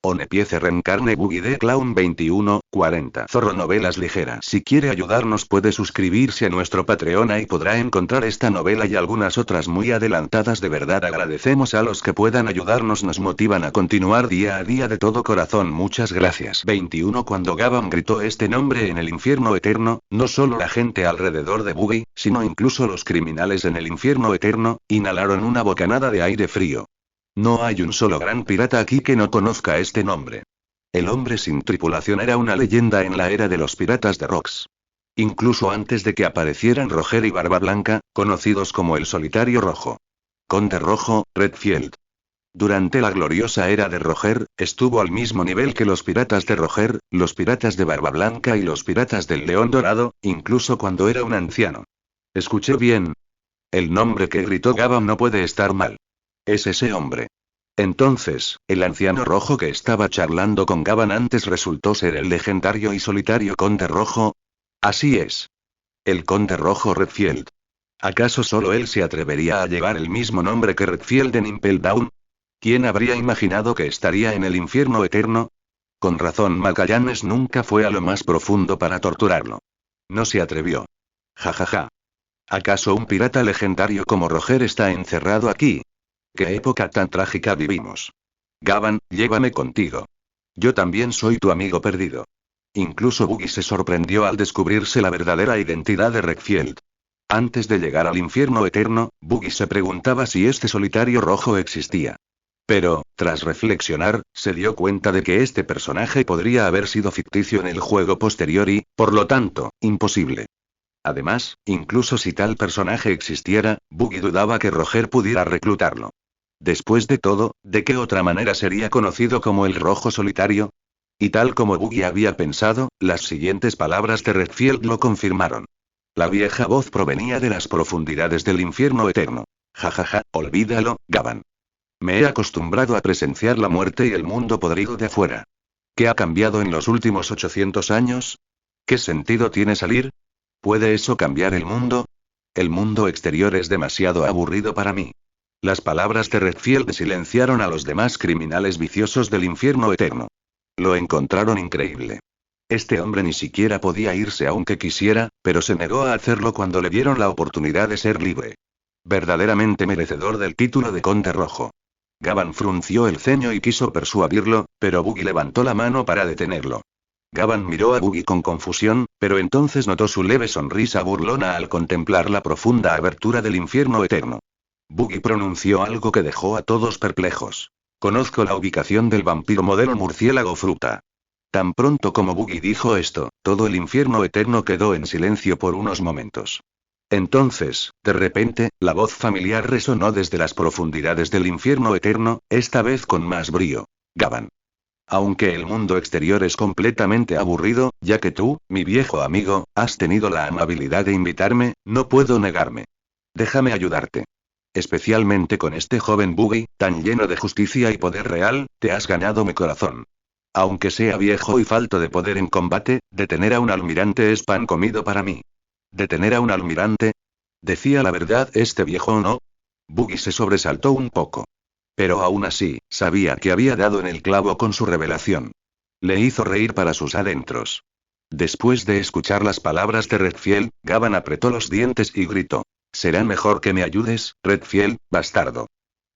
One piece reencarne Boogie de Clown 21, 40. Zorro Novelas Ligeras. Si quiere ayudarnos puede suscribirse a nuestro Patreon y podrá encontrar esta novela y algunas otras muy adelantadas. De verdad agradecemos a los que puedan ayudarnos, nos motivan a continuar día a día de todo corazón. Muchas gracias. 21. Cuando Gavan gritó este nombre en el infierno eterno, no solo la gente alrededor de Boogie, sino incluso los criminales en el infierno eterno, inhalaron una bocanada de aire frío. No hay un solo gran pirata aquí que no conozca este nombre. El hombre sin tripulación era una leyenda en la era de los piratas de Rocks. Incluso antes de que aparecieran Roger y Barba Blanca, conocidos como el Solitario Rojo. Conde Rojo, Redfield. Durante la gloriosa era de Roger, estuvo al mismo nivel que los piratas de Roger, los piratas de Barba Blanca y los piratas del León Dorado, incluso cuando era un anciano. Escuché bien. El nombre que gritó Gavan no puede estar mal. Es ese hombre. Entonces, el anciano rojo que estaba charlando con Gavan antes resultó ser el legendario y solitario Conde Rojo. Así es. El Conde Rojo Redfield. ¿Acaso solo él se atrevería a llevar el mismo nombre que Redfield en Impel Down? ¿Quién habría imaginado que estaría en el infierno eterno? Con razón Magallanes nunca fue a lo más profundo para torturarlo. No se atrevió. Jajaja. ¿Acaso un pirata legendario como Roger está encerrado aquí? ¿Qué época tan trágica vivimos? Gavan, llévame contigo. Yo también soy tu amigo perdido. Incluso Boogie se sorprendió al descubrirse la verdadera identidad de Redfield. Antes de llegar al infierno eterno, Boogie se preguntaba si este solitario rojo existía. Pero, tras reflexionar, se dio cuenta de que este personaje podría haber sido ficticio en el juego posterior y, por lo tanto, imposible. Además, incluso si tal personaje existiera, Boogie dudaba que Roger pudiera reclutarlo. Después de todo, ¿de qué otra manera sería conocido como el Rojo Solitario? Y tal como Boogie había pensado, las siguientes palabras de Redfield lo confirmaron. La vieja voz provenía de las profundidades del infierno eterno. Jajaja, olvídalo, Gavan. Me he acostumbrado a presenciar la muerte y el mundo podrido de afuera. ¿Qué ha cambiado en los últimos 800 años? ¿Qué sentido tiene salir? ¿Puede eso cambiar el mundo? El mundo exterior es demasiado aburrido para mí. Las palabras de Redfield silenciaron a los demás criminales viciosos del infierno eterno. Lo encontraron increíble. Este hombre ni siquiera podía irse aunque quisiera, pero se negó a hacerlo cuando le dieron la oportunidad de ser libre. Verdaderamente merecedor del título de Conde Rojo. Gavan frunció el ceño y quiso persuadirlo, pero Boogie levantó la mano para detenerlo. Gavan miró a Boogie con confusión, pero entonces notó su leve sonrisa burlona al contemplar la profunda abertura del infierno eterno. Boogie pronunció algo que dejó a todos perplejos. Conozco la ubicación del vampiro modelo murciélago fruta. Tan pronto como Boogie dijo esto, todo el infierno eterno quedó en silencio por unos momentos. Entonces, de repente, la voz familiar resonó desde las profundidades del infierno eterno, esta vez con más brío. Gavan. Aunque el mundo exterior es completamente aburrido, ya que tú, mi viejo amigo, has tenido la amabilidad de invitarme, no puedo negarme. Déjame ayudarte. Especialmente con este joven Boogie, tan lleno de justicia y poder real, te has ganado mi corazón. Aunque sea viejo y falto de poder en combate, detener a un almirante es pan comido para mí. ¿Detener a un almirante? ¿Decía la verdad este viejo o no? Boogie se sobresaltó un poco. Pero aún así, sabía que había dado en el clavo con su revelación. Le hizo reír para sus adentros. Después de escuchar las palabras de Redfield, Gavan apretó los dientes y gritó. Será mejor que me ayudes, Redfield, bastardo.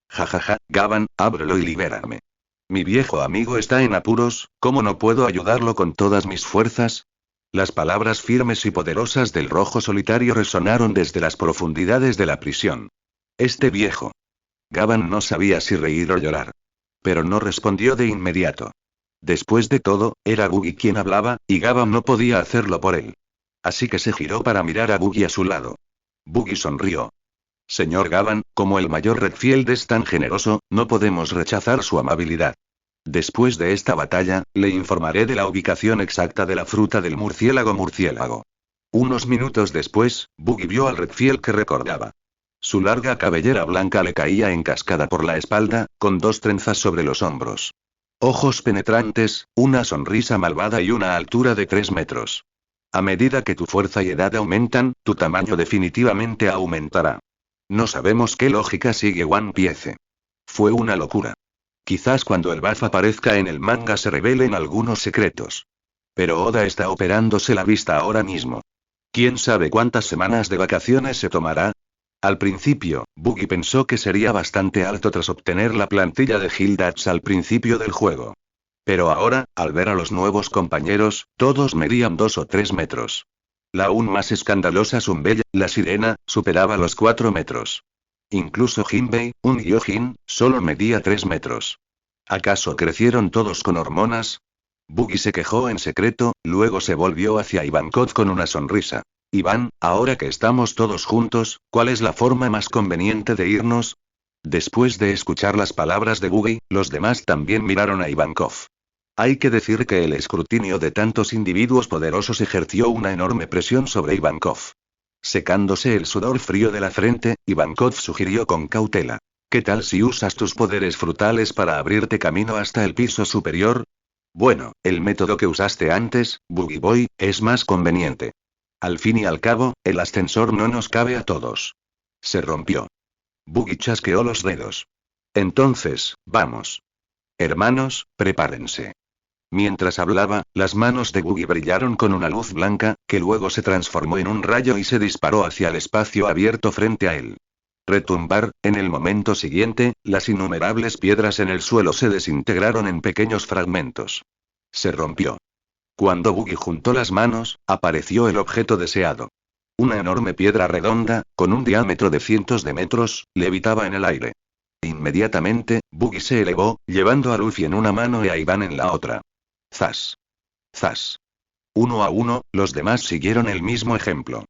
Jajaja, Gavan, ábrelo y libérame. Mi viejo amigo está en apuros, ¿cómo no puedo ayudarlo con todas mis fuerzas? Las palabras firmes y poderosas del Rojo Solitario resonaron desde las profundidades de la prisión. Este viejo. Gavan no sabía si reír o llorar. Pero no respondió de inmediato. Después de todo, era Boogie quien hablaba, y Gavan no podía hacerlo por él. Así que se giró para mirar a Boogie a su lado. Boogie sonrió. Señor Gavan, como el mayor Redfield es tan generoso, no podemos rechazar su amabilidad. Después de esta batalla, le informaré de la ubicación exacta de la fruta del murciélago. Unos minutos después, Boogie vio al Redfield que recordaba. Su larga cabellera blanca le caía en cascada por la espalda, con dos trenzas sobre los hombros. Ojos penetrantes, una sonrisa malvada y una altura de 3 metros. A medida que tu fuerza y edad aumentan, tu tamaño definitivamente aumentará. No sabemos qué lógica sigue One Piece. Fue una locura. Quizás cuando el BAF aparezca en el manga se revelen algunos secretos. Pero Oda está operándose la vista ahora mismo. ¿Quién sabe cuántas semanas de vacaciones se tomará? Al principio, Buggy pensó que sería bastante alto tras obtener la plantilla de Hildats al principio del juego. Pero ahora, al ver a los nuevos compañeros, todos medían 2 o 3 metros. La aún más escandalosa Zumbella, la sirena, superaba los 4 metros. Incluso Jinbei, un Gyojin, solo medía 3 metros. ¿Acaso crecieron todos con hormonas? Buggy se quejó en secreto, luego se volvió hacia Ivankov con una sonrisa. Iván, ahora que estamos todos juntos, ¿cuál es la forma más conveniente de irnos? Después de escuchar las palabras de Buggy, los demás también miraron a Ivankov. Hay que decir que el escrutinio de tantos individuos poderosos ejerció una enorme presión sobre Ivankov. Secándose el sudor frío de la frente, Ivankov sugirió con cautela. ¿Qué tal si usas tus poderes frutales para abrirte camino hasta el piso superior? Bueno, el método que usaste antes, Buggy Boy, es más conveniente. Al fin y al cabo, el ascensor no nos cabe a todos. Se rompió. Buggy chasqueó los dedos. Entonces, vamos. Hermanos, prepárense. Mientras hablaba, las manos de Buggy brillaron con una luz blanca, que luego se transformó en un rayo y se disparó hacia el espacio abierto frente a él. Retumbar, en el momento siguiente, las innumerables piedras en el suelo se desintegraron en pequeños fragmentos. Se rompió. Cuando Buggy juntó las manos, apareció el objeto deseado. Una enorme piedra redonda, con un diámetro de cientos de metros, levitaba en el aire. Inmediatamente, Buggy se elevó, llevando a Luffy en una mano y a Iván en la otra. Zas. Zas. Uno a uno, los demás siguieron el mismo ejemplo.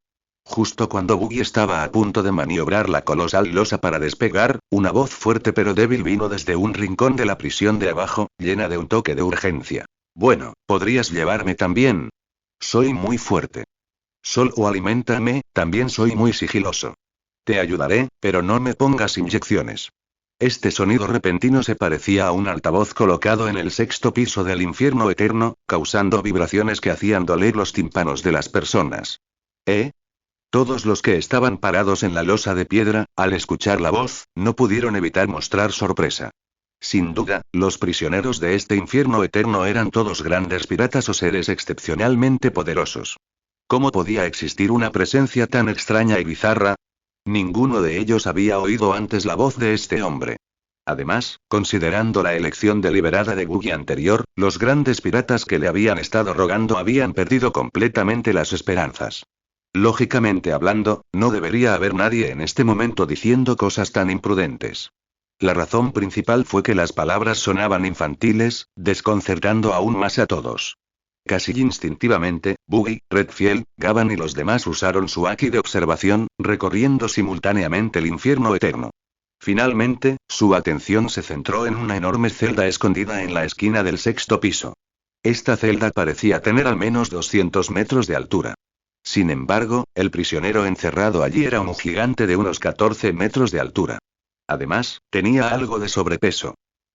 Justo cuando Buggy estaba a punto de maniobrar la colosal losa para despegar, una voz fuerte pero débil vino desde un rincón de la prisión de abajo, llena de un toque de urgencia. Bueno, ¿podrías llevarme también? Soy muy fuerte. Solo aliméntame, también soy muy sigiloso. Te ayudaré, pero no me pongas inyecciones. Este sonido repentino se parecía a un altavoz colocado en el 6º piso del infierno eterno, causando vibraciones que hacían doler los tímpanos de las personas. Todos los que estaban parados en la losa de piedra, al escuchar la voz, no pudieron evitar mostrar sorpresa. Sin duda, los prisioneros de este infierno eterno eran todos grandes piratas o seres excepcionalmente poderosos. ¿Cómo podía existir una presencia tan extraña y bizarra? Ninguno de ellos había oído antes la voz de este hombre. Además, considerando la elección deliberada de Buggy anterior, los grandes piratas que le habían estado rogando habían perdido completamente las esperanzas. Lógicamente hablando, no debería haber nadie en este momento diciendo cosas tan imprudentes. La razón principal fue que las palabras sonaban infantiles, desconcertando aún más a todos. Casi instintivamente, Buggy, Redfield, Gavan y los demás usaron su haki de observación, recorriendo simultáneamente el infierno eterno. Finalmente, su atención se centró en una enorme celda escondida en la esquina del 6º piso. Esta celda parecía tener al menos 200 metros de altura. Sin embargo, el prisionero encerrado allí era un gigante de unos 14 metros de altura. Además, tenía algo de sobrepeso.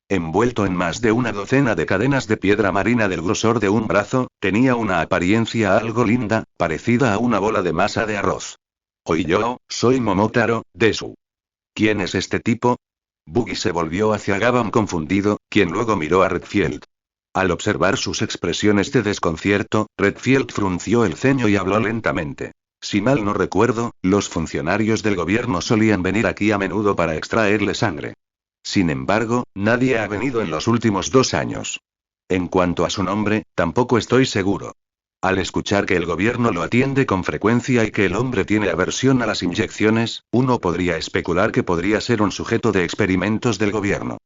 Envuelto en más de una docena de cadenas de piedra marina del grosor de un brazo, tenía una apariencia algo linda, parecida a una bola de masa de arroz. Yo soy Momotaro, Desu. ¿Quién es este tipo? Buggy se volvió hacia Gavan confundido, quien luego miró a Redfield. Al observar sus expresiones de desconcierto, Redfield frunció el ceño y habló lentamente. Si mal no recuerdo, los funcionarios del gobierno solían venir aquí a menudo para extraerle sangre. Sin embargo, nadie ha venido en los últimos 2 años. En cuanto a su nombre, tampoco estoy seguro. Al escuchar que el gobierno lo atiende con frecuencia y que el hombre tiene aversión a las inyecciones, uno podría especular que podría ser un sujeto de experimentos del gobierno.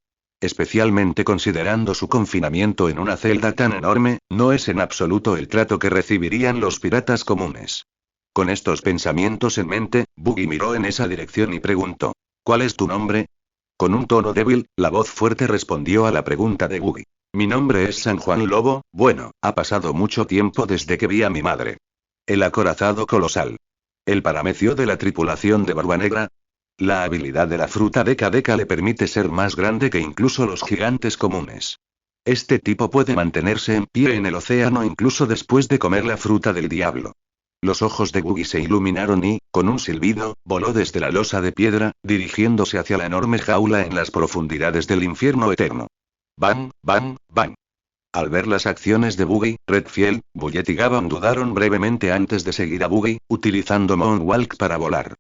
Especialmente considerando su confinamiento en una celda tan enorme, no es en absoluto el trato que recibirían los piratas comunes. Con estos pensamientos en mente, Buggy miró en esa dirección y preguntó: ¿Cuál es tu nombre? Con un tono débil, la voz fuerte respondió a la pregunta de Buggy. Mi nombre es San Juan Lobo. Bueno, ha pasado mucho tiempo desde que vi a mi madre. El acorazado colosal. El paramecio de la tripulación de Barba Negra. La habilidad de la fruta Deca Deca le permite ser más grande que incluso los gigantes comunes. Este tipo puede mantenerse en pie en el océano incluso después de comer la fruta del diablo. Los ojos de Buggy se iluminaron y, con un silbido, voló desde la losa de piedra, dirigiéndose hacia la enorme jaula en las profundidades del infierno eterno. Bang, bang, bang. Al ver las acciones de Buggy, Redfield, Bullet y Gavin dudaron brevemente antes de seguir a Buggy, utilizando Moonwalk para volar.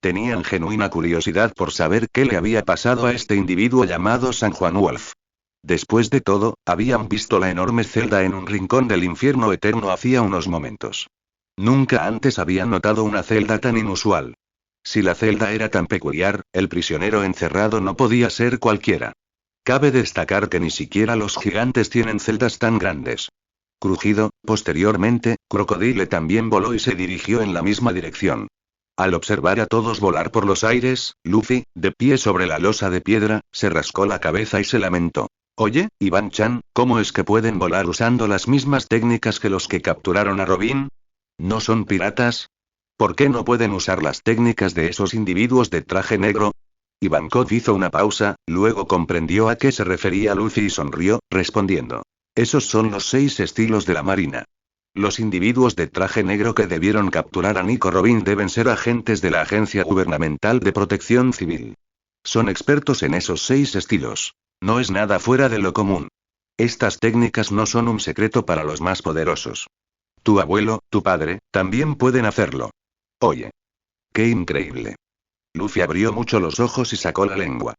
Tenían genuina curiosidad por saber qué le había pasado a este individuo llamado San Juan Wolf. Después de todo, habían visto la enorme celda en un rincón del infierno eterno hacía unos momentos. Nunca antes habían notado una celda tan inusual. Si la celda era tan peculiar, el prisionero encerrado no podía ser cualquiera. Cabe destacar que ni siquiera los gigantes tienen celdas tan grandes. Crujido, posteriormente, Crocodile también voló y se dirigió en la misma dirección. Al observar a todos volar por los aires, Luffy, de pie sobre la losa de piedra, se rascó la cabeza y se lamentó. Oye, Ivan-chan, ¿cómo es que pueden volar usando las mismas técnicas que los que capturaron a Robin? ¿No son piratas? ¿Por qué no pueden usar las técnicas de esos individuos de traje negro? Ivankov hizo una pausa, luego comprendió a qué se refería Luffy y sonrió, respondiendo. Esos son los 6 estilos de la marina. Los individuos de traje negro que debieron capturar a Nico Robin deben ser agentes de la Agencia Gubernamental de Protección Civil. Son expertos en esos 6 estilos. No es nada fuera de lo común. Estas técnicas no son un secreto para los más poderosos. Tu abuelo, tu padre, también pueden hacerlo. Oye. ¡Qué increíble! Luffy abrió mucho los ojos y sacó la lengua.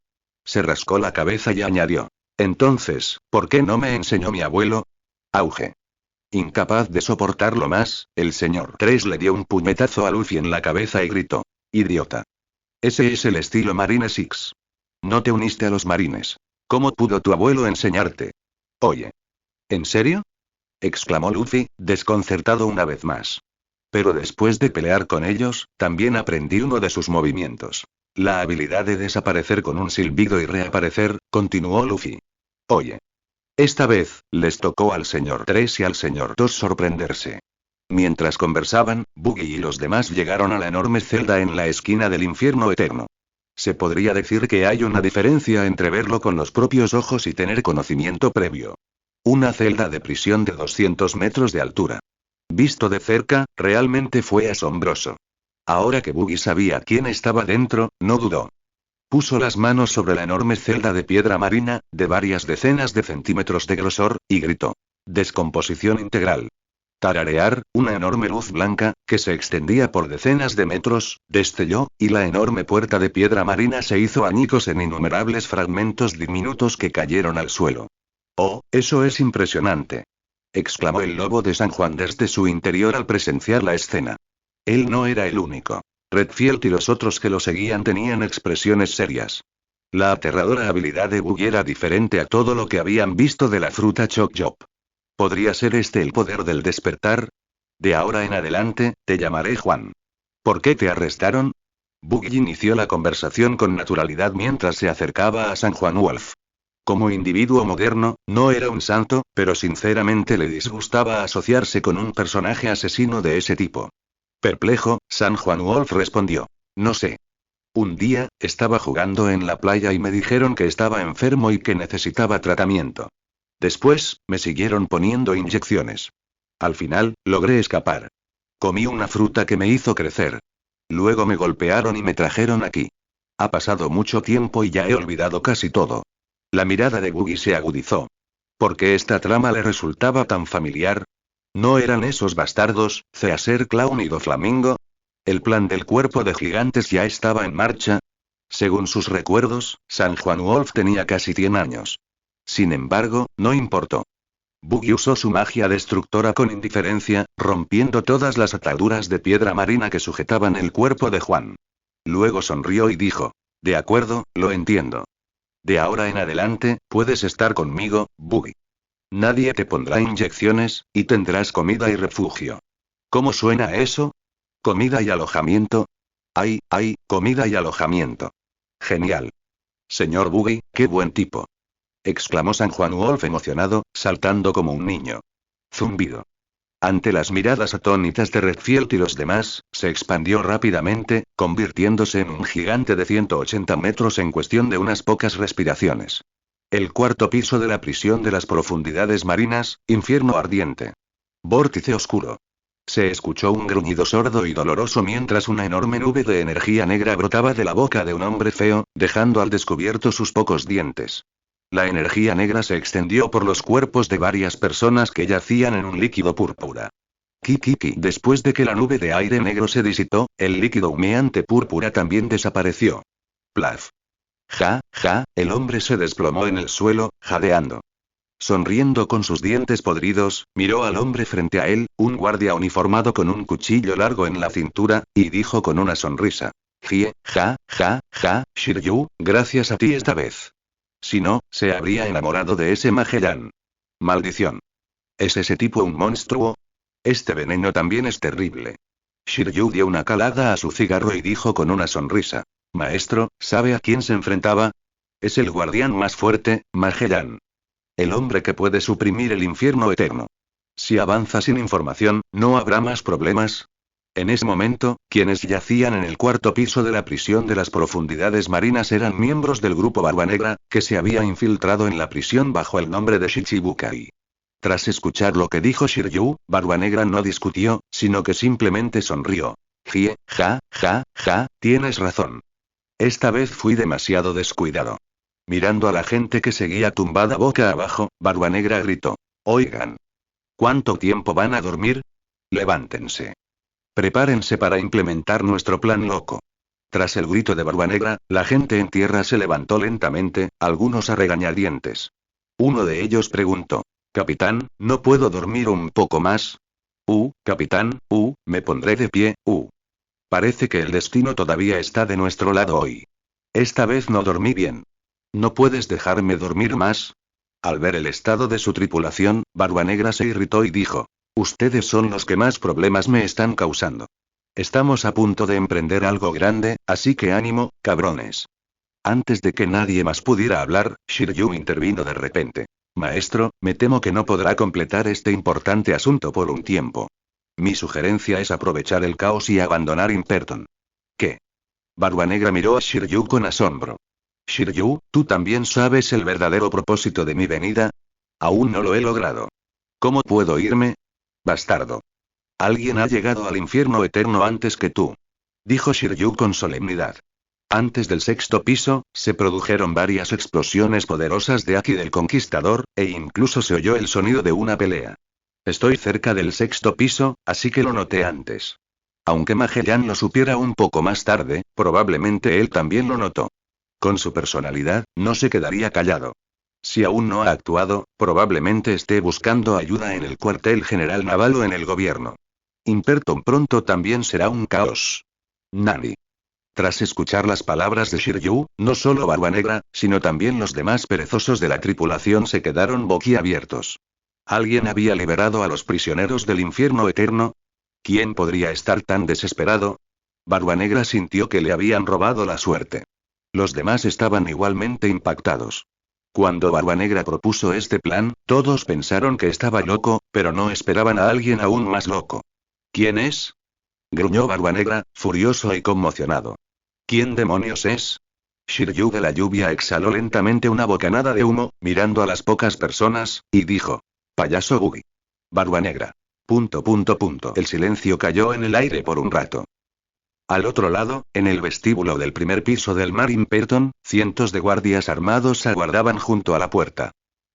Se rascó la cabeza y añadió. Entonces, ¿por qué no me enseñó mi abuelo? Auge. Incapaz de soportarlo más, el señor 3 le dio un puñetazo a Luffy en la cabeza y gritó. Idiota. Ese es el estilo Marine Six. No te uniste a los marines. ¿Cómo pudo tu abuelo enseñarte? Oye. ¿En serio? Exclamó Luffy, desconcertado una vez más. Pero después de pelear con ellos, también aprendí uno de sus movimientos. La habilidad de desaparecer con un silbido y reaparecer, continuó Luffy. Oye. Esta vez, les tocó al señor 3 y al señor 2 sorprenderse. Mientras conversaban, Buggy y los demás llegaron a la enorme celda en la esquina del infierno eterno. Se podría decir que hay una diferencia entre verlo con los propios ojos y tener conocimiento previo. Una celda de prisión de 200 metros de altura. Visto de cerca, realmente fue asombroso. Ahora que Buggy sabía quién estaba dentro, no dudó. Puso las manos sobre la enorme celda de piedra marina, de varias decenas de centímetros de grosor, y gritó. Descomposición integral. Tararear, una enorme luz blanca, que se extendía por decenas de metros, destelló, y la enorme puerta de piedra marina se hizo añicos en innumerables fragmentos diminutos que cayeron al suelo. ¡Oh, eso es impresionante! Exclamó el lobo de San Juan desde su interior al presenciar la escena. Él no era el único. Redfield y los otros que lo seguían tenían expresiones serias. La aterradora habilidad de Buggy era diferente a todo lo que habían visto de la fruta Chop-Chop. ¿Podría ser este el poder del despertar? De ahora en adelante, te llamaré Juan. ¿Por qué te arrestaron? Buggy inició la conversación con naturalidad mientras se acercaba a San Juan Wolf. Como individuo moderno, no era un santo, pero sinceramente le disgustaba asociarse con un personaje asesino de ese tipo. Perplejo, San Juan Wolf respondió. No sé. Un día, estaba jugando en la playa y me dijeron que estaba enfermo y que necesitaba tratamiento. Después, me siguieron poniendo inyecciones. Al final, logré escapar. Comí una fruta que me hizo crecer. Luego me golpearon y me trajeron aquí. Ha pasado mucho tiempo y ya he olvidado casi todo. La mirada de Buggy se agudizó. ¿Por qué esta trama le resultaba tan familiar? ¿No eran esos bastardos, Caesar Clown y Doflamingo? ¿El plan del cuerpo de gigantes ya estaba en marcha? Según sus recuerdos, San Juan Wolf tenía casi 100 años. Sin embargo, no importó. Buggy usó su magia destructora con indiferencia, rompiendo todas las ataduras de piedra marina que sujetaban el cuerpo de Juan. Luego sonrió y dijo. De acuerdo, lo entiendo. De ahora en adelante, puedes estar conmigo, Buggy. Nadie te pondrá inyecciones, y tendrás comida y refugio. ¿Cómo suena eso? ¿Comida y alojamiento? ¡Ay, comida y alojamiento! Genial. Señor Buggy, qué buen tipo. Exclamó San Juan Wolf emocionado, saltando como un niño. Zumbido. Ante las miradas atónitas de Redfield y los demás, se expandió rápidamente, convirtiéndose en un gigante de 180 metros en cuestión de unas pocas respiraciones. El cuarto piso de la prisión de las profundidades marinas, infierno ardiente. Vórtice oscuro. Se escuchó un gruñido sordo y doloroso mientras una enorme nube de energía negra brotaba de la boca de un hombre feo, dejando al descubierto sus pocos dientes. La energía negra se extendió por los cuerpos de varias personas que yacían en un líquido púrpura. Kikiki. Después de que la nube de aire negro se disipó, el líquido humeante púrpura también desapareció. Plaf. Ja, ja, el hombre se desplomó en el suelo, jadeando. Sonriendo con sus dientes podridos, miró al hombre frente a él, un guardia uniformado con un cuchillo largo en la cintura, y dijo con una sonrisa. Jie, ja, ja, ja, Shiryu, gracias a ti esta vez. Si no, se habría enamorado de ese Magellan. Maldición. ¿Es ese tipo un monstruo? Este veneno también es terrible. Shiryu dio una calada a su cigarro y dijo con una sonrisa. Maestro, ¿sabe a quién se enfrentaba? Es el guardián más fuerte, Magellan. El hombre que puede suprimir el infierno eterno. Si avanza sin información, ¿no habrá más problemas? En ese momento, quienes yacían en el cuarto piso de la prisión de las profundidades marinas eran miembros del grupo Barba Negra, que se había infiltrado en la prisión bajo el nombre de Shichibukai. Tras escuchar lo que dijo Shiryu, Barba Negra no discutió, sino que simplemente sonrió. Jie, ja, ja, ja, tienes razón. Esta vez fui demasiado descuidado. Mirando a la gente que seguía tumbada boca abajo, Barba Negra gritó. Oigan. ¿Cuánto tiempo van a dormir? Levántense. Prepárense para implementar nuestro plan loco. Tras el grito de Barba Negra, la gente en tierra se levantó lentamente, algunos a regañadientes. Uno de ellos preguntó. Capitán, ¿no puedo dormir un poco más? Capitán, me pondré de pie, Parece que el destino todavía está de nuestro lado hoy. Esta vez no dormí bien. ¿No puedes dejarme dormir más? Al ver el estado de su tripulación, Barba Negra se irritó y dijo. Ustedes son los que más problemas me están causando. Estamos a punto de emprender algo grande, así que ánimo, cabrones. Antes de que nadie más pudiera hablar, Shiryu intervino de repente. Maestro, me temo que no podrá completar este importante asunto por un tiempo. Mi sugerencia es aprovechar el caos y abandonar Imperton. ¿Qué? Barba Negra miró a Shiryu con asombro. Shiryu, ¿tú también sabes el verdadero propósito de mi venida? Aún no lo he logrado. ¿Cómo puedo irme? Bastardo. Alguien ha llegado al infierno eterno antes que tú. Dijo Shiryu con solemnidad. Antes del sexto piso, se produjeron varias explosiones poderosas de Aki del Conquistador, e incluso se oyó el sonido de una pelea. Estoy cerca del sexto piso, así que lo noté antes. Aunque Magellan lo supiera un poco más tarde, probablemente él también lo notó. Con su personalidad, no se quedaría callado. Si aún no ha actuado, probablemente esté buscando ayuda en el cuartel general naval o en el gobierno. Imperton pronto también será un caos. Nani. Tras escuchar las palabras de Shiryu, no solo Barba Negra, sino también los demás perezosos de la tripulación se quedaron boquiabiertos. ¿Alguien había liberado a los prisioneros del infierno eterno? ¿Quién podría estar tan desesperado? Barba Negra sintió que le habían robado la suerte. Los demás estaban igualmente impactados. Cuando Barba Negra propuso este plan, todos pensaron que estaba loco, pero no esperaban a alguien aún más loco. ¿Quién es? Gruñó Barba Negra, furioso y conmocionado. ¿Quién demonios es? Shiryu de la lluvia exhaló lentamente una bocanada de humo, mirando a las pocas personas, y dijo. Payaso Boogie. Barba Negra. ... El silencio cayó en el aire por un rato. Al otro lado, en el vestíbulo del primer piso del Mar Imperton, cientos de guardias armados aguardaban junto a la puerta.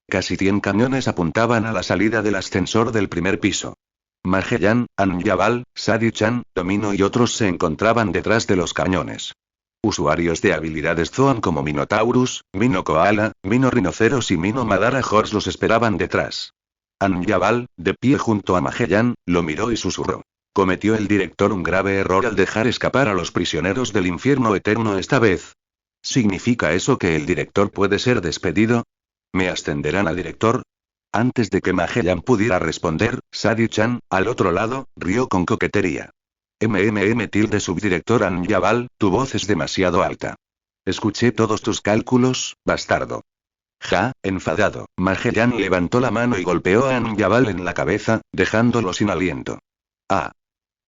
Casi 100 cañones apuntaban a la salida del ascensor del primer piso. Magellan, Anjabal, Sadie-chan, Domino y otros se encontraban detrás de los cañones. Usuarios de habilidades Zoan como Minotaurus, Mino Koala, Mino Rinoceros y Mino Madara Horse los esperaban detrás. Anjabal, de pie junto a Magellan, lo miró y susurró. ¿Cometió el director un grave error al dejar escapar a los prisioneros del infierno eterno esta vez? ¿Significa eso que el director puede ser despedido? ¿Me ascenderán a director? Antes de que Magellan pudiera responder, Sadie-chan, al otro lado, rió con coquetería. Subdirector Anjabal, tu voz es demasiado alta. Escuché todos tus cálculos, bastardo. Ja, enfadado, Magellan levantó la mano y golpeó a Anjabal en la cabeza, dejándolo sin aliento. Ah.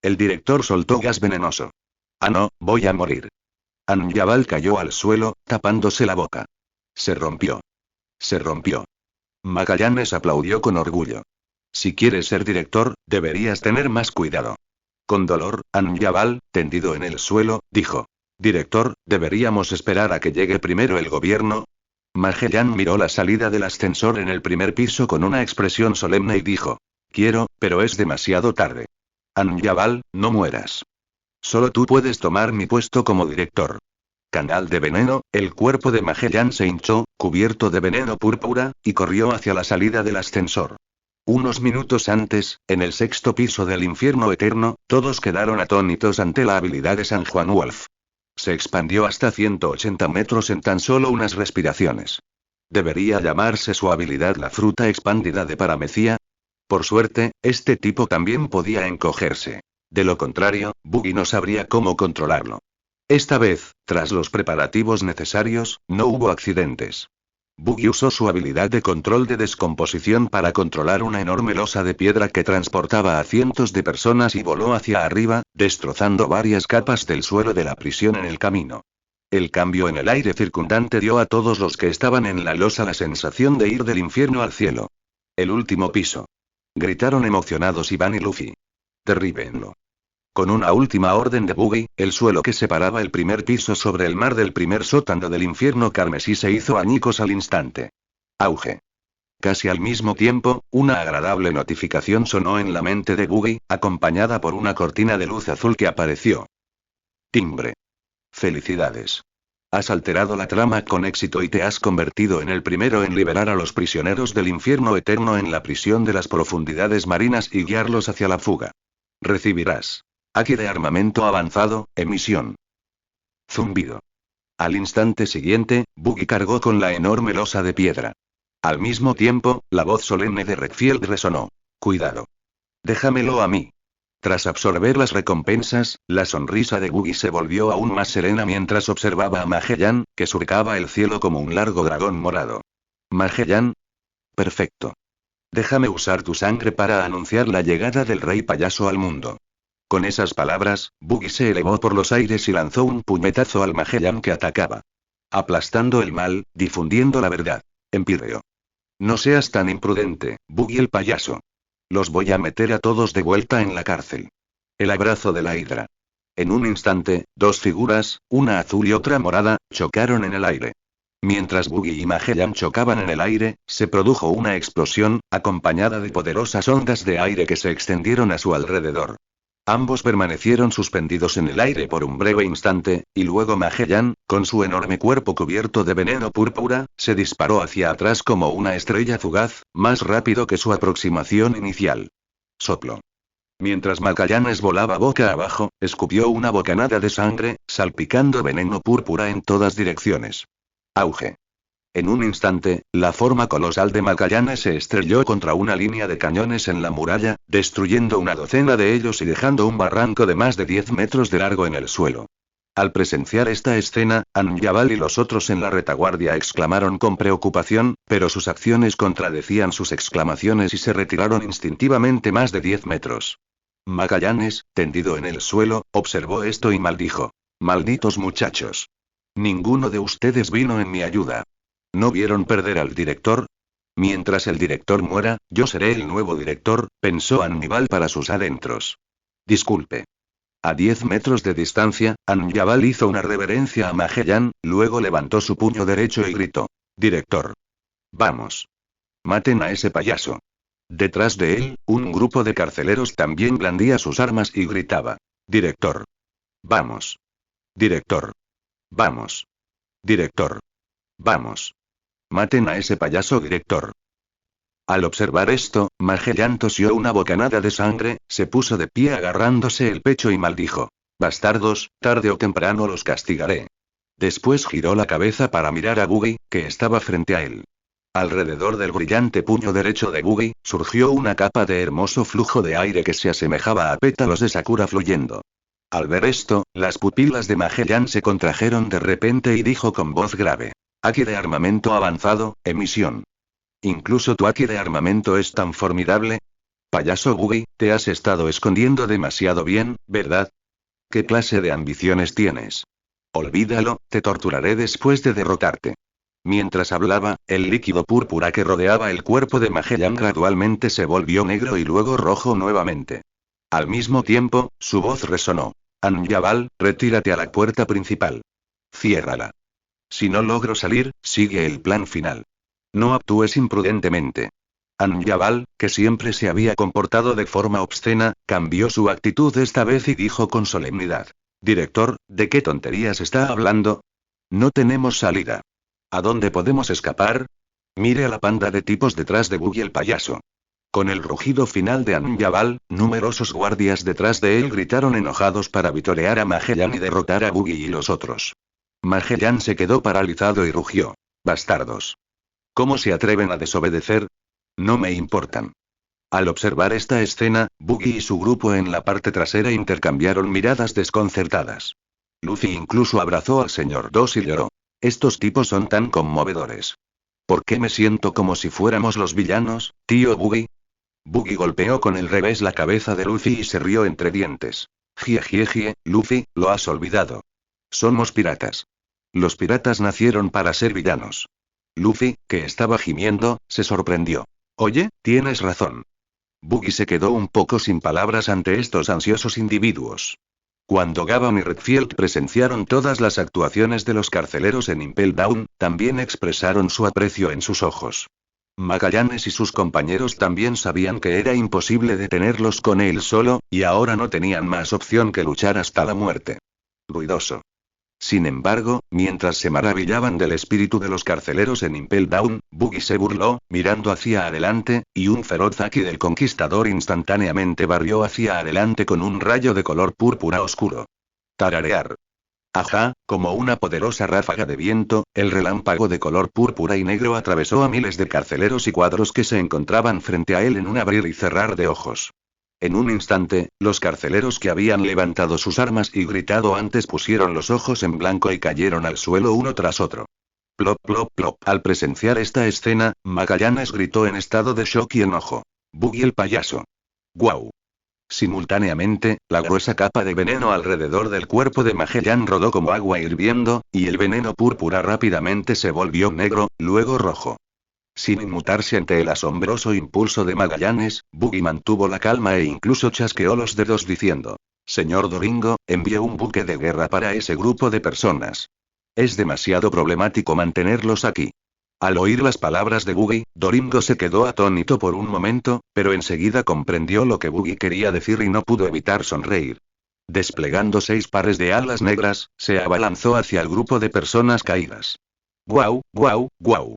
El director soltó gas venenoso. Ah no, voy a morir. Anjabal cayó al suelo, tapándose la boca. Se rompió. Se rompió. Magallanes aplaudió con orgullo. Si quieres ser director, deberías tener más cuidado. Con dolor, Anjabal, tendido en el suelo, dijo. Director, ¿deberíamos esperar a que llegue primero el gobierno? Magellan miró la salida del ascensor en el primer piso con una expresión solemne y dijo: quiero, pero es demasiado tarde. Anjabal, no mueras. Solo tú puedes tomar mi puesto como director. Canal de veneno. El cuerpo de Magellan se hinchó, cubierto de veneno púrpura, y corrió hacia la salida del ascensor. Unos minutos antes, en el sexto piso del infierno eterno, todos quedaron atónitos ante la habilidad de San Juan Wolf. Se expandió hasta 180 metros en tan solo unas respiraciones. ¿Debería llamarse su habilidad la fruta expandida de Paramecía? Por suerte, este tipo también podía encogerse. De lo contrario, Buggy no sabría cómo controlarlo. Esta vez, tras los preparativos necesarios, no hubo accidentes. Buggy usó su habilidad de control de descomposición para controlar una enorme losa de piedra que transportaba a cientos de personas y voló hacia arriba, destrozando varias capas del suelo de la prisión en el camino. El cambio en el aire circundante dio a todos los que estaban en la losa la sensación de ir del infierno al cielo. El último piso. Gritaron emocionados Iván y Luffy. Derríbenlo. Con una última orden de Buggy, el suelo que separaba el primer piso sobre el mar del primer sótano del infierno carmesí se hizo añicos al instante. Auge. Casi al mismo tiempo, una agradable notificación sonó en la mente de Buggy, acompañada por una cortina de luz azul que apareció. Timbre. Felicidades. Has alterado la trama con éxito y te has convertido en el primero en liberar a los prisioneros del infierno eterno en la prisión de las profundidades marinas y guiarlos hacia la fuga. Recibirás Haki de armamento avanzado, emisión. Zumbido. Al instante siguiente, Buggy cargó con la enorme losa de piedra. Al mismo tiempo, la voz solemne de Redfield resonó. Cuidado. Déjamelo a mí. Tras absorber las recompensas, la sonrisa de Buggy se volvió aún más serena mientras observaba a Magellan, que surcaba el cielo como un largo dragón morado. Magellan. Perfecto. Déjame usar tu sangre para anunciar la llegada del rey payaso al mundo. Con esas palabras, Buggy se elevó por los aires y lanzó un puñetazo al Magellan que atacaba. Aplastando el mal, difundiendo la verdad. Empíreo. No seas tan imprudente, Buggy el payaso. Los voy a meter a todos de vuelta en la cárcel. El abrazo de la hidra. En un instante, dos figuras, una azul y otra morada, chocaron en el aire. Mientras Buggy y Magellan chocaban en el aire, se produjo una explosión, acompañada de poderosas ondas de aire que se extendieron a su alrededor. Ambos permanecieron suspendidos en el aire por un breve instante, y luego Magellan, con su enorme cuerpo cubierto de veneno púrpura, se disparó hacia atrás como una estrella fugaz, más rápido que su aproximación inicial. Soplo. Mientras Magallanes volaba boca abajo, escupió una bocanada de sangre, salpicando veneno púrpura en todas direcciones. Auge. En un instante, la forma colosal de Magallanes se estrelló contra una línea de cañones en la muralla, destruyendo una docena de ellos y dejando un barranco de más de 10 metros de largo en el suelo. Al presenciar esta escena, Anjabal y los otros en la retaguardia exclamaron con preocupación, pero sus acciones contradecían sus exclamaciones y se retiraron instintivamente más de 10 metros. Magallanes, tendido en el suelo, observó esto y maldijo. Malditos muchachos. Ninguno de ustedes vino en mi ayuda. ¿No vieron perder al director? Mientras el director muera, yo seré el nuevo director, pensó Aníbal para sus adentros. Disculpe. A 10 metros de distancia, Anjabal hizo una reverencia a Magellan, luego levantó su puño derecho y gritó. Director. Vamos. Maten a ese payaso. Detrás de él, un grupo de carceleros también blandía sus armas y gritaba. Director. Vamos. Director. Vamos. Director. Vamos. Maten a ese payaso director. Al observar esto, Magellan tosió una bocanada de sangre, se puso de pie agarrándose el pecho y maldijo. Bastardos, tarde o temprano los castigaré. Después giró la cabeza para mirar a Buggy, que estaba frente a él. Alrededor del brillante puño derecho de Buggy, surgió una capa de hermoso flujo de aire que se asemejaba a pétalos de sakura fluyendo. Al ver esto, las pupilas de Magellan se contrajeron de repente y dijo con voz grave. Haki de armamento avanzado, emisión. ¿Incluso tu haki de armamento es tan formidable? Payaso Buggy, te has estado escondiendo demasiado bien, ¿verdad? ¿Qué clase de ambiciones tienes? Olvídalo, te torturaré después de derrotarte. Mientras hablaba, el líquido púrpura que rodeaba el cuerpo de Magellan gradualmente se volvió negro y luego rojo nuevamente. Al mismo tiempo, su voz resonó. Anjabal, retírate a la puerta principal. Ciérrala. Si no logro salir, sigue el plan final. No actúes imprudentemente. Anjabal, que siempre se había comportado de forma obscena, cambió su actitud esta vez y dijo con solemnidad. Director, ¿de qué tonterías está hablando? No tenemos salida. ¿A dónde podemos escapar? Mire a la panda de tipos detrás de Buggy el payaso. Con el rugido final de Anjabal, numerosos guardias detrás de él gritaron enojados para vitorear a Magellan y derrotar a Buggy y los otros. Magellan se quedó paralizado y rugió. Bastardos. ¿Cómo se atreven a desobedecer? No me importan. Al observar esta escena, Buggy y su grupo en la parte trasera intercambiaron miradas desconcertadas. Luffy incluso abrazó al señor Dos y lloró. Estos tipos son tan conmovedores. ¿Por qué me siento como si fuéramos los villanos, tío Buggy? Buggy golpeó con el revés la cabeza de Luffy y se rió entre dientes. Jie, Luffy, lo has olvidado. Somos piratas. Los piratas nacieron para ser villanos. Luffy, que estaba gimiendo, se sorprendió. Oye, tienes razón. Buggy se quedó un poco sin palabras ante estos ansiosos individuos. Cuando Gavan y Redfield presenciaron todas las actuaciones de los carceleros en Impel Down, también expresaron su aprecio en sus ojos. Magallanes y sus compañeros también sabían que era imposible detenerlos con él solo, y ahora no tenían más opción que luchar hasta la muerte. Ruidoso. Sin embargo, mientras se maravillaban del espíritu de los carceleros en Impel Down, Buggy se burló, mirando hacia adelante, y un feroz haki del conquistador instantáneamente barrió hacia adelante con un rayo de color púrpura oscuro. Tararear. Ajá, como una poderosa ráfaga de viento, el relámpago de color púrpura y negro atravesó a miles de carceleros y cuadros que se encontraban frente a él en un abrir y cerrar de ojos. En un instante, los carceleros que habían levantado sus armas y gritado antes pusieron los ojos en blanco y cayeron al suelo uno tras otro. Plop, plop, plop. Al presenciar esta escena, Magallanes gritó en estado de shock y enojo. Buggy el payaso. ¡Guau! Simultáneamente, la gruesa capa de veneno alrededor del cuerpo de Magellan rodó como agua hirviendo, y el veneno púrpura rápidamente se volvió negro, luego rojo. Sin inmutarse ante el asombroso impulso de Magallanes, Buggy mantuvo la calma e incluso chasqueó los dedos diciendo: Señor Doringo, envíe un buque de guerra para ese grupo de personas. Es demasiado problemático mantenerlos aquí. Al oír las palabras de Buggy, Doringo se quedó atónito por un momento, pero enseguida comprendió lo que Buggy quería decir y no pudo evitar sonreír. Desplegando 6 pares de alas negras, se abalanzó hacia el grupo de personas caídas. ¡Guau, guau, guau!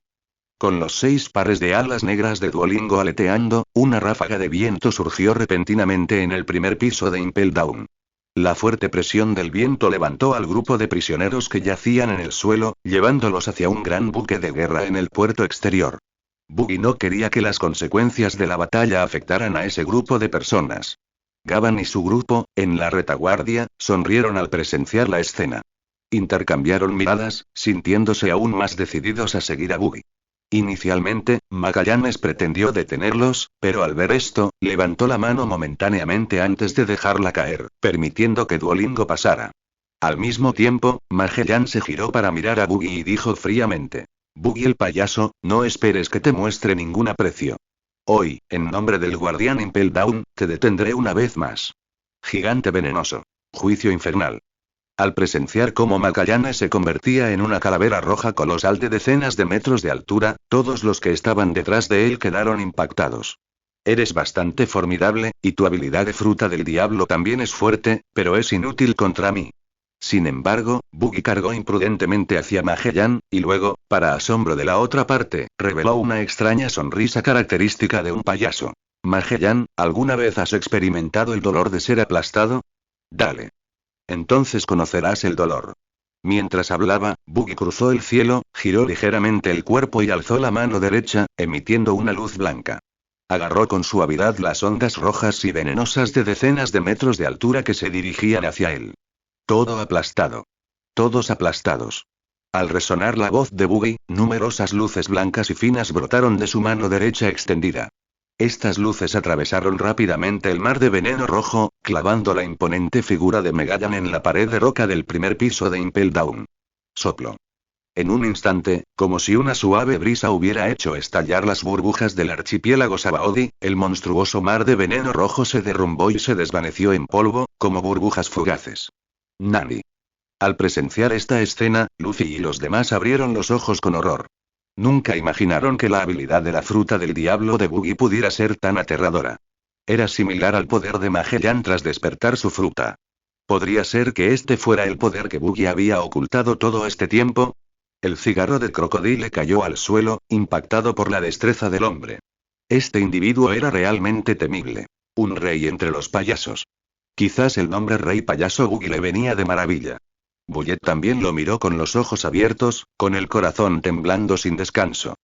Con los 6 pares de alas negras de Duolingo aleteando, una ráfaga de viento surgió repentinamente en el primer piso de Impel Down. La fuerte presión del viento levantó al grupo de prisioneros que yacían en el suelo, llevándolos hacia un gran buque de guerra en el puerto exterior. Buggy no quería que las consecuencias de la batalla afectaran a ese grupo de personas. Gavan y su grupo, en la retaguardia, sonrieron al presenciar la escena. Intercambiaron miradas, sintiéndose aún más decididos a seguir a Buggy. Inicialmente, Magallanes pretendió detenerlos, pero al ver esto, levantó la mano momentáneamente antes de dejarla caer, permitiendo que Duolingo pasara. Al mismo tiempo, Magellan se giró para mirar a Buggy y dijo fríamente: Buggy el payaso, no esperes que te muestre ningún aprecio. Hoy, en nombre del guardián Impel Down, te detendré una vez más. Gigante venenoso. Juicio infernal. Al presenciar cómo Magallanes se convertía en una calavera roja colosal de decenas de metros de altura, todos los que estaban detrás de él quedaron impactados. Eres bastante formidable, y tu habilidad de fruta del diablo también es fuerte, pero es inútil contra mí. Sin embargo, Buggy cargó imprudentemente hacia Magellan, y luego, para asombro de la otra parte, reveló una extraña sonrisa característica de un payaso. Magellan, ¿alguna vez has experimentado el dolor de ser aplastado? Dale. Entonces conocerás el dolor. Mientras hablaba, Buggy cruzó el cielo, giró ligeramente el cuerpo y alzó la mano derecha, emitiendo una luz blanca. Agarró con suavidad las ondas rojas y venenosas de decenas de metros de altura que se dirigían hacia él. Todo aplastado. Todos aplastados. Al resonar la voz de Buggy, numerosas luces blancas y finas brotaron de su mano derecha extendida. Estas luces atravesaron rápidamente el mar de veneno rojo, clavando la imponente figura de Magellan en la pared de roca del primer piso de Impel Down. Soplo. En un instante, como si una suave brisa hubiera hecho estallar las burbujas del archipiélago Sabaody, el monstruoso mar de veneno rojo se derrumbó y se desvaneció en polvo, como burbujas fugaces. Nani. Al presenciar esta escena, Luffy y los demás abrieron los ojos con horror. Nunca imaginaron que la habilidad de la fruta del diablo de Buggy pudiera ser tan aterradora. Era similar al poder de Magellan tras despertar su fruta. ¿Podría ser que este fuera el poder que Buggy había ocultado todo este tiempo? El cigarro de crocodile cayó al suelo, impactado por la destreza del hombre. Este individuo era realmente temible. Un rey entre los payasos. Quizás el nombre Rey Payaso Buggy le venía de maravilla. Bullet también lo miró con los ojos abiertos, con el corazón temblando sin descanso.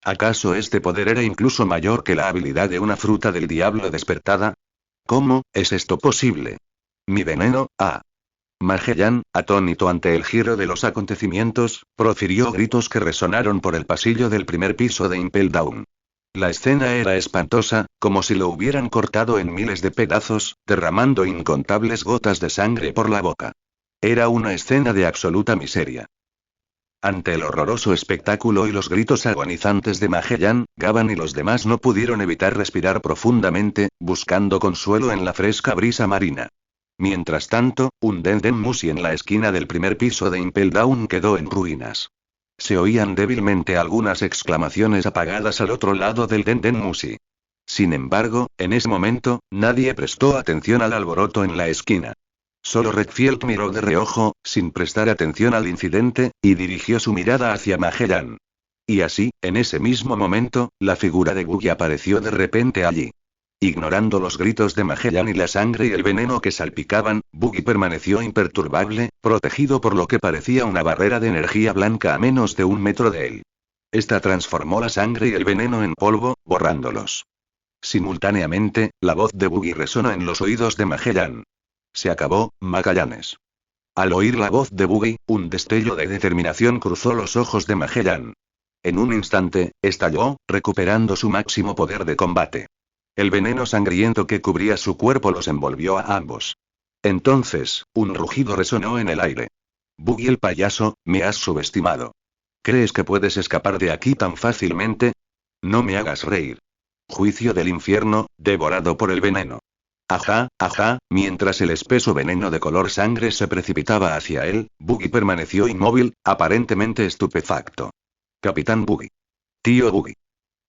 ¿Acaso este poder era incluso mayor que la habilidad de una fruta del diablo despertada? ¿Cómo es esto posible? Mi veneno, ah. Magellan, atónito ante el giro de los acontecimientos, profirió gritos que resonaron por el pasillo del primer piso de Impel Down. La escena era espantosa, como si lo hubieran cortado en miles de pedazos, derramando incontables gotas de sangre por la boca. Era una escena de absoluta miseria. Ante el horroroso espectáculo y los gritos agonizantes de Magellan, Gavan y los demás no pudieron evitar respirar profundamente, buscando consuelo en la fresca brisa marina. Mientras tanto, un Denden Mushi en la esquina del primer piso de Impel Down quedó en ruinas. Se oían débilmente algunas exclamaciones apagadas al otro lado del Denden Mushi. Sin embargo, en ese momento, nadie prestó atención al alboroto en la esquina. Solo Redfield miró de reojo, sin prestar atención al incidente, y dirigió su mirada hacia Magellan. Y así, en ese mismo momento, la figura de Buggy apareció de repente allí. Ignorando los gritos de Magellan y la sangre y el veneno que salpicaban, Buggy permaneció imperturbable, protegido por lo que parecía una barrera de energía blanca a menos de 1 metro de él. Esta transformó la sangre y el veneno en polvo, borrándolos. Simultáneamente, la voz de Buggy resonó en los oídos de Magellan. Se acabó, Magallanes. Al oír la voz de Buggy, un destello de determinación cruzó los ojos de Magellan. En un instante, estalló, recuperando su máximo poder de combate. El veneno sangriento que cubría su cuerpo los envolvió a ambos. Entonces, un rugido resonó en el aire. Buggy el payaso, me has subestimado. ¿Crees que puedes escapar de aquí tan fácilmente? No me hagas reír. Juicio del infierno, devorado por el veneno. Ajá, ajá, mientras el espeso veneno de color sangre se precipitaba hacia él, Buggy permaneció inmóvil, aparentemente estupefacto. Capitán Buggy. Tío Buggy.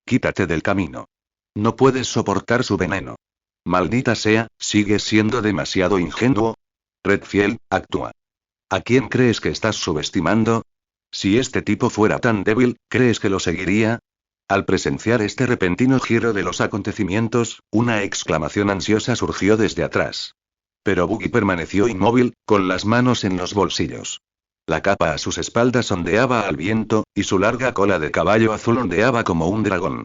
Quítate del camino. No puedes soportar su veneno. Maldita sea, sigues siendo demasiado ingenuo. Redfield, actúa. ¿A quién crees que estás subestimando? Si este tipo fuera tan débil, ¿crees que lo seguiría? Al presenciar este repentino giro de los acontecimientos, una exclamación ansiosa surgió desde atrás. Pero Buggy permaneció inmóvil, con las manos en los bolsillos. La capa a sus espaldas ondeaba al viento, y su larga cola de caballo azul ondeaba como un dragón.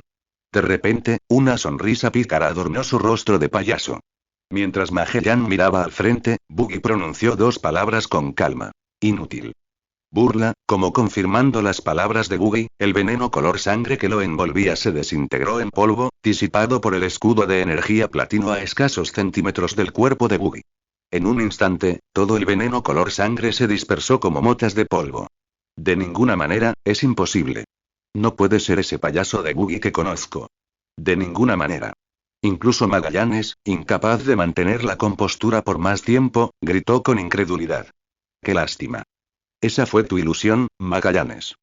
De repente, una sonrisa pícara adornó su rostro de payaso. Mientras Magellan miraba al frente, Buggy pronunció 2 palabras con calma. Inútil. Burla, como confirmando las palabras de Buggy, el veneno color sangre que lo envolvía se desintegró en polvo, disipado por el escudo de energía platino a escasos centímetros del cuerpo de Buggy. En un instante, todo el veneno color sangre se dispersó como motas de polvo. De ninguna manera, es imposible. No puede ser ese payaso de Buggy que conozco. De ninguna manera. Incluso Magallanes, incapaz de mantener la compostura por más tiempo, gritó con incredulidad. ¡Qué lástima! Esa fue tu ilusión, Magallanes.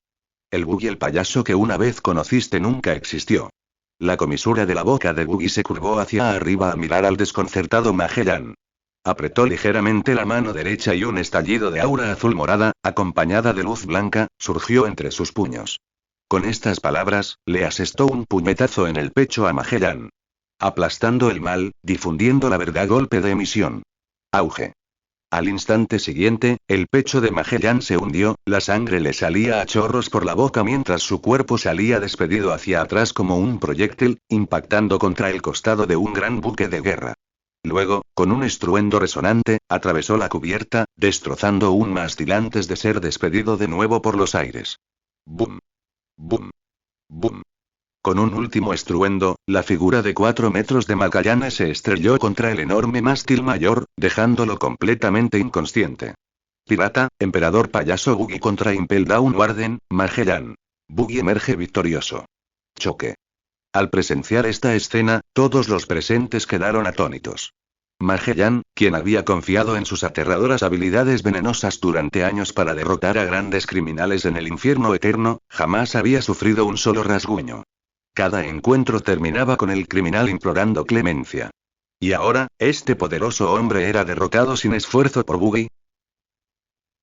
El Buggy el payaso que una vez conociste nunca existió. La comisura de la boca de Buggy se curvó hacia arriba a mirar al desconcertado Magellan. Apretó ligeramente la mano derecha y un estallido de aura azul morada, acompañada de luz blanca, surgió entre sus puños. Con estas palabras, le asestó un puñetazo en el pecho a Magellan. Aplastando el mal, difundiendo la verdad golpe de emisión. Auge. Al instante siguiente, el pecho de Magellan se hundió, la sangre le salía a chorros por la boca mientras su cuerpo salía despedido hacia atrás como un proyectil, impactando contra el costado de un gran buque de guerra. Luego, con un estruendo resonante, atravesó la cubierta, destrozando un mástil antes de ser despedido de nuevo por los aires. ¡Bum! ¡Bum! ¡Bum! Con un último estruendo, la figura de 4 metros de Magallanes se estrelló contra el enorme mástil mayor, dejándolo completamente inconsciente. Pirata, emperador payaso Buggy contra Impel Down Warden, Magellan. Buggy emerge victorioso. Choque. Al presenciar esta escena, todos los presentes quedaron atónitos. Magellan, quien había confiado en sus aterradoras habilidades venenosas durante años para derrotar a grandes criminales en el infierno eterno, jamás había sufrido un solo rasguño. Cada encuentro terminaba con el criminal implorando clemencia. Y ahora, este poderoso hombre era derrotado sin esfuerzo por Boogie.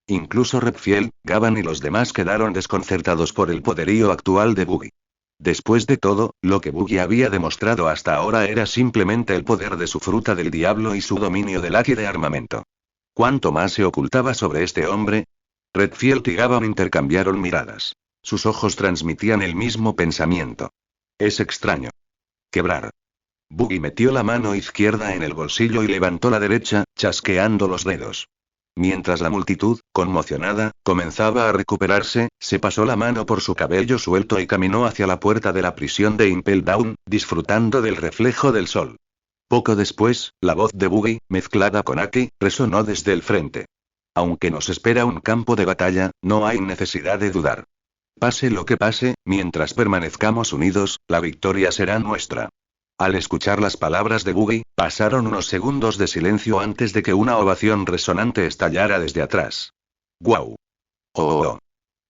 Incluso Redfield, Gavan y los demás quedaron desconcertados por el poderío actual de Boogie. Después de todo, lo que Boogie había demostrado hasta ahora era simplemente el poder de su fruta del diablo y su dominio del haki de armamento. ¿Cuánto más se ocultaba sobre este hombre? Redfield y Gavan intercambiaron miradas. Sus ojos transmitían el mismo pensamiento. Es extraño. Quebrar. Boogie metió la mano izquierda en el bolsillo y levantó la derecha, chasqueando los dedos. Mientras la multitud, conmocionada, comenzaba a recuperarse, se pasó la mano por su cabello suelto y caminó hacia la puerta de la prisión de Impel Down, disfrutando del reflejo del sol. Poco después, la voz de Boogie, mezclada con Aki, resonó desde el frente. Aunque nos espera un campo de batalla, no hay necesidad de dudar. Pase lo que pase, mientras permanezcamos unidos, la victoria será nuestra. Al escuchar las palabras de Boogie, pasaron unos segundos de silencio antes de que una ovación resonante estallara desde atrás. ¡Guau! ¡Oh!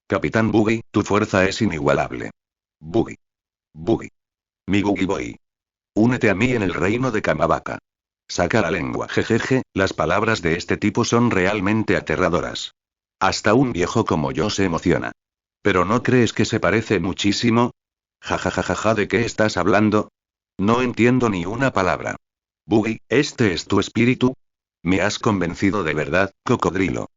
Capitán Boogie, tu fuerza es inigualable. Boogie. Boogie. Mi Boogie Boy. Únete a mí en el reino de Kamabaka. Saca la lengua. Jejeje, las palabras de este tipo son realmente aterradoras. Hasta un viejo como yo se emociona. ¿Pero no crees que se parece muchísimo? Jajajajaja, ¿de qué estás hablando? No entiendo ni una palabra. Boogie, ¿este es tu espíritu? Me has convencido de verdad, cocodrilo.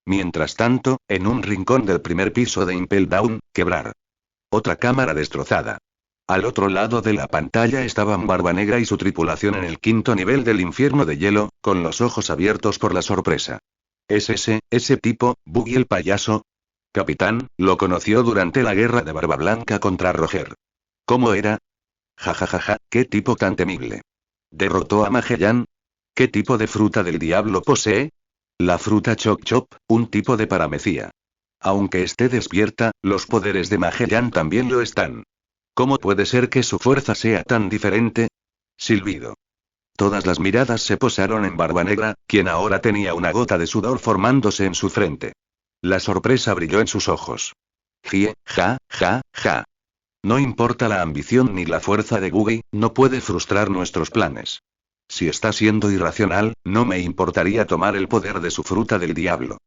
Mientras tanto, en un rincón del primer piso de Impel Down, quebrar. Otra cámara destrozada. Al otro lado de la pantalla estaban Barbanegra y su tripulación en el quinto nivel del infierno de hielo, con los ojos abiertos por la sorpresa. ¿Es ese tipo, Boogie el payaso? Capitán, lo conoció durante la guerra de Barba Blanca contra Roger. ¿Cómo era? Jajajaja, qué tipo tan temible. ¿Derrotó a Magellan? ¿Qué tipo de fruta del diablo posee? La fruta Chop Chop, un tipo de paramecía. Aunque esté despierta, los poderes de Magellan también lo están. ¿Cómo puede ser que su fuerza sea tan diferente? Silbido. Todas las miradas se posaron en Barbanegra, quien ahora tenía una gota de sudor formándose en su frente. La sorpresa brilló en sus ojos. Ja. No importa la ambición ni la fuerza de Boogie, no puede frustrar nuestros planes. Si está siendo irracional, no me importaría tomar el poder de su fruta del diablo.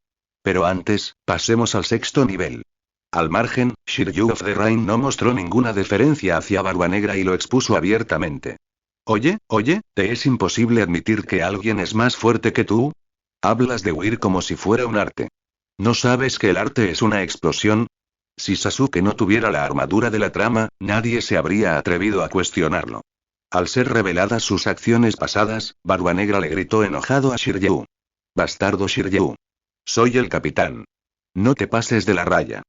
Pero antes, pasemos al sexto nivel. Al margen, Shiryu of the Rain no mostró ninguna deferencia hacia Barbanegra y lo expuso abiertamente. Oye, ¿te es imposible admitir que alguien es más fuerte que tú? Hablas de huir como si fuera un arte. ¿No sabes que el arte es una explosión? Si Sasuke no tuviera la armadura de la trama, nadie se habría atrevido a cuestionarlo. Al ser reveladas sus acciones pasadas, Barbanegra le gritó enojado a Shiryu. Bastardo Shiryu. Soy el capitán. No te pases de la raya.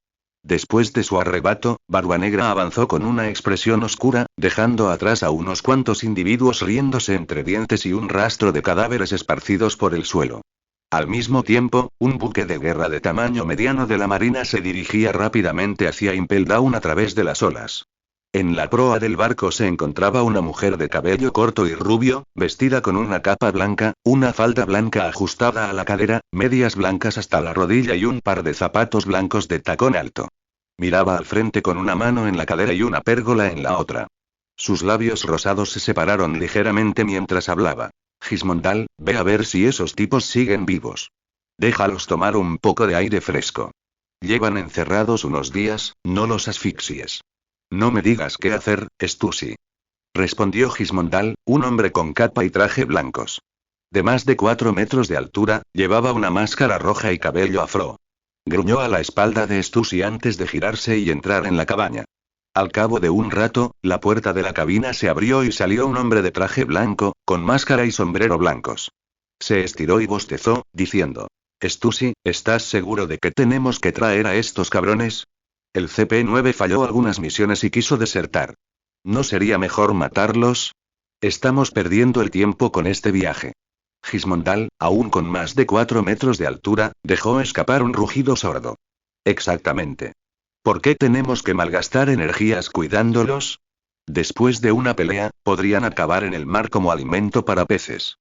Después de su arrebato, Barbanegra avanzó con una expresión oscura, dejando atrás a unos cuantos individuos riéndose entre dientes y un rastro de cadáveres esparcidos por el suelo. Al mismo tiempo, un buque de guerra de tamaño mediano de la marina se dirigía rápidamente hacia Impel Down a través de las olas. En la proa del barco se encontraba una mujer de cabello corto y rubio, vestida con una capa blanca, una falda blanca ajustada a la cadera, medias blancas hasta la rodilla y un par de zapatos blancos de tacón alto. Miraba al frente con una mano en la cadera y una pérgola en la otra. Sus labios rosados se separaron ligeramente mientras hablaba. Gismondal, ve a ver si esos tipos siguen vivos. Déjalos tomar un poco de aire fresco. Llevan encerrados unos días, no los asfixies. No me digas qué hacer, Stussy. Respondió Gismondal, un hombre con capa y traje blancos. De más de 4 metros de altura, llevaba una máscara roja y cabello afro. Gruñó a la espalda de Stussy antes de girarse y entrar en la cabaña. Al cabo de un rato, la puerta de la cabina se abrió y salió un hombre de traje blanco, con máscara y sombrero blancos. Se estiró y bostezó, diciendo: Stussy, ¿estás seguro de que tenemos que traer a estos cabrones? El CP9 falló algunas misiones y quiso desertar. ¿No sería mejor matarlos? Estamos perdiendo el tiempo con este viaje. Gismondal, aún con más de 4 metros de altura, dejó escapar un rugido sordo. Exactamente. ¿Por qué tenemos que malgastar energías cuidándolos? Después de una pelea, podrían acabar en el mar como alimento para peces.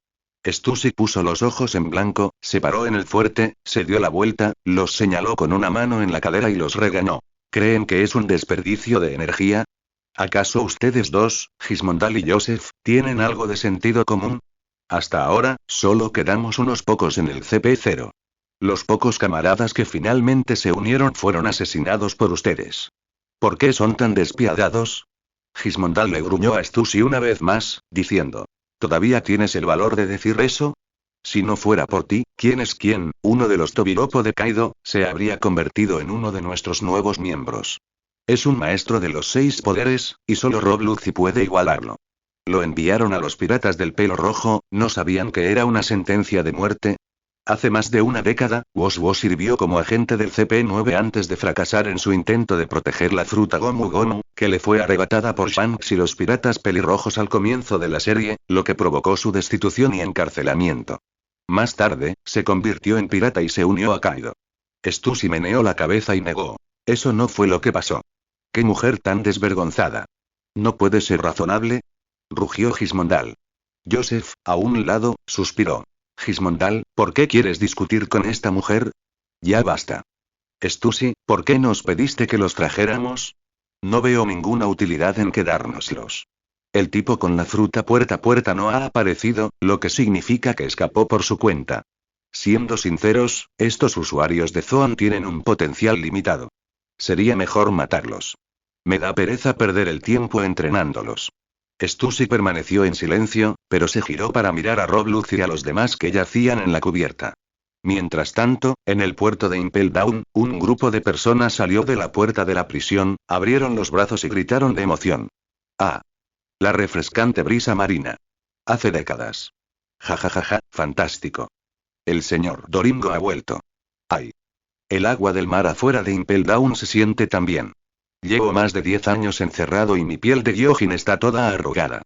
Stussy puso los ojos en blanco, se paró en el fuerte, se dio la vuelta, los señaló con una mano en la cadera y los regañó. ¿Creen que es un desperdicio de energía? ¿Acaso ustedes dos, Gismondal y Joseph, tienen algo de sentido común? Hasta ahora, solo quedamos unos pocos en el CP0. Los pocos camaradas que finalmente se unieron fueron asesinados por ustedes. ¿Por qué son tan despiadados? Gismondal le gruñó a Stussy una vez más, diciendo. ¿Todavía tienes el valor de decir eso? Si no fuera por ti, ¿quién es quién? Uno de los Tobilopo de Kaido, se habría convertido en uno de nuestros nuevos miembros. Es un maestro de los 6 poderes, y solo Rob Lucci puede igualarlo. Lo enviaron a los piratas del pelo rojo, ¿no sabían que era una sentencia de muerte? Hace más de una década, Woz sirvió como agente del CP9 antes de fracasar en su intento de proteger la fruta Gomu Gomu, que le fue arrebatada por Shanks y los piratas pelirrojos al comienzo de la serie, lo que provocó su destitución y encarcelamiento. Más tarde, se convirtió en pirata y se unió a Kaido. Stussy meneó la cabeza y negó. Eso no fue lo que pasó. ¡Qué mujer tan desvergonzada! ¿No puede ser razonable? Rugió Gismondal. Joseph, a un lado, suspiró. Gismondal, ¿por qué quieres discutir con esta mujer? Ya basta. Stussy, ¿por qué nos pediste que los trajéramos? No veo ninguna utilidad en quedárnoslos. El tipo con la fruta puerta a puerta no ha aparecido, lo que significa que escapó por su cuenta. Siendo sinceros, estos usuarios de Zoan tienen un potencial limitado. Sería mejor matarlos. Me da pereza perder el tiempo entrenándolos. Stussy permaneció en silencio, pero se giró para mirar a Rob Lucci y a los demás que yacían en la cubierta. Mientras tanto, en el puerto de Impel Down, un grupo de personas salió de la puerta de la prisión, abrieron los brazos y gritaron de emoción. ¡Ah! La refrescante brisa marina. Hace décadas. Ja ja ja ja, fantástico. El señor Doringo ha vuelto. ¡Ay! El agua del mar afuera de Impel Down se siente tan bien. Llevo más de 10 años encerrado y mi piel de Gyojin está toda arrugada.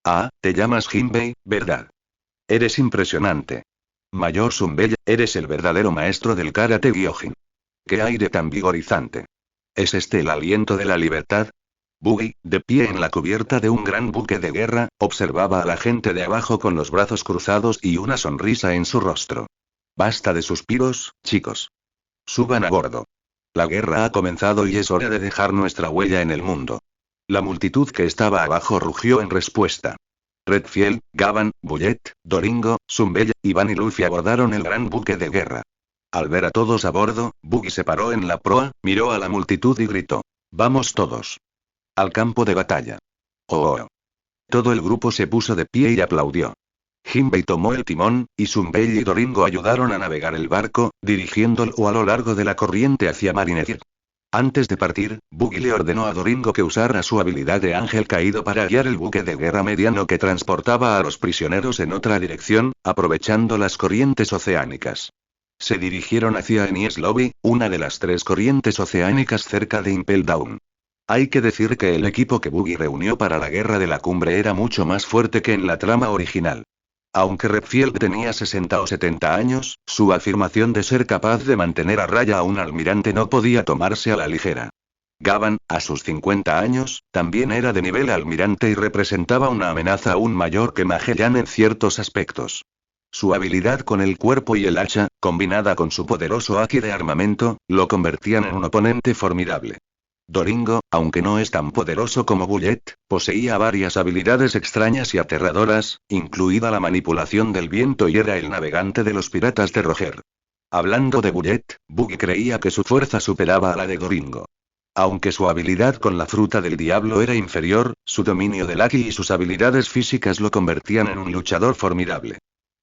Ah, te llamas Jinbei, ¿verdad? Eres impresionante. Mayor Sunbei, eres el verdadero maestro del karate Gyojin. ¡Qué aire tan vigorizante! ¿Es este el aliento de la libertad? Buggy, de pie en la cubierta de un gran buque de guerra, observaba a la gente de abajo con los brazos cruzados y una sonrisa en su rostro. Basta de suspiros, chicos. Suban a bordo. La guerra ha comenzado y es hora de dejar nuestra huella en el mundo. La multitud que estaba abajo rugió en respuesta. Redfield, Gavan, Bullet, Doringo, Sunbei, Ivan y Luffy abordaron el gran buque de guerra. Al ver a todos a bordo, Buggy se paró en la proa, miró a la multitud y gritó. ¡Vamos todos! Al campo de batalla. ¡Oh! Oh. Todo el grupo se puso de pie y aplaudió. Jinbei tomó el timón, y Sunbei y Doringo ayudaron a navegar el barco, dirigiéndolo a lo largo de la corriente hacia Marineford. Antes de partir, Buggy le ordenó a Doringo que usara su habilidad de ángel caído para guiar el buque de guerra mediano que transportaba a los prisioneros en otra dirección, aprovechando las corrientes oceánicas. Se dirigieron hacia Enies Lobby, una de las 3 corrientes oceánicas cerca de Impel Down. Hay que decir que el equipo que Buggy reunió para la guerra de la cumbre era mucho más fuerte que en la trama original. Aunque Redfield tenía 60 o 70 años, su afirmación de ser capaz de mantener a raya a un almirante no podía tomarse a la ligera. Gavan, a sus 50 años, también era de nivel almirante y representaba una amenaza aún mayor que Magellan en ciertos aspectos. Su habilidad con el cuerpo y el hacha, combinada con su poderoso haki de armamento, lo convertían en un oponente formidable. Doringo, aunque no es tan poderoso como Bullet, poseía varias habilidades extrañas y aterradoras, incluida la manipulación del viento y era el navegante de los piratas de Roger. Hablando de Bullet, Buggy creía que su fuerza superaba a la de Doringo. Aunque su habilidad con la fruta del diablo era inferior, su dominio del haki y sus habilidades físicas lo convertían en un luchador formidable.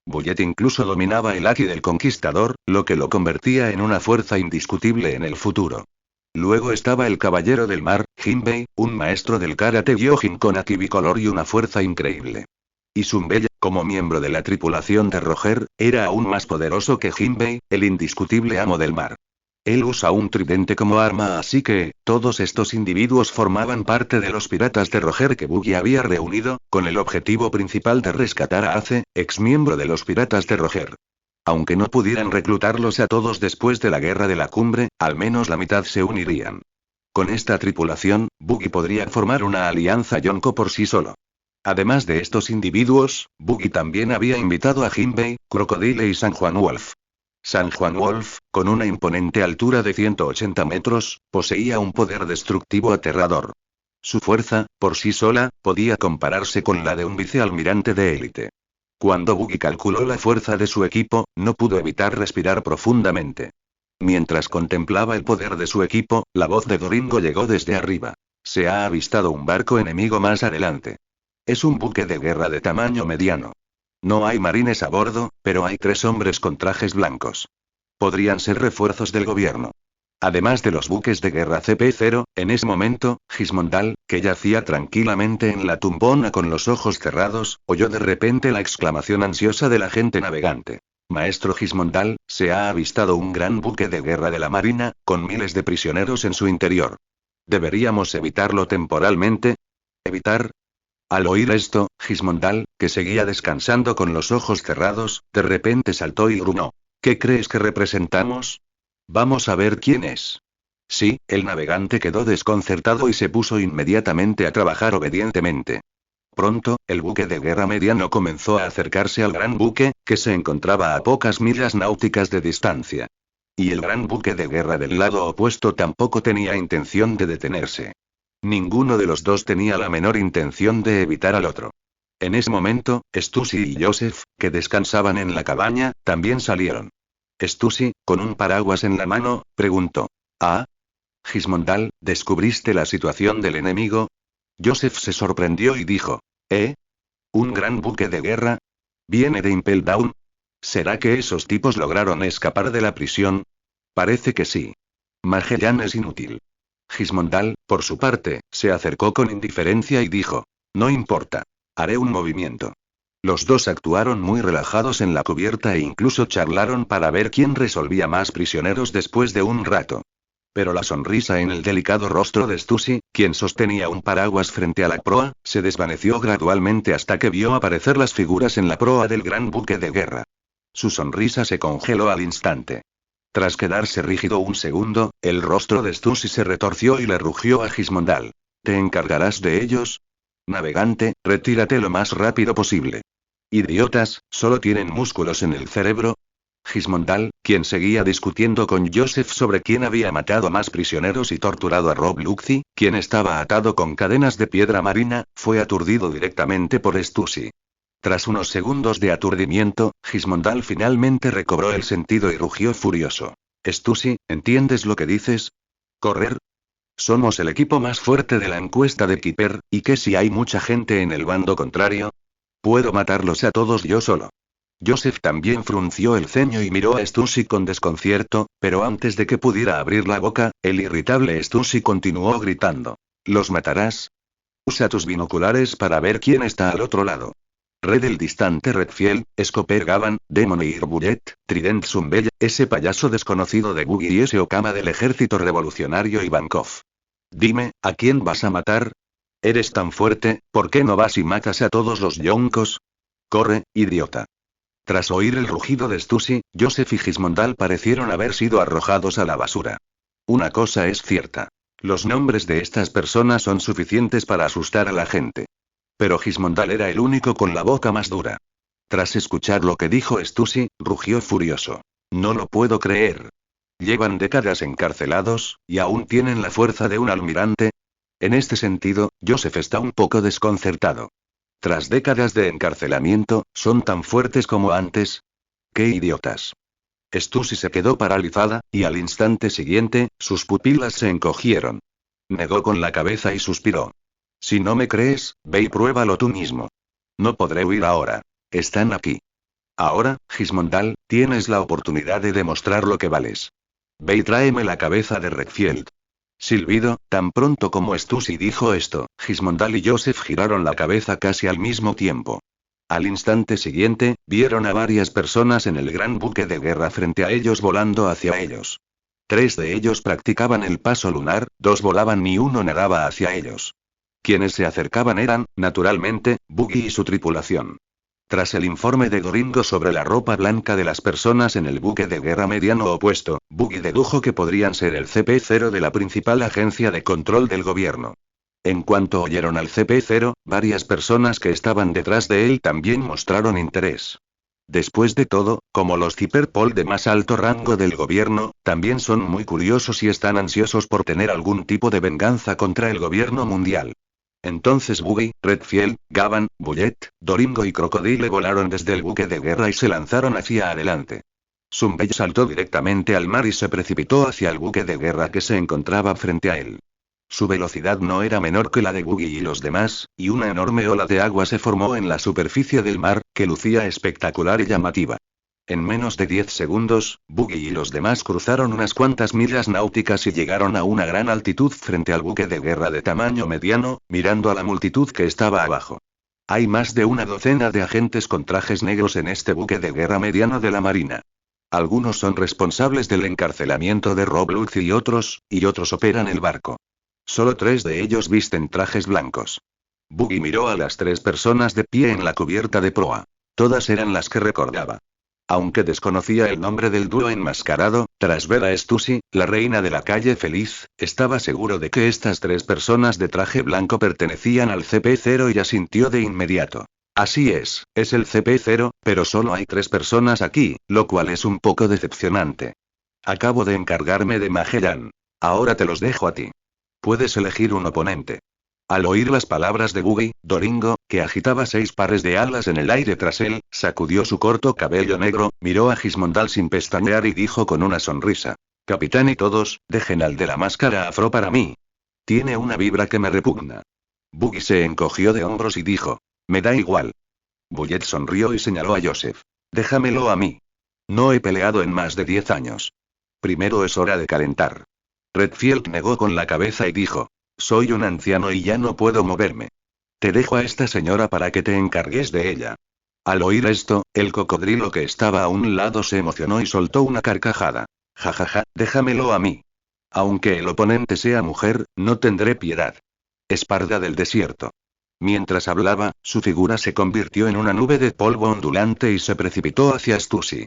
Bullet incluso dominaba el haki del conquistador, lo que lo convertía en una fuerza indiscutible en el futuro. Luego estaba el Caballero del Mar, Jinbei, un maestro del karate Gyojin con haki bicolor y una fuerza increíble. Y Sunbei, como miembro de la tripulación de Roger, era aún más poderoso que Jinbei, el indiscutible amo del mar. Él usa un tridente como arma, así que, todos estos individuos formaban parte de los piratas de Roger que Buggy había reunido, con el objetivo principal de rescatar a Ace, ex miembro de los piratas de Roger. Aunque no pudieran reclutarlos a todos después de la guerra de la cumbre, al menos la mitad se unirían. Con esta tripulación, Buggy podría formar una alianza Yonko por sí solo. Además de estos individuos, Buggy también había invitado a Jinbei, Crocodile y San Juan Wolf. San Juan Wolf, con una imponente altura de 180 metros, poseía un poder destructivo aterrador. Su fuerza, por sí sola, podía compararse con la de un vicealmirante de élite. Cuando Buggy calculó la fuerza de su equipo, no pudo evitar respirar profundamente. Mientras contemplaba el poder de su equipo, la voz de Doringo llegó desde arriba. Se ha avistado un barco enemigo más adelante. Es un buque de guerra de tamaño mediano. No hay marines a bordo, pero hay 3 hombres con trajes blancos. Podrían ser refuerzos del gobierno. Además de los buques de guerra CP-0, en ese momento, Gismondal, que yacía tranquilamente en la tumbona con los ojos cerrados, oyó de repente la exclamación ansiosa del agente navegante. Maestro Gismondal, se ha avistado un gran buque de guerra de la Marina, con miles de prisioneros en su interior. ¿Deberíamos evitarlo temporalmente? ¿Evitar? Al oír esto, Gismondal, que seguía descansando con los ojos cerrados, de repente saltó y gruñó. ¿Qué crees que representamos? Vamos a ver quién es. Sí, el navegante quedó desconcertado y se puso inmediatamente a trabajar obedientemente. Pronto, el buque de guerra mediano comenzó a acercarse al gran buque, que se encontraba a pocas millas náuticas de distancia. Y el gran buque de guerra del lado opuesto tampoco tenía intención de detenerse. Ninguno de los dos tenía la menor intención de evitar al otro. En ese momento, Stussy y Joseph, que descansaban en la cabaña, también salieron. Stussy, con un paraguas en la mano, preguntó. ¿Ah? Gismondal, ¿descubriste la situación del enemigo? Joseph se sorprendió y dijo. ¿Eh? ¿Un gran buque de guerra? ¿Viene de Impel Down? ¿Será que esos tipos lograron escapar de la prisión? Parece que sí. Magellan es inútil. Gismondal, por su parte, se acercó con indiferencia y dijo. No importa. Haré un movimiento. Los dos actuaron muy relajados en la cubierta e incluso charlaron para ver quién resolvía más prisioneros después de un rato. Pero la sonrisa en el delicado rostro de Stussy, quien sostenía un paraguas frente a la proa, se desvaneció gradualmente hasta que vio aparecer las figuras en la proa del gran buque de guerra. Su sonrisa se congeló al instante. Tras quedarse rígido un segundo, el rostro de Stussy se retorció y le rugió a Gismondal. ¿Te encargarás de ellos? Navegante, retírate lo más rápido posible. Idiotas, ¿solo tienen músculos en el cerebro? Gismondal, quien seguía discutiendo con Joseph sobre quién había matado a más prisioneros y torturado a Rob Luxy, quien estaba atado con cadenas de piedra marina, fue aturdido directamente por Stussy. Tras unos segundos de aturdimiento, Gismondal finalmente recobró el sentido y rugió furioso. Stussy, ¿entiendes lo que dices? ¿Correr? Somos el equipo más fuerte de la encuesta de Keeper, ¿y qué si hay mucha gente en el bando contrario? Puedo matarlos a todos yo solo. Joseph también frunció el ceño y miró a Stussy con desconcierto, pero antes de que pudiera abrir la boca, el irritable Stussy continuó gritando. ¿Los matarás? Usa tus binoculares para ver quién está al otro lado. Red el distante Redfield, Scooper Gavan, Demon y Bullet, Trident Zumbella, ese payaso desconocido de Buggy y ese Okama del ejército revolucionario Ivankov. Dime, ¿a quién vas a matar? Eres tan fuerte, ¿por qué no vas y matas a todos los yoncos? Corre, idiota. Tras oír el rugido de Stussy, Joseph y Gismondal parecieron haber sido arrojados a la basura. Una cosa es cierta. Los nombres de estas personas son suficientes para asustar a la gente. Pero Gismondal era el único con la boca más dura. Tras escuchar lo que dijo Stussy, rugió furioso. No lo puedo creer. Llevan décadas encarcelados, y aún tienen la fuerza de un almirante. En este sentido, Joseph está un poco desconcertado. Tras décadas de encarcelamiento, ¿son tan fuertes como antes? ¡Qué idiotas! Stussy se quedó paralizada, y al instante siguiente, sus pupilas se encogieron. Negó con la cabeza y suspiró. Si no me crees, ve y pruébalo tú mismo. No podré huir ahora. Están aquí. Ahora, Gismondal, tienes la oportunidad de demostrar lo que vales. Ve y tráeme la cabeza de Redfield. Silbido, tan pronto como Stussy dijo esto, Gismondal y Joseph giraron la cabeza casi al mismo tiempo. Al instante siguiente, vieron a varias personas en el gran buque de guerra frente a ellos volando hacia ellos. 3 de ellos practicaban el paso lunar, 2 volaban y 1 nadaba hacia ellos. Quienes se acercaban eran, naturalmente, Buggy y su tripulación. Tras el informe de Doringo sobre la ropa blanca de las personas en el buque de guerra mediano opuesto, Buggy dedujo que podrían ser el CP-0 de la principal agencia de control del gobierno. En cuanto oyeron al CP0, varias personas que estaban detrás de él también mostraron interés. Después de todo, como los Cyberpol de más alto rango del gobierno, también son muy curiosos y están ansiosos por tener algún tipo de venganza contra el gobierno mundial. Entonces Buggy, Redfield, Gavan, Bullet, Doringo y Crocodile volaron desde el buque de guerra y se lanzaron hacia adelante. Zumbeid saltó directamente al mar y se precipitó hacia el buque de guerra que se encontraba frente a él. Su velocidad no era menor que la de Buggy y los demás, y una enorme ola de agua se formó en la superficie del mar, que lucía espectacular y llamativa. En menos de 10 segundos, Buggy y los demás cruzaron unas cuantas millas náuticas y llegaron a una gran altitud frente al buque de guerra de tamaño mediano, mirando a la multitud que estaba abajo. Hay más de una docena de agentes con trajes negros en este buque de guerra mediano de la Marina. Algunos son responsables del encarcelamiento de Rob Lucy y otros operan el barco. Solo 3 de ellos visten trajes blancos. Buggy miró a las 3 personas de pie en la cubierta de proa. Todas eran las que recordaba. Aunque desconocía el nombre del dúo enmascarado, tras ver a Stussy, la reina de la calle feliz, estaba seguro de que estas 3 personas de traje blanco pertenecían al CP0 y asintió de inmediato. Así es el CP0, pero solo hay 3 personas aquí, lo cual es un poco decepcionante. Acabo de encargarme de Magellan. Ahora te los dejo a ti. Puedes elegir un oponente. Al oír las palabras de Buggy, Doringo, que agitaba 6 pares de alas en el aire tras él, sacudió su corto cabello negro, miró a Gismondal sin pestañear y dijo con una sonrisa: Capitán y todos, dejen al de la máscara afro para mí. Tiene una vibra que me repugna. Buggy se encogió de hombros y dijo: me da igual. Bullet sonrió y señaló a Joseph. Déjamelo a mí. No he peleado en más de 10 años. Primero es hora de calentar. Redfield negó con la cabeza y dijo: soy un anciano y ya no puedo moverme. Te dejo a esta señora para que te encargues de ella. Al oír esto, el cocodrilo que estaba a un lado se emocionó y soltó una carcajada. Jajaja, déjamelo a mí. Aunque el oponente sea mujer, no tendré piedad. Esparda del desierto. Mientras hablaba, su figura se convirtió en una nube de polvo ondulante y se precipitó hacia Stussy.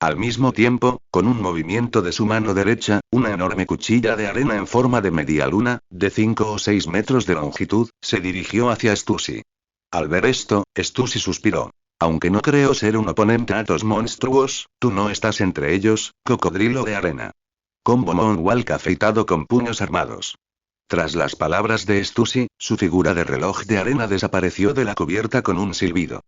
Al mismo tiempo, con un movimiento de su mano derecha, una enorme cuchilla de arena en forma de media luna, de 5 o 6 metros de longitud, se dirigió hacia Stussy. Al ver esto, Stussy suspiró. Aunque no creo ser un oponente a tos monstruos, tú no estás entre ellos, cocodrilo de arena. Combo Moonwalk afeitado con puños armados. Tras las palabras de Stussy, su figura de reloj de arena desapareció de la cubierta con un silbido.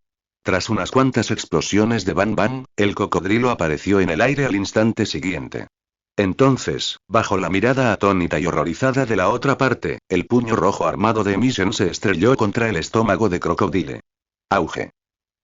Tras unas cuantas explosiones de Bang Bang, el cocodrilo apareció en el aire al instante siguiente. Entonces, bajo la mirada atónita y horrorizada de la otra parte, el puño rojo armado de Mission se estrelló contra el estómago de Crocodile. Auge.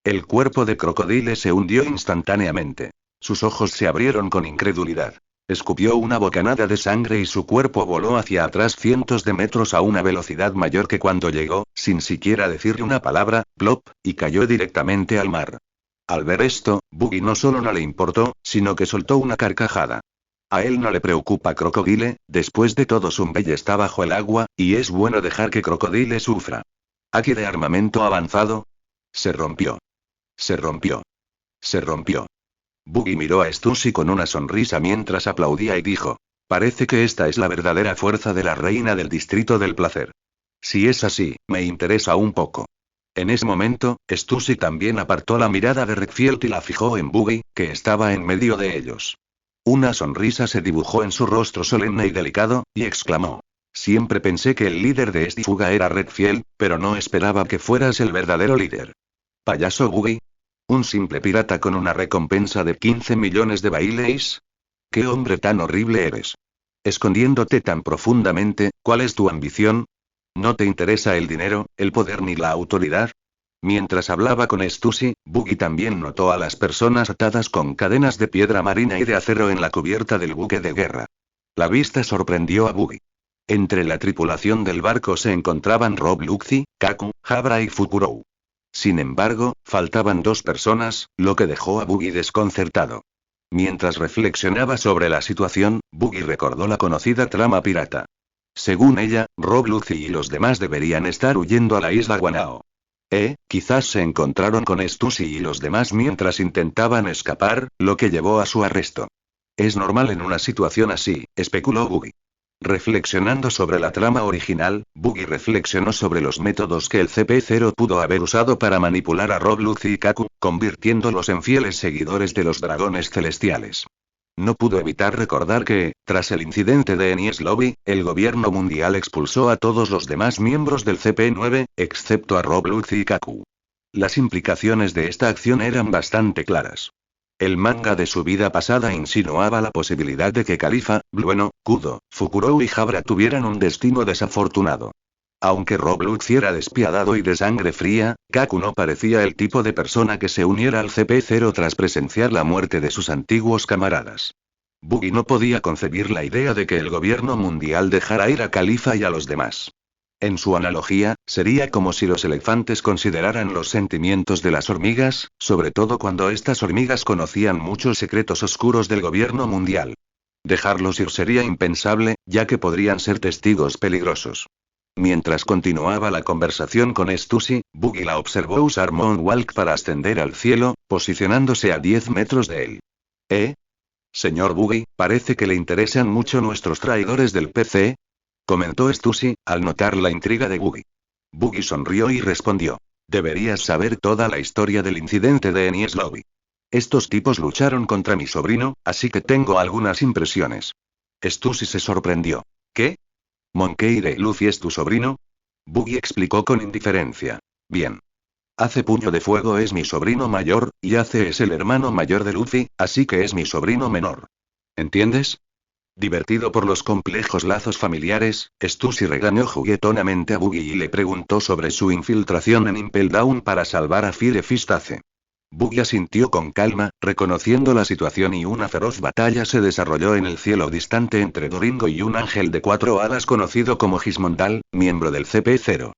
El cuerpo de Crocodile se hundió instantáneamente. Sus ojos se abrieron con incredulidad. Escupió una bocanada de sangre y su cuerpo voló hacia atrás cientos de metros a una velocidad mayor que cuando llegó, sin siquiera decirle una palabra, plop, y cayó directamente al mar. Al ver esto, Buggy no solo no le importó, sino que soltó una carcajada. A él no le preocupa Crocodile, después de todo Zumbeid está bajo el agua, y es bueno dejar que Crocodile sufra. ¿Aquí de armamento avanzado? Se rompió. Se rompió. Se rompió. Buggy miró a Stussy con una sonrisa mientras aplaudía y dijo: parece que esta es la verdadera fuerza de la reina del distrito del placer. Si es así, me interesa un poco. En ese momento, Stussy también apartó la mirada de Redfield y la fijó en Buggy, que estaba en medio de ellos. Una sonrisa se dibujó en su rostro solemne y delicado, y exclamó: siempre pensé que el líder de esta fuga era Redfield, pero no esperaba que fueras el verdadero líder. ¿Payaso Buggy? ¿Un simple pirata con una recompensa de 15 millones de baileys? ¿Qué hombre tan horrible eres? Escondiéndote tan profundamente, ¿cuál es tu ambición? ¿No te interesa el dinero, el poder ni la autoridad? Mientras hablaba con Stussy, Buggy también notó a las personas atadas con cadenas de piedra marina y de acero en la cubierta del buque de guerra. La vista sorprendió a Buggy. Entre la tripulación del barco se encontraban Rob Lucy, Kaku, Jabra y Fukurou. Sin embargo, faltaban 2 personas, lo que dejó a Buggy desconcertado. Mientras reflexionaba sobre la situación, Buggy recordó la conocida trama pirata. Según ella, Rob Lucy y los demás deberían estar huyendo a la isla Guanao. Quizás se encontraron con Stussy y los demás mientras intentaban escapar, lo que llevó a su arresto. Es normal en una situación así, especuló Buggy. Reflexionando sobre la trama original, Buggy reflexionó sobre los métodos que el CP0 pudo haber usado para manipular a Rob, Lucy y Kaku, convirtiéndolos en fieles seguidores de los dragones celestiales. No pudo evitar recordar que, tras el incidente de Enies Lobby, el gobierno mundial expulsó a todos los demás miembros del CP9, excepto a Rob, Lucy y Kaku. Las implicaciones de esta acción eran bastante claras. El manga de su vida pasada insinuaba la posibilidad de que Califa, Blueno, Kudo, Fukurou y Jabra tuvieran un destino desafortunado. Aunque Rob Lucy era despiadado y de sangre fría, Kaku no parecía el tipo de persona que se uniera al CP0 tras presenciar la muerte de sus antiguos camaradas. Buggy no podía concebir la idea de que el gobierno mundial dejara ir a Califa y a los demás. En su analogía, sería como si los elefantes consideraran los sentimientos de las hormigas, sobre todo cuando estas hormigas conocían muchos secretos oscuros del gobierno mundial. Dejarlos ir sería impensable, ya que podrían ser testigos peligrosos. Mientras continuaba la conversación con Stussy, Buggy la observó usar Moonwalk para ascender al cielo, posicionándose a 10 metros de él. Señor Buggy, parece que le interesan mucho nuestros traidores del PC, comentó Stussy, al notar la intriga de Buggy. Buggy sonrió y respondió: deberías saber toda la historia del incidente de Enies Lobby. Estos tipos lucharon contra mi sobrino, así que tengo algunas impresiones. Stussy se sorprendió. ¿Qué? ¿Monkey D. Luffy es tu sobrino? Buggy explicó con indiferencia. Bien. Ace Puño de Fuego es mi sobrino mayor, y Ace es el hermano mayor de Luffy, así que es mi sobrino menor. ¿Entiendes? Divertido por los complejos lazos familiares, Stussy regañó juguetonamente a Buggy y le preguntó sobre su infiltración en Impel Down para salvar a Fire Fist Ace. Buggy asintió con calma, reconociendo la situación, y una feroz batalla se desarrolló en el cielo distante entre Doringo y un ángel de 4 alas conocido como Gismondal, miembro del CP0.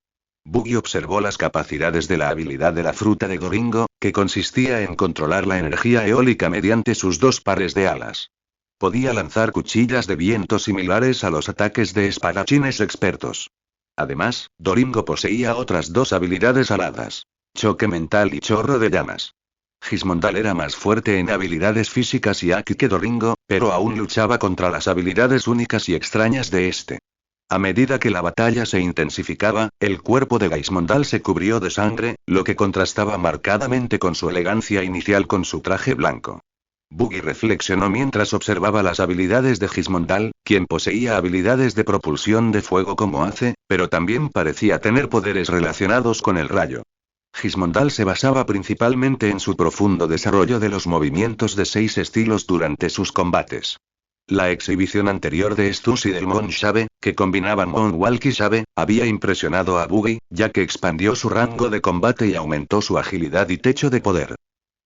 Buggy observó las capacidades de la habilidad de la fruta de Doringo, que consistía en controlar la energía eólica mediante sus 2 pares de alas. Podía lanzar cuchillas de viento similares a los ataques de espadachines expertos. Además, Doringo poseía otras 2 habilidades aladas: choque mental y chorro de llamas. Gismondal era más fuerte en habilidades físicas y Aki que Doringo, pero aún luchaba contra las habilidades únicas y extrañas de este. A medida que la batalla se intensificaba, el cuerpo de Gismondal se cubrió de sangre, lo que contrastaba marcadamente con su elegancia inicial con su traje blanco. Buggy reflexionó mientras observaba las habilidades de Gismondal, quien poseía habilidades de propulsión de fuego como Ace, pero también parecía tener poderes relacionados con el rayo. Gismondal se basaba principalmente en su profundo desarrollo de los movimientos de 6 estilos durante sus combates. La exhibición anterior de Stussy del Moon Shave, que combinaba Moonwalk y Shave, había impresionado a Buggy, ya que expandió su rango de combate y aumentó su agilidad y techo de poder.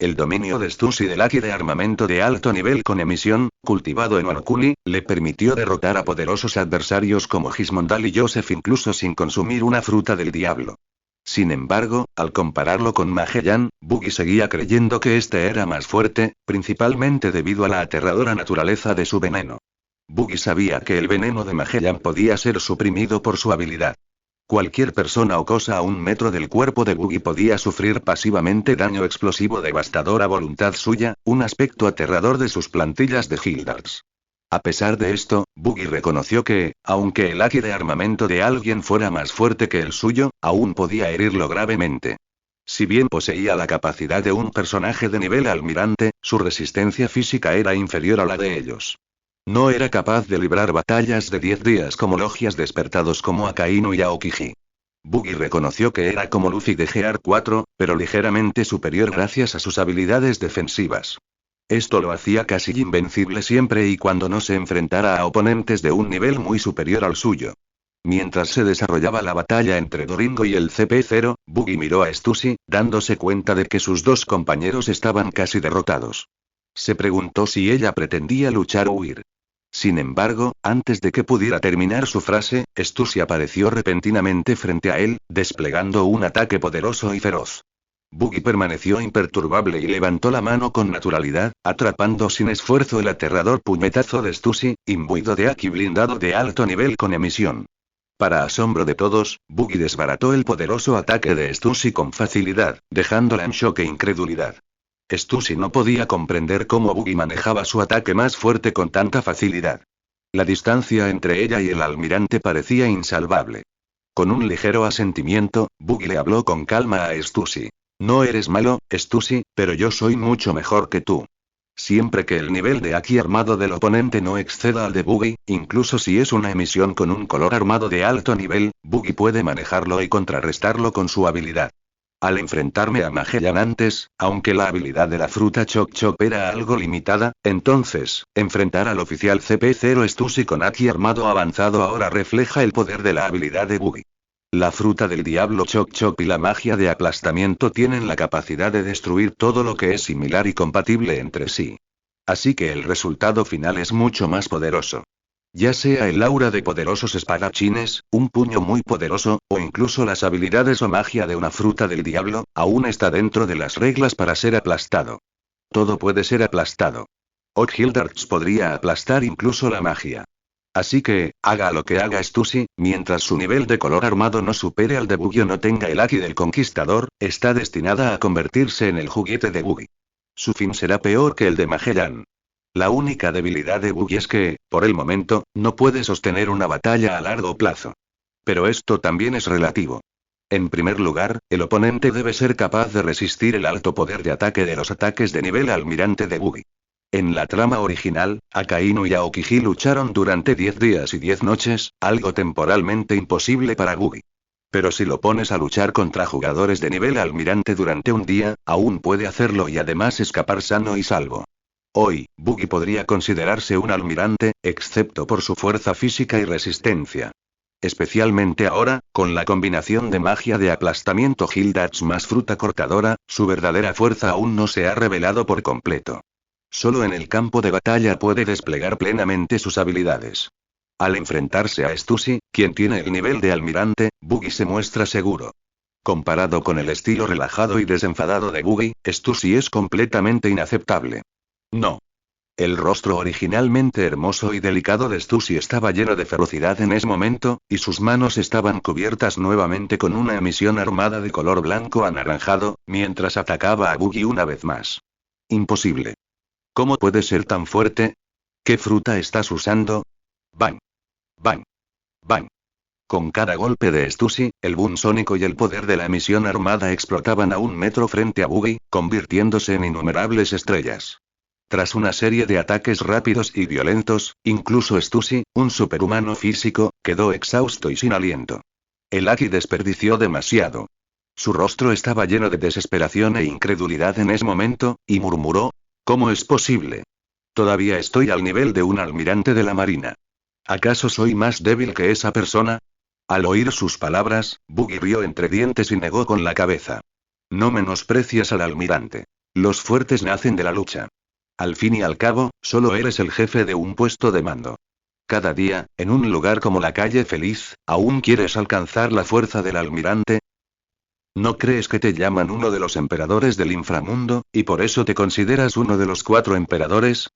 El dominio de Stussy del Aki de armamento de alto nivel con emisión, cultivado en Orkuni, le permitió derrotar a poderosos adversarios como Gismondal y Joseph incluso sin consumir una fruta del diablo. Sin embargo, al compararlo con Magellan, Buggy seguía creyendo que este era más fuerte, principalmente debido a la aterradora naturaleza de su veneno. Buggy sabía que el veneno de Magellan podía ser suprimido por su habilidad. Cualquier persona o cosa a 1 metro del cuerpo de Buggy podía sufrir pasivamente daño explosivo devastador a voluntad suya, un aspecto aterrador de sus plantillas de Hildards. A pesar de esto, Buggy reconoció que, aunque el Aki de armamento de alguien fuera más fuerte que el suyo, aún podía herirlo gravemente. Si bien poseía la capacidad de un personaje de nivel almirante, su resistencia física era inferior a la de ellos. No era capaz de librar batallas de 10 días como logias despertados como Akainu y Aokiji. Buggy reconoció que era como Luffy de Gear 4, pero ligeramente superior gracias a sus habilidades defensivas. Esto lo hacía casi invencible siempre y cuando no se enfrentara a oponentes de un nivel muy superior al suyo. Mientras se desarrollaba la batalla entre Doringo y el CP0, Buggy miró a Stussy, dándose cuenta de que sus 2 compañeros estaban casi derrotados. Se preguntó si ella pretendía luchar o huir. Sin embargo, antes de que pudiera terminar su frase, Stussy apareció repentinamente frente a él, desplegando un ataque poderoso y feroz. Buggy permaneció imperturbable y levantó la mano con naturalidad, atrapando sin esfuerzo el aterrador puñetazo de Stussy, imbuido de Aki blindado de alto nivel con emisión. Para asombro de todos, Buggy desbarató el poderoso ataque de Stussy con facilidad, dejándola en shock e incredulidad. Stussy no podía comprender cómo Buggy manejaba su ataque más fuerte con tanta facilidad. La distancia entre ella y el almirante parecía insalvable. Con un ligero asentimiento, Buggy le habló con calma a Stussy. No eres malo, Stussy, pero yo soy mucho mejor que tú. Siempre que el nivel de Aki armado del oponente no exceda al de Buggy, incluso si es una emisión con un color armado de alto nivel, Buggy puede manejarlo y contrarrestarlo con su habilidad. Al enfrentarme a Magellan antes, aunque la habilidad de la fruta Chop Chop era algo limitada, entonces, enfrentar al oficial CP0 Stussy con Aki armado avanzado ahora refleja el poder de la habilidad de Buggy. La fruta del diablo Chop Chop y la magia de aplastamiento tienen la capacidad de destruir todo lo que es similar y compatible entre sí. Así que el resultado final es mucho más poderoso. Ya sea el aura de poderosos espadachines, un puño muy poderoso, o incluso las habilidades o magia de una fruta del diablo, aún está dentro de las reglas para ser aplastado. Todo puede ser aplastado. Hildarts podría aplastar incluso la magia. Así que, haga lo que haga Stussy, mientras su nivel de color armado no supere al de Buggy o no tenga el Aki del Conquistador, está destinada a convertirse en el juguete de Buggy. Su fin será peor que el de Magellan. La única debilidad de Buggy es que, por el momento, no puede sostener una batalla a largo plazo. Pero esto también es relativo. En primer lugar, el oponente debe ser capaz de resistir el alto poder de ataque de los ataques de nivel almirante de Buggy. En la trama original, Akainu y Aokiji lucharon durante 10 días y 10 noches, algo temporalmente imposible para Buggy. Pero si lo pones a luchar contra jugadores de nivel almirante durante un día, aún puede hacerlo y además escapar sano y salvo. Hoy, Buggy podría considerarse un almirante, excepto por su fuerza física y resistencia. Especialmente ahora, con la combinación de magia de aplastamiento Hildarts más fruta cortadora, su verdadera fuerza aún no se ha revelado por completo. Solo en el campo de batalla puede desplegar plenamente sus habilidades. Al enfrentarse a Stussy, quien tiene el nivel de almirante, Buggy se muestra seguro. Comparado con el estilo relajado y desenfadado de Buggy, Stussy es completamente inaceptable. No. El rostro originalmente hermoso y delicado de Stussy estaba lleno de ferocidad en ese momento, y sus manos estaban cubiertas nuevamente con una emisión armada de color blanco anaranjado, mientras atacaba a Buggy una vez más. Imposible. ¿Cómo puede ser tan fuerte? ¿Qué fruta estás usando? Bang. Bang. Bang. Con cada golpe de Stussy, el boom sónico y el poder de la emisión armada explotaban a 1 metro frente a Buggy, convirtiéndose en innumerables estrellas. Tras una serie de ataques rápidos y violentos, incluso Stussy, un superhumano físico, quedó exhausto y sin aliento. El Aki desperdició demasiado. Su rostro estaba lleno de desesperación e incredulidad en ese momento, y murmuró: ¿cómo es posible? Todavía estoy al nivel de un almirante de la marina. ¿Acaso soy más débil que esa persona? Al oír sus palabras, Buggy rió entre dientes y negó con la cabeza. No menosprecias al almirante. Los fuertes nacen de la lucha. Al fin y al cabo, solo eres el jefe de un puesto de mando. Cada día, en un lugar como la calle Feliz, ¿aún quieres alcanzar la fuerza del almirante? ¿No crees que te llaman uno de los emperadores del inframundo, y por eso te consideras uno de los 4 emperadores?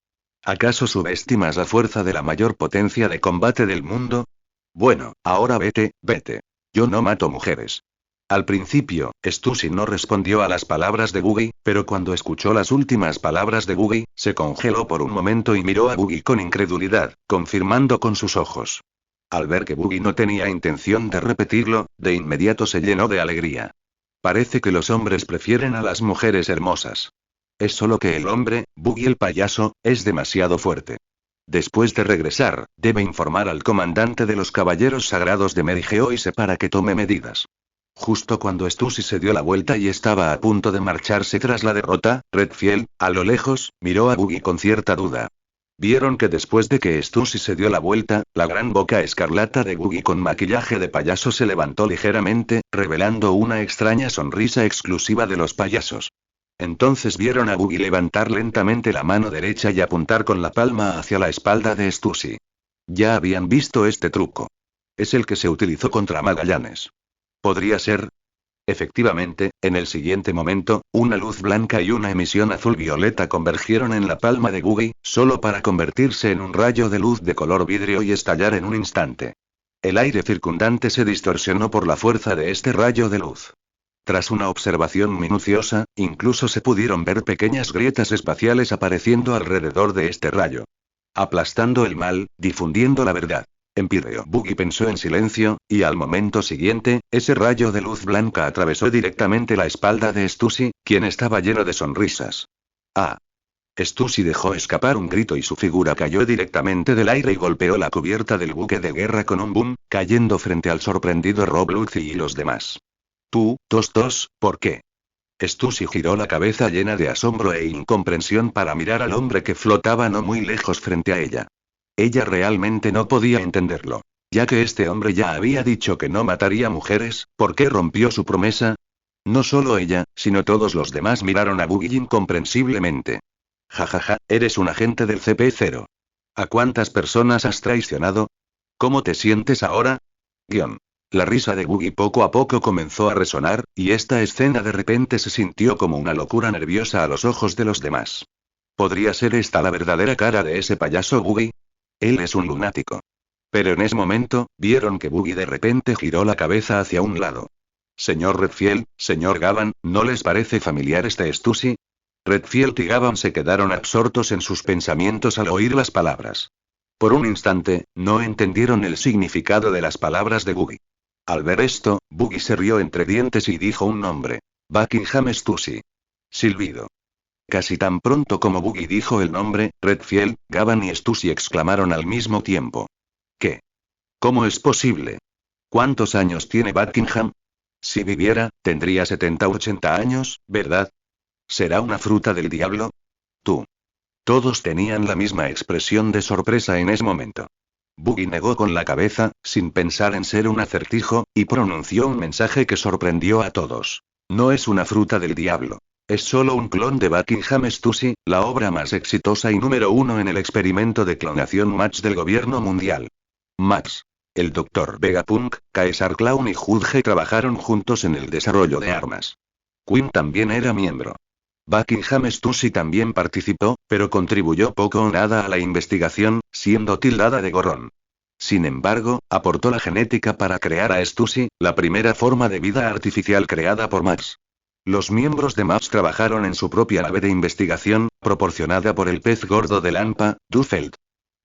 ¿Acaso subestimas la fuerza de la mayor potencia de combate del mundo? Bueno, ahora vete, vete. Yo no mato mujeres. Al principio, Stussy no respondió a las palabras de Buggy, pero cuando escuchó las últimas palabras de Buggy, se congeló por un momento y miró a Buggy con incredulidad, confirmando con sus ojos. Al ver que Buggy no tenía intención de repetirlo, de inmediato se llenó de alegría. Parece que los hombres prefieren a las mujeres hermosas. Es solo que el hombre, Buggy el payaso, es demasiado fuerte. Después de regresar, debe informar al comandante de los Caballeros Sagrados de Merigeoise para que tome medidas. Justo cuando Stussy se dio la vuelta y estaba a punto de marcharse tras la derrota, Redfield, a lo lejos, miró a Buggy con cierta duda. Vieron que después de que Stussy se dio la vuelta, la gran boca escarlata de Buggy con maquillaje de payaso se levantó ligeramente, revelando una extraña sonrisa exclusiva de los payasos. Entonces vieron a Buggy levantar lentamente la mano derecha y apuntar con la palma hacia la espalda de Stussy. Ya habían visto este truco. Es el que se utilizó contra Magallanes. ¿Podría ser? Efectivamente, en el siguiente momento, una luz blanca y una emisión azul-violeta convergieron en la palma de Buggy, solo para convertirse en un rayo de luz de color vidrio y estallar en un instante. El aire circundante se distorsionó por la fuerza de este rayo de luz. Tras una observación minuciosa, incluso se pudieron ver pequeñas grietas espaciales apareciendo alrededor de este rayo. Aplastando el mal, difundiendo la verdad. Empíreo. Buggy pensó en silencio, y al momento siguiente, ese rayo de luz blanca atravesó directamente la espalda de Stussy, quien estaba lleno de sonrisas. ¡Ah! Stussy dejó escapar un grito y su figura cayó directamente del aire y golpeó la cubierta del buque de guerra con un boom, cayendo frente al sorprendido Rob Lucy y los demás. Tú, Tostos, ¿por qué? Stussy giró la cabeza llena de asombro e incomprensión para mirar al hombre que flotaba no muy lejos frente a ella. Ella realmente no podía entenderlo. Ya que este hombre ya había dicho que no mataría mujeres, ¿por qué rompió su promesa? No solo ella, sino todos los demás miraron a Buggy incomprensiblemente. Jajaja, eres un agente del CP0. ¿A cuántas personas has traicionado? ¿Cómo te sientes ahora? Guión. La risa de Buggy poco a poco comenzó a resonar, y esta escena de repente se sintió como una locura nerviosa a los ojos de los demás. ¿Podría ser esta la verdadera cara de ese payaso Buggy? Él es un lunático. Pero en ese momento, vieron que Buggy de repente giró la cabeza hacia un lado. Señor Redfield, señor Gavan, ¿no les parece familiar este Stussy? Redfield y Gavan se quedaron absortos en sus pensamientos al oír las palabras. Por un instante, no entendieron el significado de las palabras de Buggy. Al ver esto, Buggy se rió entre dientes y dijo un nombre. Buckingham Stussy. Silbido. Casi tan pronto como Buggy dijo el nombre, Redfield, Gavan y Stussy exclamaron al mismo tiempo. ¿Qué? ¿Cómo es posible? ¿Cuántos años tiene Buckingham? Si viviera, tendría 70 u 80 años, ¿verdad? ¿Será una fruta del diablo? Tú. Todos tenían la misma expresión de sorpresa en ese momento. Buggy negó con la cabeza, sin pensar en ser un acertijo, y pronunció un mensaje que sorprendió a todos. No es una fruta del diablo. Es solo un clon de Buckingham Stussy, la obra más exitosa y número 1 en el experimento de clonación Max del gobierno mundial. Max. El Dr. Vegapunk, Caesar Clown y Judge trabajaron juntos en el desarrollo de armas. Quinn también era miembro. Buckingham Stussy también participó, pero contribuyó poco o nada a la investigación, siendo tildada de gorrón. Sin embargo, aportó la genética para crear a Stussy, la primera forma de vida artificial creada por Max. Los miembros de Max trabajaron en su propia nave de investigación, proporcionada por el pez gordo de Lampa, Dufeld.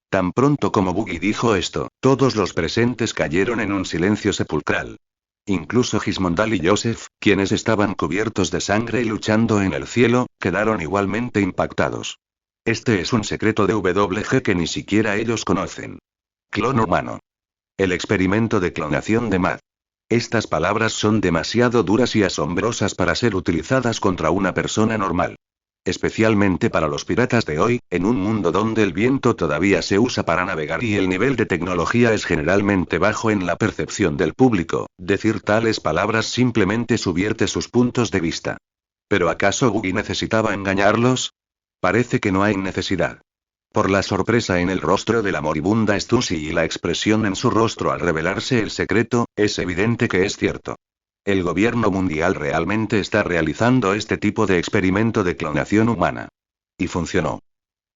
Tan pronto como Buggy dijo esto, todos los presentes cayeron en un silencio sepulcral. Incluso Gismondal y Joseph, quienes estaban cubiertos de sangre y luchando en el cielo, quedaron igualmente impactados. Este es un secreto de WG que ni siquiera ellos conocen. Clon humano. El experimento de clonación de Matt. Estas palabras son demasiado duras y asombrosas para ser utilizadas contra una persona normal. Especialmente para los piratas de hoy, en un mundo donde el viento todavía se usa para navegar y el nivel de tecnología es generalmente bajo en la percepción del público, decir tales palabras simplemente subvierte sus puntos de vista. ¿Pero acaso Buggy necesitaba engañarlos? Parece que no hay necesidad. Por la sorpresa en el rostro de la moribunda Stussy y la expresión en su rostro al revelarse el secreto, es evidente que es cierto. El gobierno mundial realmente está realizando este tipo de experimento de clonación humana. Y funcionó.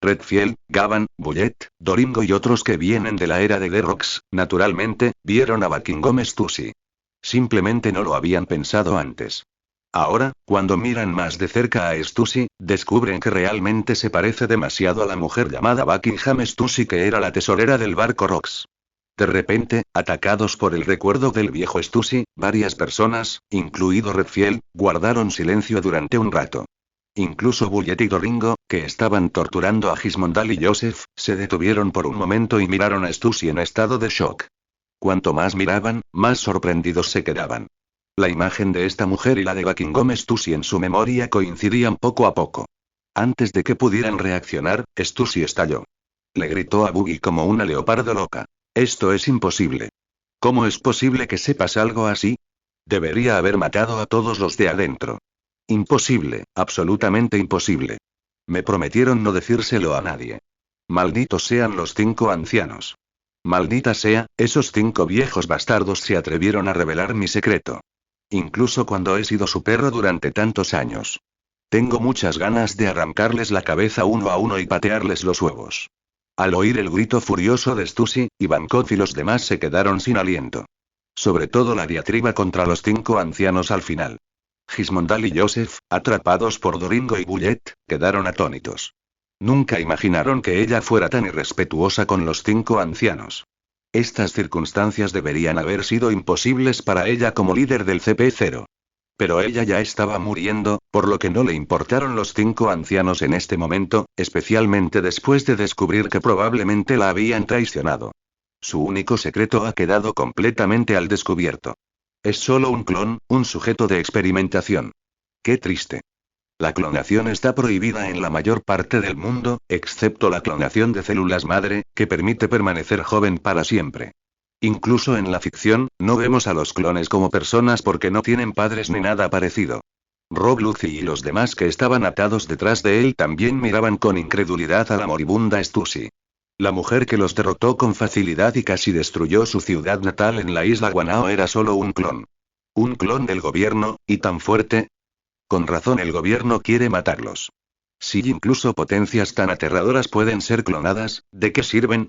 Redfield, Gavan, Bullet, Doringo y otros que vienen de la era de Derrox, naturalmente, vieron a Buckingham Stussy. Simplemente no lo habían pensado antes. Ahora, cuando miran más de cerca a Stussy, descubren que realmente se parece demasiado a la mujer llamada Buckingham Stussy que era la tesorera del barco Rox. De repente, atacados por el recuerdo del viejo Stussy, varias personas, incluido Redfield, guardaron silencio durante un rato. Incluso Bullet y Doringo, que estaban torturando a Gismondal y Joseph, se detuvieron por un momento y miraron a Stussy en estado de shock. Cuanto más miraban, más sorprendidos se quedaban. La imagen de esta mujer y la de Buckingham Stussy en su memoria coincidían poco a poco. Antes de que pudieran reaccionar, Stussy estalló. Le gritó a Buggy como una leopardo loca. Esto es imposible. ¿Cómo es posible que sepas algo así? Debería haber matado a todos los de adentro. Imposible, absolutamente imposible. Me prometieron no decírselo a nadie. Malditos sean los 5 ancianos. Maldita sea, esos 5 viejos bastardos se atrevieron a revelar mi secreto. Incluso cuando he sido su perro durante tantos años. Tengo muchas ganas de arrancarles la cabeza uno a uno y patearles los huevos. Al oír el grito furioso de Stussy, Ivankov y los demás se quedaron sin aliento. Sobre todo la diatriba contra los 5 ancianos al final. Gismondal y Joseph, atrapados por Doringo y Bullet, quedaron atónitos. Nunca imaginaron que ella fuera tan irrespetuosa con los 5 ancianos. Estas circunstancias deberían haber sido imposibles para ella como líder del CP0. Pero ella ya estaba muriendo, por lo que no le importaron los 5 ancianos en este momento, especialmente después de descubrir que probablemente la habían traicionado. Su único secreto ha quedado completamente al descubierto. Es solo un clon, un sujeto de experimentación. Qué triste. La clonación está prohibida en la mayor parte del mundo, excepto la clonación de células madre, que permite permanecer joven para siempre. Incluso en la ficción, no vemos a los clones como personas porque no tienen padres ni nada parecido. Rob Lucy y los demás que estaban atados detrás de él también miraban con incredulidad a la moribunda Stussy. La mujer que los derrotó con facilidad y casi destruyó su ciudad natal en la isla Guanao era solo un clon. Un clon del gobierno, y tan fuerte. Con razón el gobierno quiere matarlos. Si incluso potencias tan aterradoras pueden ser clonadas, ¿de qué sirven?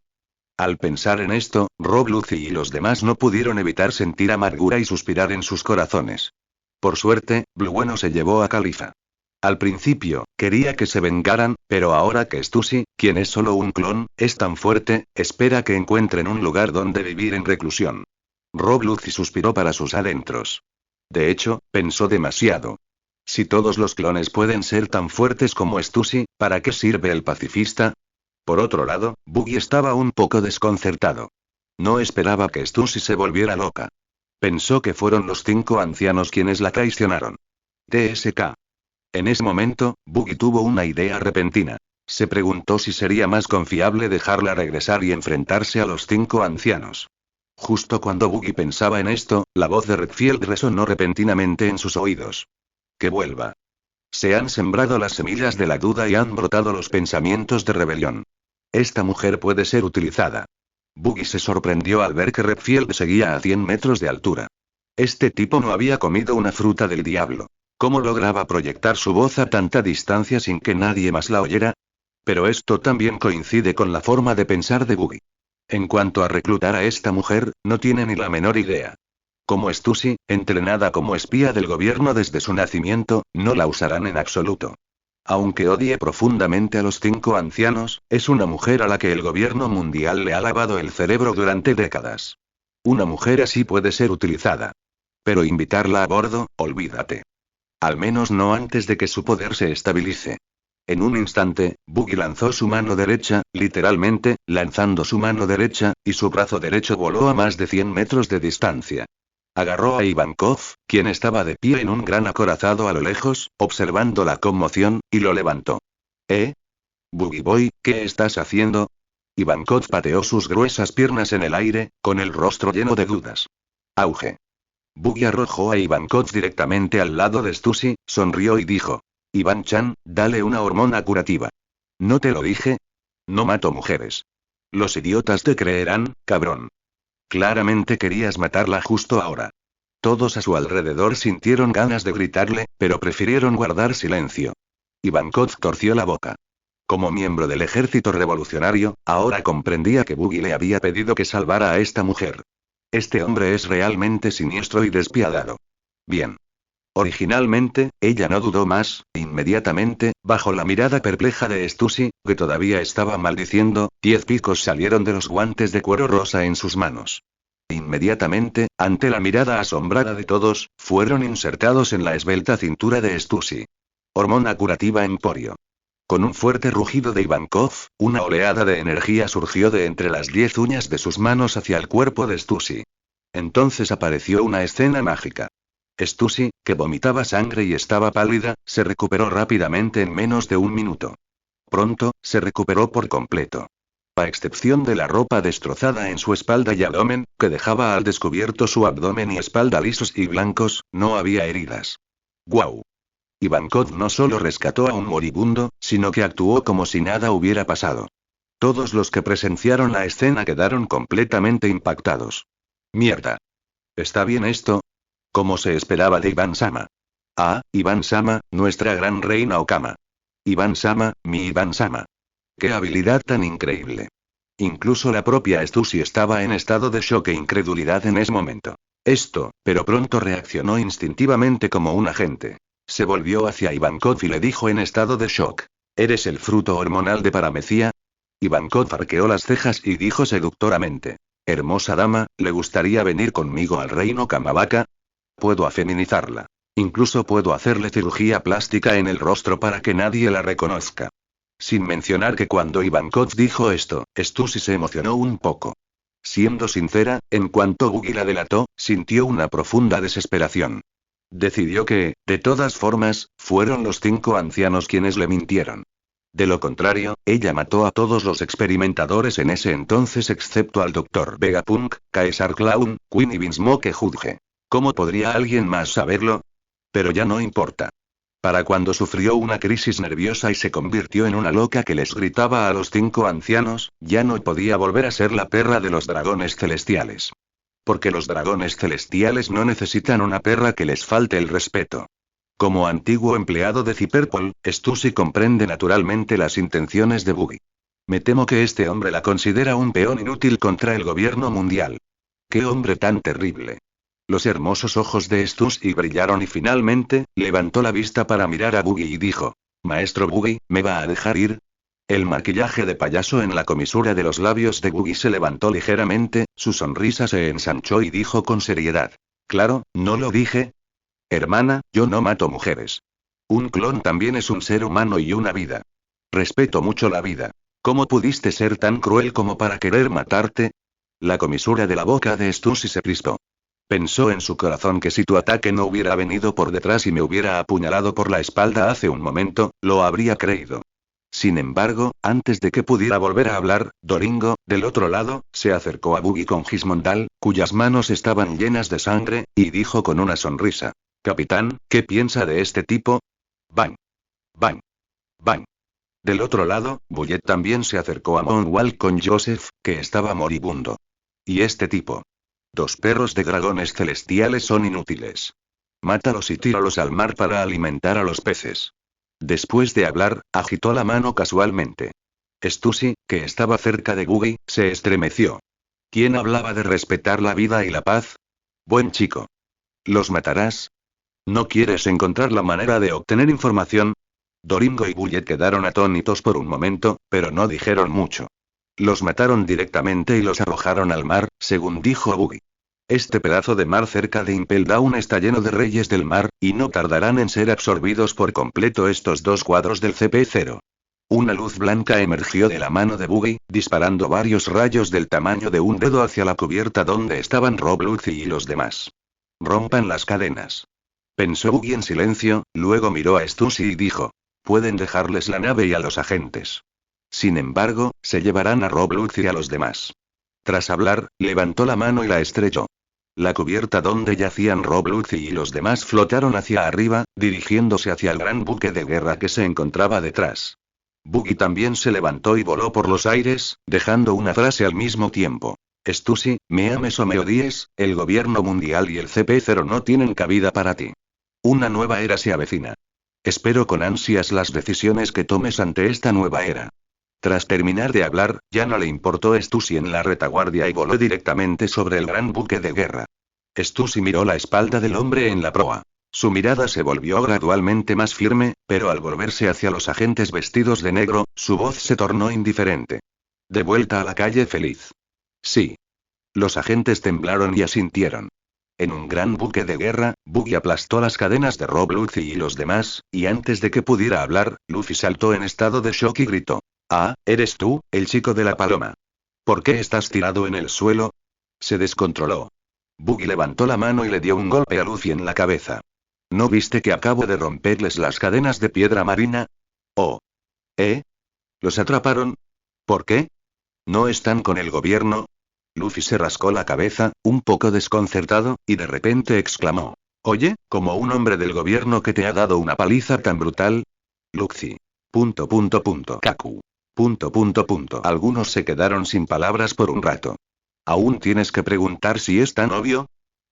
Al pensar en esto, Rob Lucy y los demás no pudieron evitar sentir amargura y suspirar en sus corazones. Por suerte, Blue Bueno se llevó a Khalifa. Al principio, quería que se vengaran, pero ahora que Stussy, quien es solo un clon, es tan fuerte, espera que encuentren un lugar donde vivir en reclusión. Rob Lucy suspiró para sus adentros. De hecho, pensó demasiado. Si todos los clones pueden ser tan fuertes como Stussy, ¿para qué sirve el pacifista? Por otro lado, Buggy estaba un poco desconcertado. No esperaba que Stussy se volviera loca. Pensó que fueron los 5 ancianos quienes la traicionaron. TSK. En ese momento, Buggy tuvo una idea repentina. Se preguntó si sería más confiable dejarla regresar y enfrentarse a los 5 ancianos. Justo cuando Buggy pensaba en esto, la voz de Redfield resonó repentinamente en sus oídos. Que vuelva. Se han sembrado las semillas de la duda y han brotado los pensamientos de rebelión. Esta mujer puede ser utilizada. Buggy se sorprendió al ver que Redfield seguía a 100 metros de altura. Este tipo no había comido una fruta del diablo. ¿Cómo lograba proyectar su voz a tanta distancia sin que nadie más la oyera? Pero esto también coincide con la forma de pensar de Buggy. En cuanto a reclutar a esta mujer, no tiene ni la menor idea. Como Stussy, entrenada como espía del gobierno desde su nacimiento, no la usarán en absoluto. Aunque odie profundamente a los 5 ancianos, es una mujer a la que el gobierno mundial le ha lavado el cerebro durante décadas. Una mujer así puede ser utilizada. Pero invitarla a bordo, olvídate. Al menos no antes de que su poder se estabilice. En un instante, Buggy lanzó su mano derecha, literalmente, lanzando su mano derecha, y su brazo derecho voló a más de 100 metros de distancia. Agarró a Ivankov, quien estaba de pie en un gran acorazado a lo lejos, observando la conmoción, y lo levantó. Buggy Boy, ¿qué estás haciendo? Ivankov pateó sus gruesas piernas en el aire, con el rostro lleno de dudas. Auge. Buggy arrojó a Ivankov directamente al lado de Stussy, sonrió y dijo. Iván-chan, dale una hormona curativa. ¿No te lo dije? No mato mujeres. Los idiotas te creerán, cabrón. Claramente querías matarla justo ahora. Todos a su alrededor sintieron ganas de gritarle, pero prefirieron guardar silencio. Ivankov torció la boca. Como miembro del ejército revolucionario, ahora comprendía que Buggy le había pedido que salvara a esta mujer. Este hombre es realmente siniestro y despiadado. Bien. Originalmente, ella no dudó más, inmediatamente, bajo la mirada perpleja de Stussy, que todavía estaba maldiciendo, 10 picos salieron de los guantes de cuero rosa en sus manos. Inmediatamente, ante la mirada asombrada de todos, fueron insertados en la esbelta cintura de Stussy. Hormona curativa Emporio. Con un fuerte rugido de Ivankov, una oleada de energía surgió de entre las 10 uñas de sus manos hacia el cuerpo de Stussy. Entonces apareció una escena mágica. Stussy, que vomitaba sangre y estaba pálida, se recuperó rápidamente en menos de un minuto. Pronto, se recuperó por completo. A excepción de la ropa destrozada en su espalda y abdomen, que dejaba al descubierto su abdomen y espalda lisos y blancos, no había heridas. ¡Guau! Ivankov no solo rescató a un moribundo, sino que actuó como si nada hubiera pasado. Todos los que presenciaron la escena quedaron completamente impactados. ¡Mierda! ¿Está bien esto? Como se esperaba de Ivan-sama. Ah, Ivan-sama, nuestra gran reina Okama. Ivan-sama, mi Ivan-sama. ¡Qué habilidad tan increíble! Incluso la propia Stussy estaba en estado de shock e incredulidad en ese momento. Pero pronto reaccionó instintivamente como un agente. Se volvió hacia Ivankov y le dijo en estado de shock. ¿Eres el fruto hormonal de Paramecia? Ivankov arqueó las cejas y dijo seductoramente. Hermosa dama, ¿le gustaría venir conmigo al reino Kamabaka? Puedo afeminizarla. Incluso puedo hacerle cirugía plástica en el rostro para que nadie la reconozca. Sin mencionar que cuando Ivankov dijo esto, Stussy se emocionó un poco. Siendo sincera, en cuanto Boogie la delató, sintió una profunda desesperación. Decidió que, de todas formas, fueron los 5 ancianos quienes le mintieron. De lo contrario, ella mató a todos los experimentadores en ese entonces excepto al Dr. Vegapunk, Caesar Clown, Queen y Vinsmoke Judge. ¿Cómo podría alguien más saberlo? Pero ya no importa. Para cuando sufrió una crisis nerviosa y se convirtió en una loca que les gritaba a los 5 ancianos, ya no podía volver a ser la perra de los dragones celestiales. Porque los dragones celestiales no necesitan una perra que les falte el respeto. Como antiguo empleado de Cyberpol, Stussy comprende naturalmente las intenciones de Boogie. Me temo que este hombre la considera un peón inútil contra el gobierno mundial. ¡Qué hombre tan terrible! Los hermosos ojos de Stussy brillaron y finalmente, levantó la vista para mirar a Boogie y dijo: Maestro Boogie, ¿me va a dejar ir? El maquillaje de payaso en la comisura de los labios de Boogie se levantó ligeramente, su sonrisa se ensanchó y dijo con seriedad: Claro, ¿no lo dije? Hermana, yo no mato mujeres. Un clon también es un ser humano y una vida. Respeto mucho la vida. ¿Cómo pudiste ser tan cruel como para querer matarte? La comisura de la boca de Stussy se crispó. Pensó en su corazón que si tu ataque no hubiera venido por detrás y me hubiera apuñalado por la espalda hace un momento, lo habría creído. Sin embargo, antes de que pudiera volver a hablar, Doringo, del otro lado, se acercó a Boogie con Gismondal, cuyas manos estaban llenas de sangre, y dijo con una sonrisa: Capitán, ¿qué piensa de este tipo? Bang. Bang. Bang. Del otro lado, Bullet también se acercó a Monwal con Joseph, que estaba moribundo. ¿Y este tipo? 2 perros de dragones celestiales son inútiles. Mátalos y tíralos al mar para alimentar a los peces. Después de hablar, agitó la mano casualmente. Stussy, que estaba cerca de Boogie, se estremeció. ¿Quién hablaba de respetar la vida y la paz? Buen chico. ¿Los matarás? ¿No quieres encontrar la manera de obtener información? Doringo y Bullet quedaron atónitos por un momento, pero no dijeron mucho. Los mataron directamente y los arrojaron al mar, según dijo Boogie. Este pedazo de mar cerca de Impel Down está lleno de reyes del mar, y no tardarán en ser absorbidos por completo estos 2 cuadros del CP0. Una luz blanca emergió de la mano de Boogie, disparando varios rayos del tamaño de un dedo hacia la cubierta donde estaban Rob Lucy y los demás. Rompan las cadenas. Pensó Boogie en silencio, luego miró a Stussy y dijo: Pueden dejarles la nave y a los agentes. Sin embargo, se llevarán a Rob Lucy y a los demás. Tras hablar, levantó la mano y la estrechó. La cubierta donde yacían Rob Lucy y los demás flotaron hacia arriba, dirigiéndose hacia el gran buque de guerra que se encontraba detrás. Boogie también se levantó y voló por los aires, dejando una frase al mismo tiempo. Stussy, me ames o me odies, el gobierno mundial y el CP0 no tienen cabida para ti. Una nueva era se avecina. Espero con ansias las decisiones que tomes ante esta nueva era. Tras terminar de hablar, ya no le importó Stussy en la retaguardia y voló directamente sobre el gran buque de guerra. Stussy miró la espalda del hombre en la proa. Su mirada se volvió gradualmente más firme, pero al volverse hacia los agentes vestidos de negro, su voz se tornó indiferente. De vuelta a la calle feliz. Sí. Los agentes temblaron y asintieron. En un gran buque de guerra, Boogie aplastó las cadenas de Rob Lucy y los demás, y antes de que pudiera hablar, Luffy saltó en estado de shock y gritó: Ah, ¿eres tú, el chico de la paloma? ¿Por qué estás tirado en el suelo? Se descontroló. Boogie levantó la mano y le dio un golpe a Luffy en la cabeza. ¿No viste que acabo de romperles las cadenas de piedra marina? Oh. ¿Eh? ¿Los atraparon? ¿Por qué? ¿No están con el gobierno? Luffy se rascó la cabeza, un poco desconcertado, y de repente exclamó: Oye, como un hombre del gobierno que te ha dado una paliza tan brutal. Luffy. Kaku. Algunos se quedaron sin palabras por un rato. ¿Aún tienes que preguntar si es tan obvio?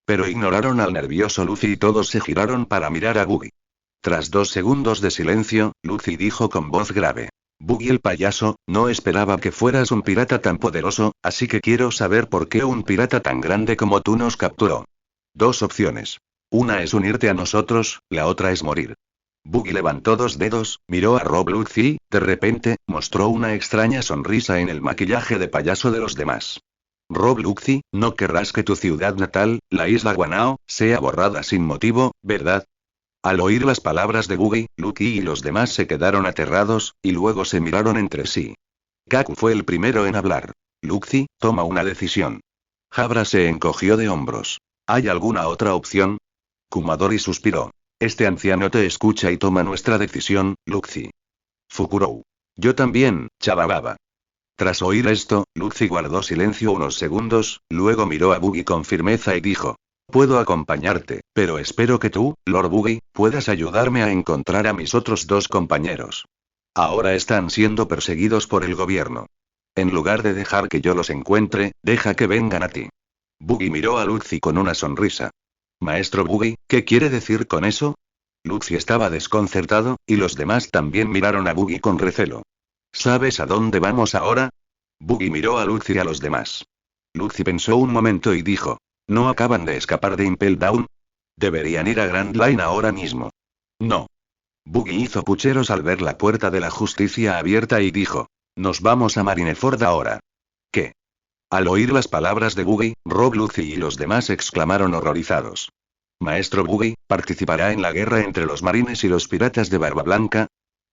Pero ignoraron al nervioso Luffy y todos se giraron para mirar a Boogie. Tras 2 segundos de silencio, Luffy dijo con voz grave: Boogie el payaso, no esperaba que fueras un pirata tan poderoso, así que quiero saber por qué un pirata tan grande como tú nos capturó. 2 opciones. Una es unirte a nosotros, la otra es morir. Buggy levantó dos dedos, miró a Rob Lutz y, de repente, mostró una extraña sonrisa en el maquillaje de payaso de los demás. Rob Luxi, no querrás que tu ciudad natal, la isla Guanao, sea borrada sin motivo, ¿verdad? Al oír las palabras de Buggy, Lucky y los demás se quedaron aterrados, y luego se miraron entre sí. Kaku fue el primero en hablar. Luxi, toma una decisión. Jabra se encogió de hombros. ¿Hay alguna otra opción? Kumadori suspiró. Este anciano te escucha y toma nuestra decisión, Luxi. Fukurou. Yo también, Chabababa. Tras oír esto, Luxi guardó silencio unos segundos, luego miró a Buggy con firmeza y dijo. Puedo acompañarte, pero espero que tú, Lord Buggy, puedas ayudarme a encontrar a mis otros dos compañeros. Ahora están siendo perseguidos por el gobierno. En lugar de dejar que yo los encuentre, deja que vengan a ti. Buggy miró a Luxi con una sonrisa. Maestro Buggy, ¿qué quiere decir con eso? Luxi estaba desconcertado, y los demás también miraron a Buggy con recelo. ¿Sabes a dónde vamos ahora? Buggy miró a Luxi y a los demás. Luxi pensó un momento y dijo. ¿No acaban de escapar de Impel Down? Deberían ir a Grand Line ahora mismo. No. Buggy hizo pucheros al ver la puerta de la justicia abierta y dijo. Nos vamos a Marineford ahora. ¿Qué? Al oír las palabras de Buggy, Rob Lucy y los demás exclamaron horrorizados. Maestro Buggy, ¿participará en la guerra entre los marines y los piratas de Barba Blanca?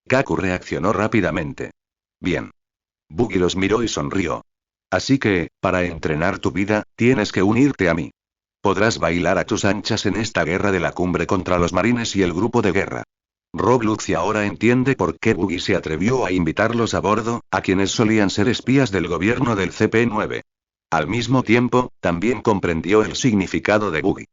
Kaku reaccionó rápidamente. Bien. Buggy los miró y sonrió. Así que, para entrenar tu vida, tienes que unirte a mí. Podrás bailar a tus anchas en esta guerra de la cumbre contra los marines y el grupo de guerra. Rob Lucy ahora entiende por qué Buggy se atrevió a invitarlos a bordo, a quienes solían ser espías del gobierno del CP9. Al mismo tiempo, también comprendió el significado de Buggy.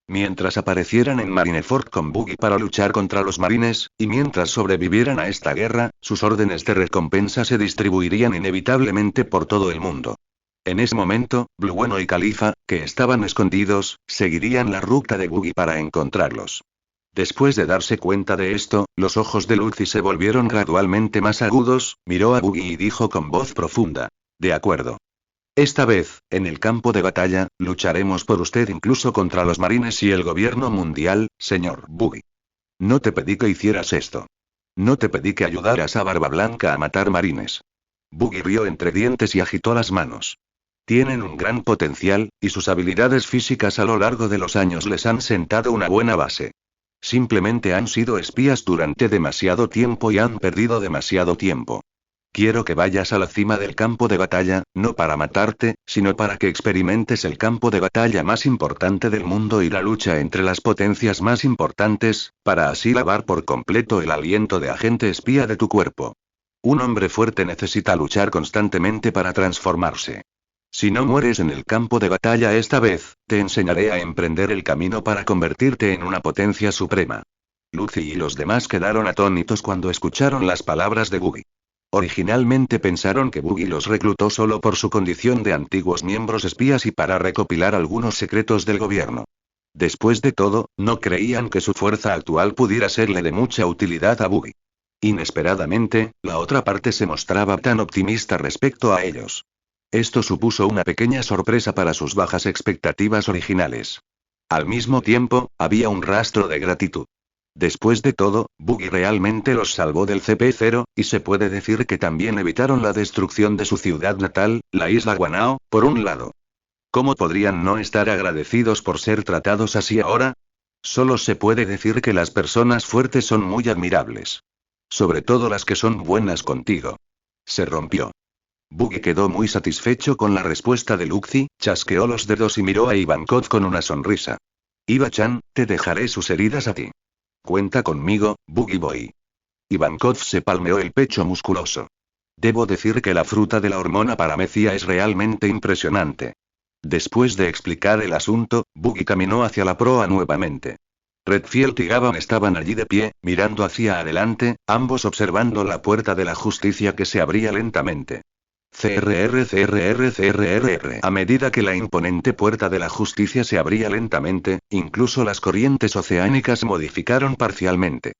Mientras aparecieran en Marineford con Buggy para luchar contra los marines, y mientras sobrevivieran a esta guerra, sus órdenes de recompensa se distribuirían inevitablemente por todo el mundo. En ese momento, Blueno y Califa, que estaban escondidos, seguirían la ruta de Buggy para encontrarlos. Después de darse cuenta de esto, los ojos de Lucy se volvieron gradualmente más agudos, miró a Buggy y dijo con voz profunda. De acuerdo. Esta vez, en el campo de batalla, lucharemos por usted incluso contra los marines y el gobierno mundial, señor Buggy. No te pedí que hicieras esto. No te pedí que ayudaras a Barba Blanca a matar marines. Buggy rió entre dientes y agitó las manos. Tienen un gran potencial, y sus habilidades físicas a lo largo de los años les han sentado una buena base. Simplemente han sido espías durante demasiado tiempo y han perdido demasiado tiempo. Quiero que vayas a la cima del campo de batalla, no para matarte, sino para que experimentes el campo de batalla más importante del mundo y la lucha entre las potencias más importantes, para así lavar por completo el aliento de agente espía de tu cuerpo. Un hombre fuerte necesita luchar constantemente para transformarse. Si no mueres en el campo de batalla esta vez, te enseñaré a emprender el camino para convertirte en una potencia suprema. Lucy y los demás quedaron atónitos cuando escucharon las palabras de Buggy. Originalmente pensaron que Buggy los reclutó solo por su condición de antiguos miembros espías y para recopilar algunos secretos del gobierno. Después de todo, no creían que su fuerza actual pudiera serle de mucha utilidad a Buggy. Inesperadamente, la otra parte se mostraba tan optimista respecto a ellos. Esto supuso una pequeña sorpresa para sus bajas expectativas originales. Al mismo tiempo, había un rastro de gratitud. Después de todo, Buggy realmente los salvó del CP0, y se puede decir que también evitaron la destrucción de su ciudad natal, la isla Guanao, por un lado. ¿Cómo podrían no estar agradecidos por ser tratados así ahora? Solo se puede decir que las personas fuertes son muy admirables. Sobre todo las que son buenas contigo. Se rompió. Buggy quedó muy satisfecho con la respuesta de Luxi, chasqueó los dedos y miró a Ivankov con una sonrisa. Iva-chan, te dejaré sus heridas a ti. Cuenta conmigo, Buggy Boy. Ivankov se palmeó el pecho musculoso. Debo decir que la fruta de la hormona paramecia es realmente impresionante. Después de explicar el asunto, Buggy caminó hacia la proa nuevamente. Redfield y Gavan estaban allí de pie, mirando hacia adelante, ambos observando la puerta de la justicia que se abría lentamente. CRR. A medida que la imponente puerta de la justicia se abría lentamente, incluso las corrientes oceánicas se modificaron parcialmente.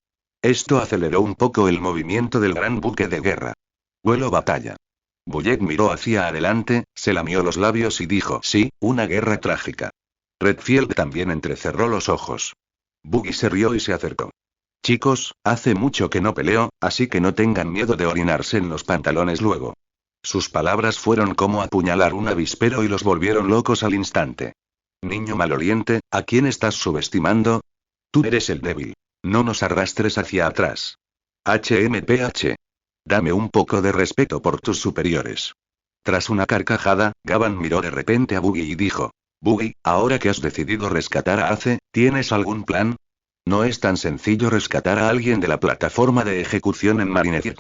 Esto aceleró un poco el movimiento del gran buque de guerra. Vuelo batalla. Bullet miró hacia adelante, se lamió los labios y dijo: sí, una guerra trágica. Redfield también entrecerró los ojos. Buggy se rió y se acercó. Chicos, hace mucho que no peleo, así que no tengan miedo de orinarse en los pantalones luego. Sus palabras fueron como apuñalar un avispero y los volvieron locos al instante. Niño maloliente, ¿a quién estás subestimando? Tú eres el débil. No nos arrastres hacia atrás. HMPH. Dame un poco de respeto por tus superiores. Tras una carcajada, Gavan miró de repente a Buggy y dijo: Buggy, ahora que has decidido rescatar a Ace, ¿tienes algún plan? No es tan sencillo rescatar a alguien de la plataforma de ejecución en Marineford.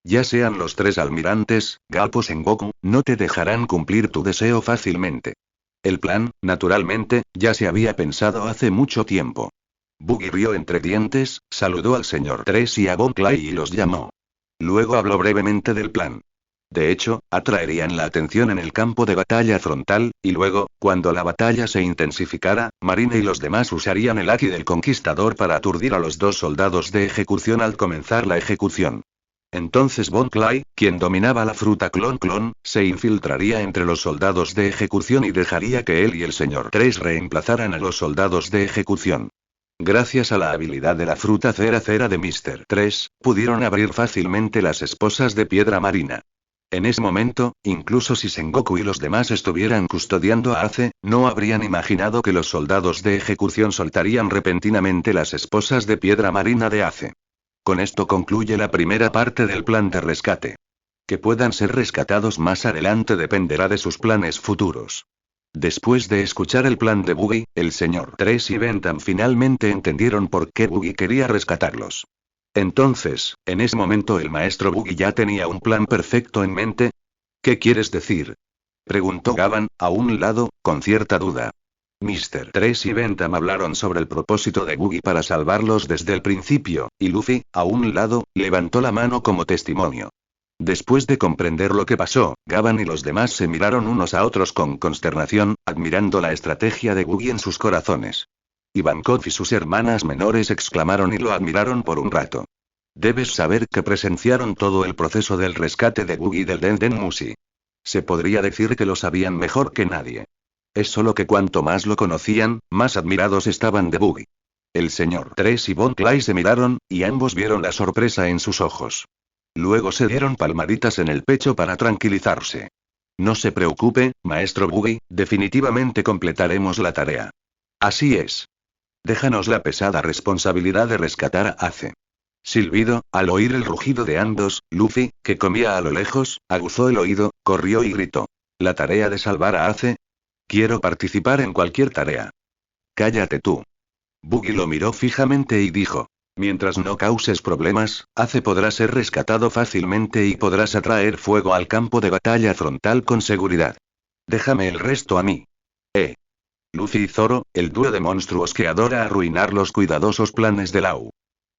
Ya sean los 3 almirantes, Galpo Sengoku, no te dejarán cumplir tu deseo fácilmente. El plan, naturalmente, ya se había pensado hace mucho tiempo. Buggy rió entre dientes, saludó al señor 3 y a Bon Clay y los llamó. Luego habló brevemente del plan. De hecho, atraerían la atención en el campo de batalla frontal, y luego, cuando la batalla se intensificara, Marine y los demás usarían el Haki del Conquistador para aturdir a los 2 soldados de ejecución al comenzar la ejecución. Entonces Bon Clay, quien dominaba la fruta clon, se infiltraría entre los soldados de ejecución y dejaría que él y el señor 3 reemplazaran a los soldados de ejecución. Gracias a la habilidad de la fruta cera de Mr. 3, pudieron abrir fácilmente las esposas de piedra marina. En ese momento, incluso si Sengoku y los demás estuvieran custodiando a Ace, no habrían imaginado que los soldados de ejecución soltarían repentinamente las esposas de piedra marina de Ace. Con esto concluye la primera parte del plan de rescate. Que puedan ser rescatados más adelante dependerá de sus planes futuros. Después de escuchar el plan de Buggy, el señor 3 y Bentham finalmente entendieron por qué Buggy quería rescatarlos. Entonces, en ese momento el maestro Buggy ya tenía un plan perfecto en mente. ¿Qué quieres decir? Preguntó Gavan, a un lado, con cierta duda. Mr. 3 y Bentham hablaron sobre el propósito de Buggy para salvarlos desde el principio, y Luffy, a un lado, levantó la mano como testimonio. Después de comprender lo que pasó, Gavan y los demás se miraron unos a otros con consternación, admirando la estrategia de Buggy en sus corazones. Ivankov y sus hermanas menores exclamaron y lo admiraron por un rato. Debes saber que presenciaron todo el proceso del rescate de Buggy del Den Mushi. Se podría decir que lo sabían mejor que nadie. Es solo que cuanto más lo conocían, más admirados estaban de Buggy. El señor 3 y Bon Clay se miraron, y ambos vieron la sorpresa en sus ojos. Luego se dieron palmaditas en el pecho para tranquilizarse. No se preocupe, maestro Buggy, definitivamente completaremos la tarea. Así es. Déjanos la pesada responsabilidad de rescatar a Ace. Silbido, al oír el rugido de ambos, Luffy, que comía a lo lejos, aguzó el oído, corrió y gritó. ¿La tarea de salvar a Ace? Quiero participar en cualquier tarea. Cállate tú. Buggy lo miró fijamente y dijo. Mientras no causes problemas, Ace podrá ser rescatado fácilmente y podrás atraer fuego al campo de batalla frontal con seguridad. Déjame el resto a mí. Luffy y Zoro, el dúo de monstruos que adora arruinar los cuidadosos planes de Lau.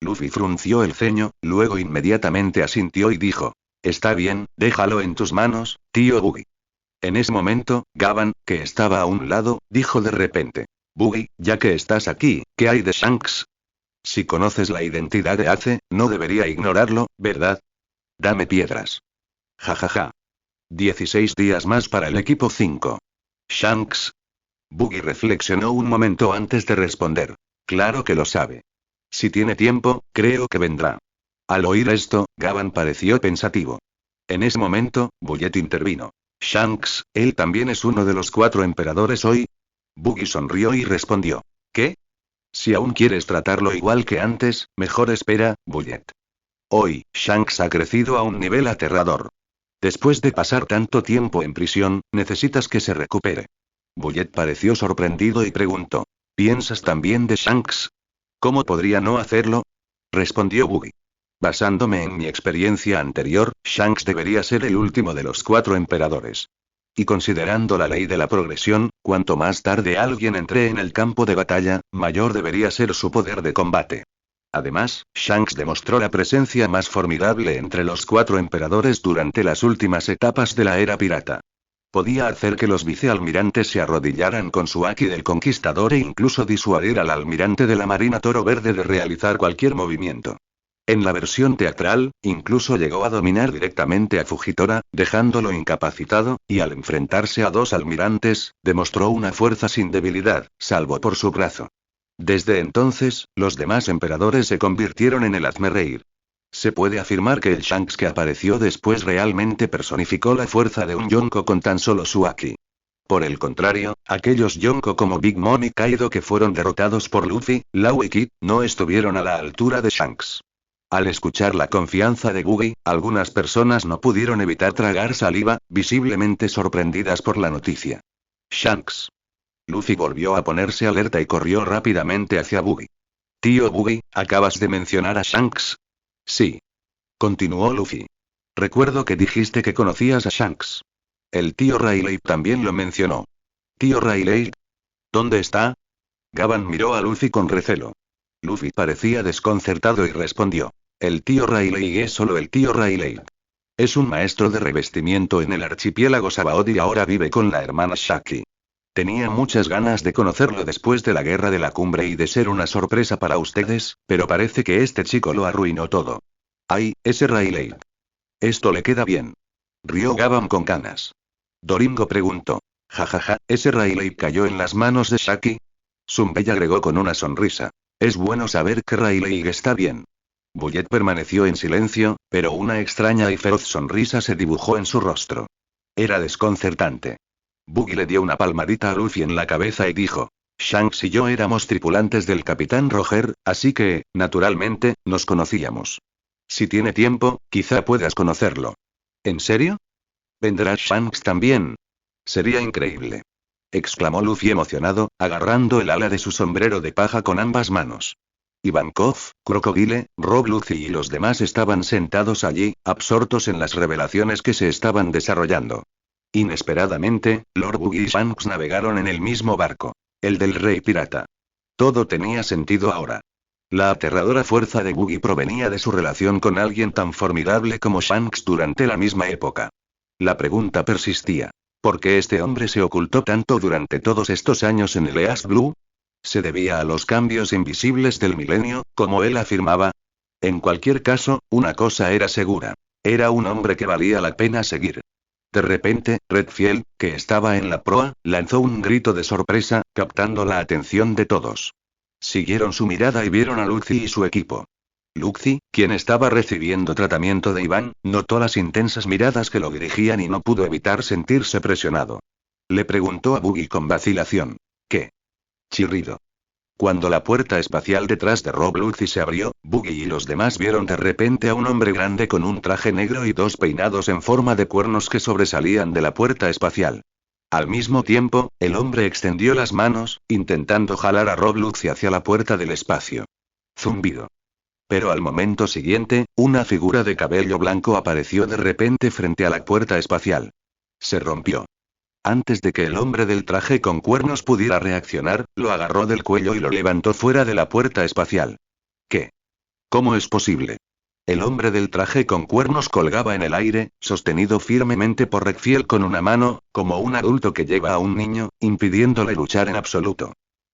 Luffy frunció el ceño, luego inmediatamente asintió y dijo. Está bien, déjalo en tus manos, tío Buggy. En ese momento, Gavan, que estaba a un lado, dijo de repente. Buggy, ya que estás aquí, ¿qué hay de Shanks? Si conoces la identidad de Ace, no debería ignorarlo, ¿verdad? Dame piedras. Jajaja. 16 días más para el equipo 5. Shanks. Buggy reflexionó un momento antes de responder. Claro que lo sabe. Si tiene tiempo, creo que vendrá. Al oír esto, Gavan pareció pensativo. En ese momento, Bullet intervino. Shanks, él también es uno de los 4 emperadores hoy. Buggy sonrió y respondió. ¿Qué? Si aún quieres tratarlo igual que antes, mejor espera, Bullet. Hoy, Shanks ha crecido a un nivel aterrador. Después de pasar tanto tiempo en prisión, necesitas que se recupere. Bullet pareció sorprendido y preguntó. ¿Piensas también de Shanks? ¿Cómo podría no hacerlo? Respondió Buggy. Basándome en mi experiencia anterior, Shanks debería ser el último de los 4 emperadores. Y considerando la ley de la progresión, cuanto más tarde alguien entre en el campo de batalla, mayor debería ser su poder de combate. Además, Shanks demostró la presencia más formidable entre los 4 emperadores durante las últimas etapas de la era pirata. Podía hacer que los vicealmirantes se arrodillaran con su haki del conquistador e incluso disuadir al almirante de la Marina Toro Verde de realizar cualquier movimiento. En la versión teatral, incluso llegó a dominar directamente a Fujitora, dejándolo incapacitado, y al enfrentarse a 2 almirantes, demostró una fuerza sin debilidad, salvo por su brazo. Desde entonces, los demás emperadores se convirtieron en el hazmerreír. Se puede afirmar que el Shanks que apareció después realmente personificó la fuerza de un Yonko con tan solo su Aki. Por el contrario, aquellos Yonko como Big Mom y Kaido que fueron derrotados por Luffy, Law y Kid, no estuvieron a la altura de Shanks. Al escuchar la confianza de Buggy, algunas personas no pudieron evitar tragar saliva, visiblemente sorprendidas por la noticia. Shanks. Luffy volvió a ponerse alerta y corrió rápidamente hacia Buggy. Tío Buggy, ¿acabas de mencionar a Shanks? Sí. Continuó Luffy. Recuerdo que dijiste que conocías a Shanks. El tío Rayleigh también lo mencionó. ¿Tío Rayleigh? ¿Dónde está? Gavan miró a Luffy con recelo. Luffy parecía desconcertado y respondió. El tío Rayleigh es solo el tío Rayleigh. Es un maestro de revestimiento en el archipiélago Sabaody y ahora vive con la hermana Shaki. Tenía muchas ganas de conocerlo después de la guerra de la cumbre y de ser una sorpresa para ustedes, pero parece que este chico lo arruinó todo. Ay, ese Rayleigh. Esto le queda bien. Rió Gavan con ganas. Doringo preguntó. Jajaja, ¿ese Rayleigh cayó en las manos de Shaki? Zumbi agregó con una sonrisa. Es bueno saber que Rayleigh está bien. Bullet permaneció en silencio, pero una extraña y feroz sonrisa se dibujó en su rostro. Era desconcertante. Buggy le dio una palmadita a Luffy en la cabeza y dijo. Shanks y yo éramos tripulantes del Capitán Roger, así que, naturalmente, nos conocíamos. Si tiene tiempo, quizá puedas conocerlo. ¿En serio? ¿Vendrá Shanks también? Sería increíble. Exclamó Luffy emocionado, agarrando el ala de su sombrero de paja con ambas manos. Ivankov, Crocodile, Rob Luffy y los demás estaban sentados allí, absortos en las revelaciones que se estaban desarrollando. Inesperadamente, Lord Buggy y Shanks navegaron en el mismo barco. El del Rey Pirata. Todo tenía sentido ahora. La aterradora fuerza de Buggy provenía de su relación con alguien tan formidable como Shanks durante la misma época. La pregunta persistía. ¿Por qué este hombre se ocultó tanto durante todos estos años en el East Blue? ¿Se debía a los cambios invisibles del milenio, como él afirmaba? En cualquier caso, una cosa era segura. Era un hombre que valía la pena seguir. De repente, Redfield, que estaba en la proa, lanzó un grito de sorpresa, captando la atención de todos. Siguieron su mirada y vieron a Luffy y su equipo. Luffy, quien estaba recibiendo tratamiento de Iván, notó las intensas miradas que lo dirigían y no pudo evitar sentirse presionado. Le preguntó a Buggy con vacilación. ¿Qué? Chirrido. Cuando la puerta espacial detrás de Rob Luffy se abrió, Buggy y los demás vieron de repente a un hombre grande con un traje negro y dos peinados en forma de cuernos que sobresalían de la puerta espacial. Al mismo tiempo, el hombre extendió las manos, intentando jalar a Rob Luffy hacia la puerta del espacio. Zumbido. Pero al momento siguiente, una figura de cabello blanco apareció de repente frente a la puerta espacial. Se rompió. Antes de que el hombre del traje con cuernos pudiera reaccionar, lo agarró del cuello y lo levantó fuera de la puerta espacial. ¿Qué? ¿Cómo es posible? El hombre del traje con cuernos colgaba en el aire, sostenido firmemente por Redfield con una mano, como un adulto que lleva a un niño, impidiéndole luchar en absoluto.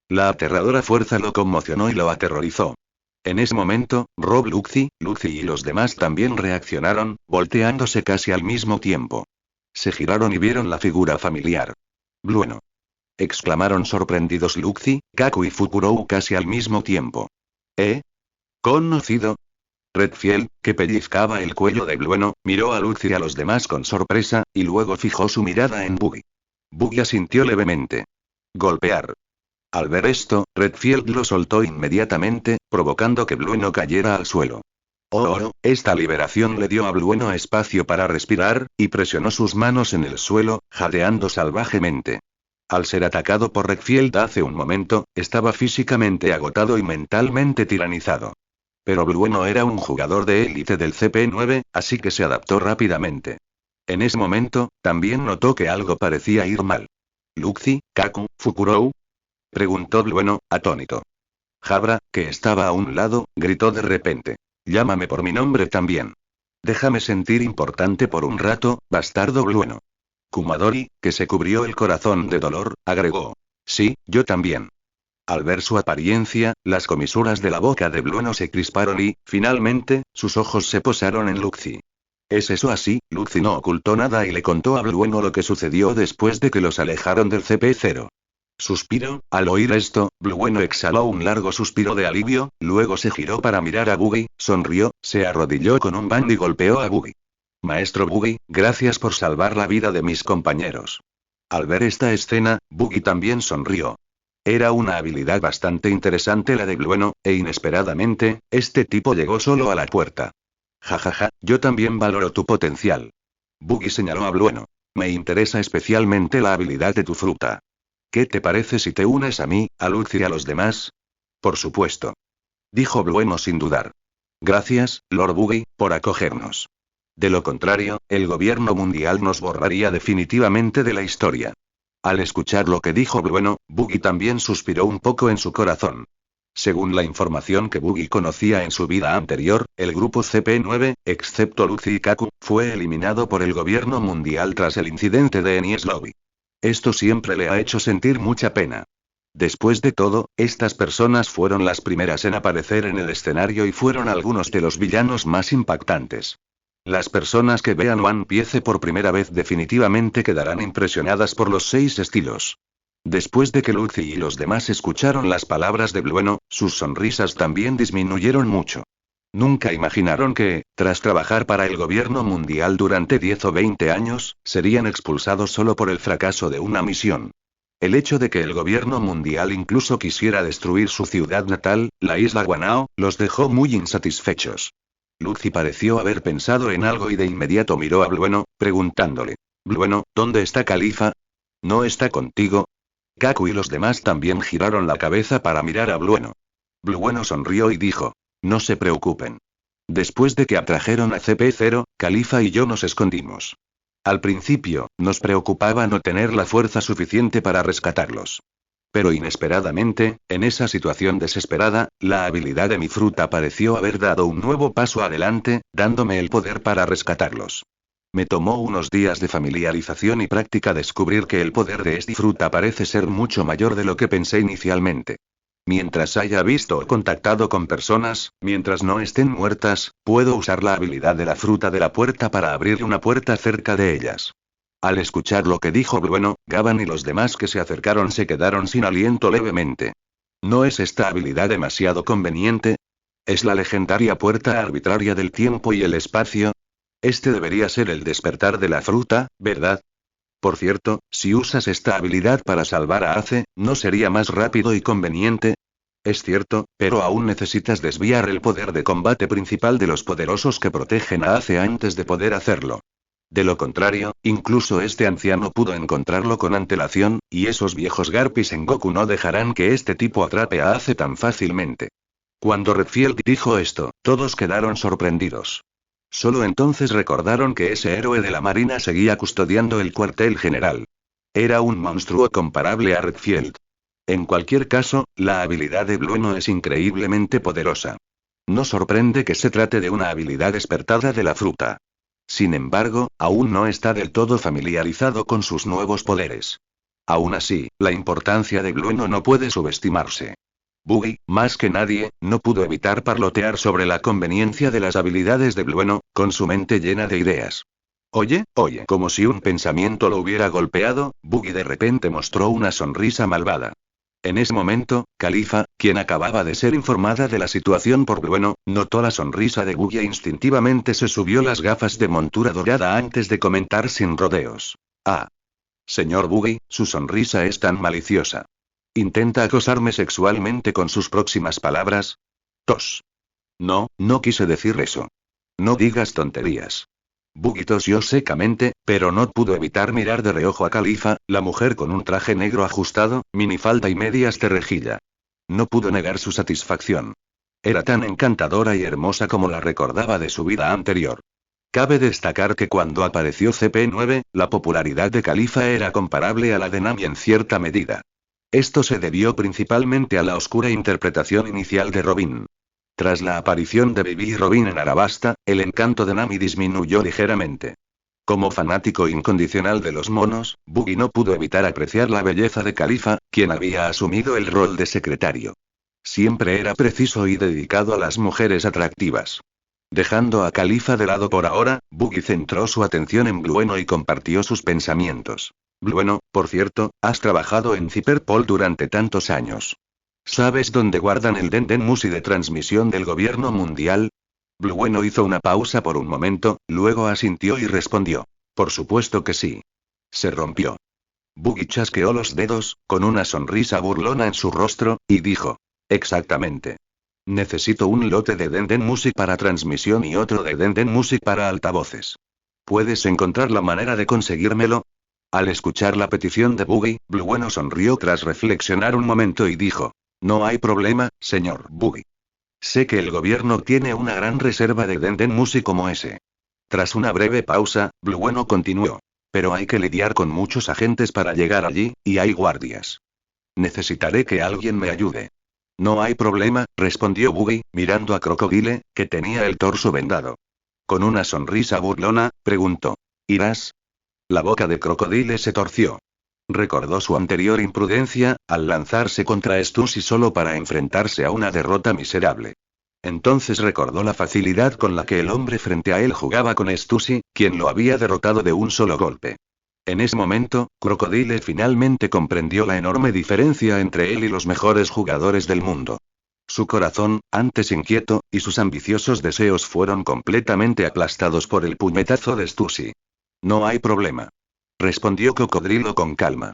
La aterradora fuerza lo conmocionó y lo aterrorizó. En ese momento, Rob Luffy y los demás también reaccionaron, volteándose casi al mismo tiempo. Se giraron y vieron la figura familiar. Blueno. Exclamaron sorprendidos Luffy, Kaku y Fukurou casi al mismo tiempo. ¿Eh? ¿Conocido? Redfield, que pellizcaba el cuello de Blueno, miró a Luffy y a los demás con sorpresa, y luego fijó su mirada en Buggy. Buggy asintió levemente. Golpear. Al ver esto, Redfield lo soltó inmediatamente, provocando que Blueno cayera al suelo. Esta liberación le dio a Blueno espacio para respirar, y presionó sus manos en el suelo, jadeando salvajemente. Al ser atacado por Redfield hace un momento, estaba físicamente agotado y mentalmente tiranizado. Pero Blueno era un jugador de élite del CP9, así que se adaptó rápidamente. En ese momento, también notó que algo parecía ir mal. ¿Luffy, Kaku, Fukurou? Preguntó Blueno, atónito. Jabra, que estaba a un lado, gritó de repente. Llámame por mi nombre también. Déjame sentir importante por un rato, bastardo Blueno. Kumadori, que se cubrió el corazón de dolor, agregó. Sí, yo también. Al ver su apariencia, las comisuras de la boca de Blueno se crisparon y, finalmente, sus ojos se posaron en Luffy. ¿Es eso así? Luffy no ocultó nada y le contó a Blueno lo que sucedió después de que los alejaron del CP0. Suspiro. Al oír esto, Blueno exhaló un largo suspiro de alivio, luego se giró para mirar a Buggy, sonrió, se arrodilló con un band y golpeó a Buggy. Maestro Buggy, gracias por salvar la vida de mis compañeros. Al ver esta escena, Buggy también sonrió. Era una habilidad bastante interesante la de Blueno, e inesperadamente, este tipo llegó solo a la puerta. Jajaja, yo también valoro tu potencial. Buggy señaló a Blueno. Me interesa especialmente la habilidad de tu fruta. ¿Qué te parece si te unes a mí, a Luz y a los demás? Por supuesto. Dijo Blueno sin dudar. Gracias, Lord Buggy, por acogernos. De lo contrario, el gobierno mundial nos borraría definitivamente de la historia. Al escuchar lo que dijo Blueno, Buggy también suspiró un poco en su corazón. Según la información que Buggy conocía en su vida anterior, el grupo CP9, excepto Lucy y Kaku, fue eliminado por el gobierno mundial tras el incidente de Enies Lobby. Esto siempre le ha hecho sentir mucha pena. Después de todo, estas personas fueron las primeras en aparecer en el escenario y fueron algunos de los villanos más impactantes. Las personas que vean One Piece por primera vez definitivamente quedarán impresionadas por los 6 estilos. Después de que Lucy y los demás escucharon las palabras de Blueno, sus sonrisas también disminuyeron mucho. Nunca imaginaron que, tras trabajar para el gobierno mundial durante 10 o 20 años, serían expulsados solo por el fracaso de una misión. El hecho de que el gobierno mundial incluso quisiera destruir su ciudad natal, la isla Guanao, los dejó muy insatisfechos. Lucy pareció haber pensado en algo y de inmediato miró a Blueno, preguntándole. Blueno, ¿dónde está Califa? ¿No está contigo? Kaku y los demás también giraron la cabeza para mirar a Blueno. Blueno sonrió y dijo. No se preocupen. Después de que atrajeron a CP0, Califa y yo nos escondimos. Al principio, nos preocupaba no tener la fuerza suficiente para rescatarlos. Pero inesperadamente, en esa situación desesperada, la habilidad de mi fruta pareció haber dado un nuevo paso adelante, dándome el poder para rescatarlos. Me tomó unos días de familiarización y práctica descubrir que el poder de esta fruta parece ser mucho mayor de lo que pensé inicialmente. Mientras haya visto o contactado con personas, mientras no estén muertas, puedo usar la habilidad de la fruta de la puerta para abrir una puerta cerca de ellas. Al escuchar lo que dijo Blueno, Gavan y los demás que se acercaron se quedaron sin aliento levemente. ¿No es esta habilidad demasiado conveniente? ¿Es la legendaria puerta arbitraria del tiempo y el espacio? Este debería ser el despertar de la fruta, ¿verdad? Por cierto, si usas esta habilidad para salvar a Ace, ¿no sería más rápido y conveniente? Es cierto, pero aún necesitas desviar el poder de combate principal de los poderosos que protegen a Ace antes de poder hacerlo. De lo contrario, incluso este anciano pudo encontrarlo con antelación, y esos viejos Garpy Sengoku no dejarán que este tipo atrape a Ace tan fácilmente. Cuando Redfield dijo esto, todos quedaron sorprendidos. Solo entonces recordaron que ese héroe de la marina seguía custodiando el cuartel general. Era un monstruo comparable a Redfield. En cualquier caso, la habilidad de Blueno es increíblemente poderosa. No sorprende que se trate de una habilidad despertada de la fruta. Sin embargo, aún no está del todo familiarizado con sus nuevos poderes. Aún así, la importancia de Blueno no puede subestimarse. Buggy, más que nadie, no pudo evitar parlotear sobre la conveniencia de las habilidades de Blueno, con su mente llena de ideas. Oye, como si un pensamiento lo hubiera golpeado, Buggy de repente mostró una sonrisa malvada. En ese momento, Califa, quien acababa de ser informada de la situación por Blueno, notó la sonrisa de Buggy e instintivamente se subió las gafas de montura dorada antes de comentar sin rodeos. Ah. Señor Buggy, su sonrisa es tan maliciosa. ¿Intenta acosarme sexualmente con sus próximas palabras? Tos. No, no quise decir eso. No digas tonterías. Buggy tosió secamente, pero no pudo evitar mirar de reojo a Califa, la mujer con un traje negro ajustado, minifalda y medias de rejilla. No pudo negar su satisfacción. Era tan encantadora y hermosa como la recordaba de su vida anterior. Cabe destacar que cuando apareció CP9, la popularidad de Califa era comparable a la de Nami en cierta medida. Esto se debió principalmente a la oscura interpretación inicial de Robin. Tras la aparición de Bibi y Robin en Arabasta, el encanto de Nami disminuyó ligeramente. Como fanático incondicional de los monos, Buggy no pudo evitar apreciar la belleza de Califa, quien había asumido el rol de secretario. Siempre era preciso y dedicado a las mujeres atractivas. Dejando a Califa de lado por ahora, Buggy centró su atención en Blueno y compartió sus pensamientos. Bueno, por cierto, has trabajado en Cyberpol durante tantos años. ¿Sabes dónde guardan el Denden Musi de transmisión del gobierno mundial? Bueno hizo una pausa por un momento, luego asintió y respondió. Por supuesto que sí. Se rompió. Buggy chasqueó los dedos, con una sonrisa burlona en su rostro, y dijo. Exactamente. Necesito un lote de Denden Music para transmisión y otro de Denden Music para altavoces. ¿Puedes encontrar la manera de conseguírmelo? Al escuchar la petición de Buggy, Bueno sonrió tras reflexionar un momento y dijo. No hay problema, señor Buggy. Sé que el gobierno tiene una gran reserva de Denden Music como ese. Tras una breve pausa, Bueno continuó. Pero hay que lidiar con muchos agentes para llegar allí, y hay guardias. Necesitaré que alguien me ayude. No hay problema, respondió Buggy, mirando a Crocodile, que tenía el torso vendado. Con una sonrisa burlona, preguntó. ¿Irás? La boca de Crocodile se torció. Recordó su anterior imprudencia, al lanzarse contra Stussy solo para enfrentarse a una derrota miserable. Entonces recordó la facilidad con la que el hombre frente a él jugaba con Stussy, quien lo había derrotado de un solo golpe. En ese momento, Crocodile finalmente comprendió la enorme diferencia entre él y los mejores jugadores del mundo. Su corazón, antes inquieto, y sus ambiciosos deseos fueron completamente aplastados por el puñetazo de Stussy. No hay problema. Respondió Cocodrilo con calma.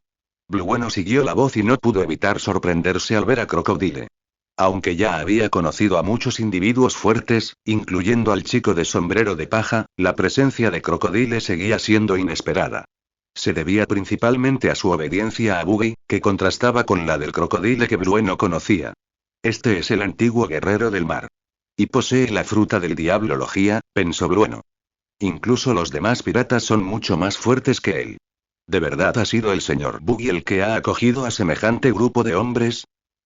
Bueno siguió la voz y no pudo evitar sorprenderse al ver a Crocodile. Aunque ya había conocido a muchos individuos fuertes, incluyendo al chico de sombrero de paja, la presencia de Crocodile seguía siendo inesperada. Se debía principalmente a su obediencia a Buggy, que contrastaba con la del Crocodile que Bueno conocía. Este es el antiguo guerrero del mar. Y posee la fruta del diablología, pensó Bueno. Incluso los demás piratas son mucho más fuertes que él. ¿De verdad ha sido el señor Buggy el que ha acogido a semejante grupo de hombres?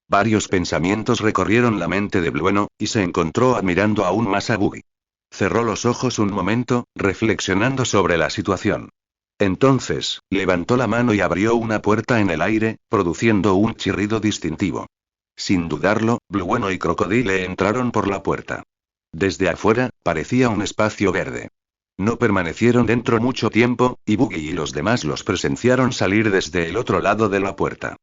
Varios pensamientos recorrieron la mente de Bueno, y se encontró admirando aún más a Buggy. Cerró los ojos un momento, reflexionando sobre la situación. Entonces, levantó la mano y abrió una puerta en el aire, produciendo un chirrido distintivo. Sin dudarlo, Bueno y Crocodile entraron por la puerta. Desde afuera, parecía un espacio verde. No permanecieron dentro mucho tiempo, y Buggy y los demás los presenciaron salir desde el otro lado de la puerta.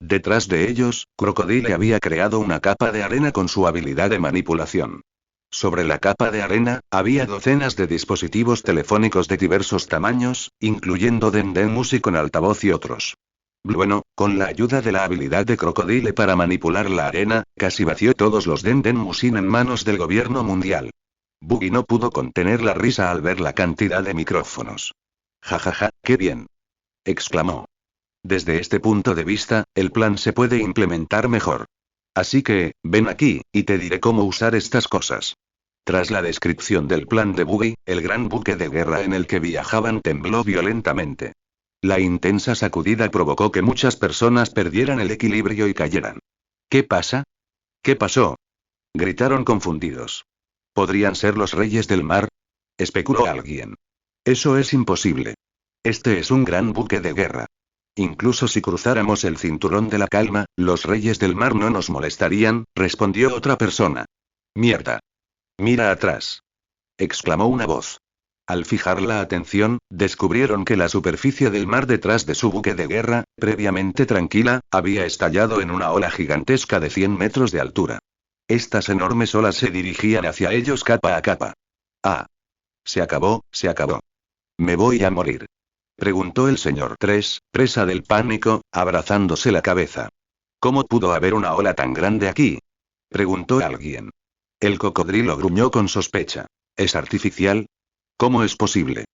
Detrás de ellos, Crocodile había creado una capa de arena con su habilidad de manipulación. Sobre la capa de arena, había docenas de dispositivos telefónicos de diversos tamaños, incluyendo Denden Music con altavoz y otros. Bueno, con la ayuda de la habilidad de Crocodile para manipular la arena, casi vació todos los Denden Musin en manos del gobierno mundial. Buggy no pudo contener la risa al ver la cantidad de micrófonos. «Jajaja, qué bien», exclamó. Desde este punto de vista, el plan se puede implementar mejor. Así que, ven aquí, y te diré cómo usar estas cosas. Tras la descripción del plan de Buggy, el gran buque de guerra en el que viajaban tembló violentamente. La intensa sacudida provocó que muchas personas perdieran el equilibrio y cayeran. ¿Qué pasa? ¿Qué pasó? Gritaron confundidos. ¿Podrían ser los reyes del mar? Especuló alguien. Eso es imposible. Este es un gran buque de guerra. Incluso si cruzáramos el cinturón de la calma, los reyes del mar no nos molestarían, respondió otra persona. Mierda. Mira atrás. Exclamó una voz. Al fijar la atención, descubrieron que la superficie del mar detrás de su buque de guerra, previamente tranquila, había estallado en una ola gigantesca de 100 metros de altura. Estas enormes olas se dirigían hacia ellos capa a capa. Ah. Se acabó, se acabó. Me voy a morir. Preguntó el señor 3, presa del pánico, abrazándose la cabeza. ¿Cómo pudo haber una ola tan grande aquí? Preguntó alguien. El cocodrilo gruñó con sospecha. ¿Es artificial? ¿Cómo es posible?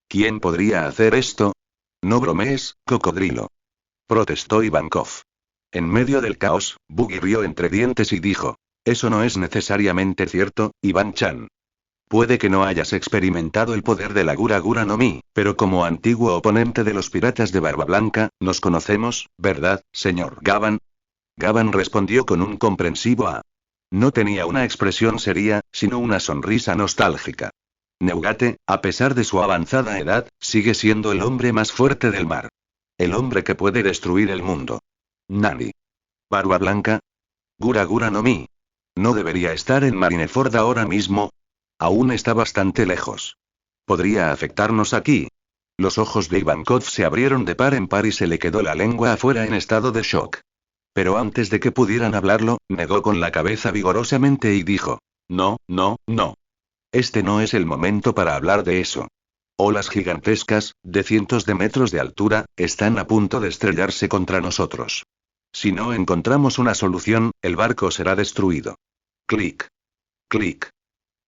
¿Quién podría hacer esto? No bromees, cocodrilo. Protestó Ivankov. En medio del caos, Buggy rió entre dientes y dijo. Eso no es necesariamente cierto, Iván-chan. Puede que no hayas experimentado el poder de la Gura Gura no Mi, pero como antiguo oponente de los piratas de Barba Blanca, nos conocemos, ¿verdad, señor Gavan? Gavan respondió con un comprensivo A. No tenía una expresión seria, sino una sonrisa nostálgica. Neugate, a pesar de su avanzada edad, sigue siendo el hombre más fuerte del mar. El hombre que puede destruir el mundo. Nani. Barba Blanca. Gura Gura no Mi. ¿No debería estar en Marineford ahora mismo? Aún está bastante lejos. ¿Podría afectarnos aquí? Los ojos de Ivankov se abrieron de par en par y se le quedó la lengua afuera en estado de shock. Pero antes de que pudieran hablarlo, negó con la cabeza vigorosamente y dijo: No, no, no. Este no es el momento para hablar de eso. Olas gigantescas, de cientos de metros de altura, están a punto de estrellarse contra nosotros. Si no encontramos una solución, el barco será destruido. Clic. Clic.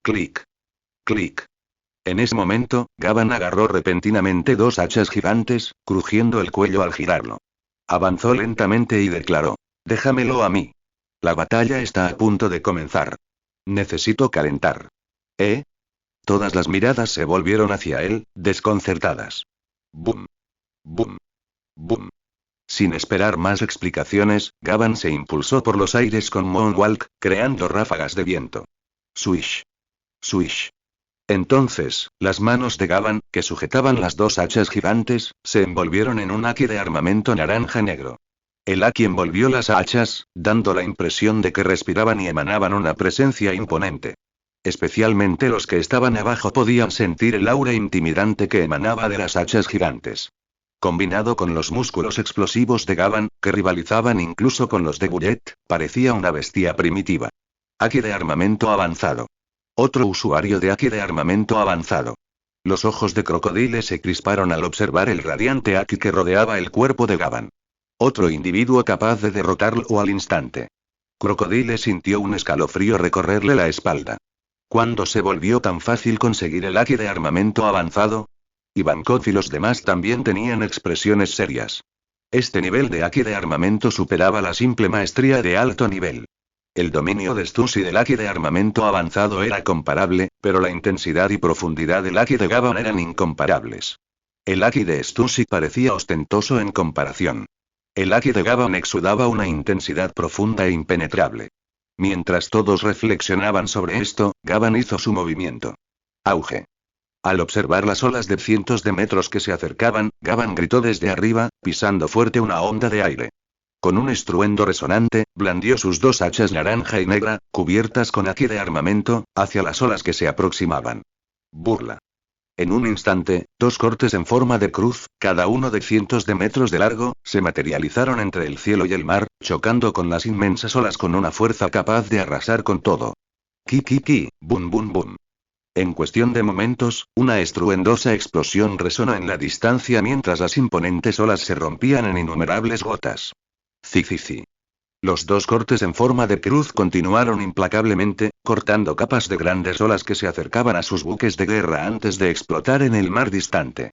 Clic. Clic. En ese momento, Gavan agarró repentinamente dos hachas gigantes, crujiendo el cuello al girarlo. Avanzó lentamente y declaró: Déjamelo a mí. La batalla está a punto de comenzar. Necesito calentar. ¿Eh? Todas las miradas se volvieron hacia él, desconcertadas. Boom. Boom. Boom. Sin esperar más explicaciones, Gavan se impulsó por los aires con Moonwalk, creando ráfagas de viento. Swish. Swish. Entonces, las manos de Gavan, que sujetaban las dos hachas gigantes, se envolvieron en un haki de armamento naranja-negro. El haki envolvió las hachas, dando la impresión de que respiraban y emanaban una presencia imponente. Especialmente los que estaban abajo podían sentir el aura intimidante que emanaba de las hachas gigantes. Combinado con los músculos explosivos de Gavan, que rivalizaban incluso con los de Bullet, parecía una bestia primitiva. Haki de armamento avanzado. Otro usuario de haki de armamento avanzado. Los ojos de Crocodile se crisparon al observar el radiante haki que rodeaba el cuerpo de Gavan. Otro individuo capaz de derrotarlo al instante. Crocodile sintió un escalofrío recorrerle la espalda. ¿Cuándo se volvió tan fácil conseguir el haki de armamento avanzado? Ivankov y los demás también tenían expresiones serias. Este nivel de haki de armamento superaba la simple maestría de alto nivel. El dominio de Stussy del haki de armamento avanzado era comparable, pero la intensidad y profundidad del haki de Gavan eran incomparables. El haki de Stussy parecía ostentoso en comparación. El haki de Gavan exudaba una intensidad profunda e impenetrable. Mientras todos reflexionaban sobre esto, Gavan hizo su movimiento. Auge. Al observar las olas de cientos de metros que se acercaban, Gavan gritó desde arriba, pisando fuerte una onda de aire. Con un estruendo resonante, blandió sus dos hachas naranja y negra, cubiertas con haki de armamento, hacia las olas que se aproximaban. Burla. En un instante, dos cortes en forma de cruz, cada uno de cientos de metros de largo, se materializaron entre el cielo y el mar, chocando con las inmensas olas con una fuerza capaz de arrasar con todo. Ki ki ki, bum bum bum. En cuestión de momentos, una estruendosa explosión resonó en la distancia mientras las imponentes olas se rompían en innumerables gotas. Ci. Los dos cortes en forma de cruz continuaron implacablemente, cortando capas de grandes olas que se acercaban a sus buques de guerra antes de explotar en el mar distante.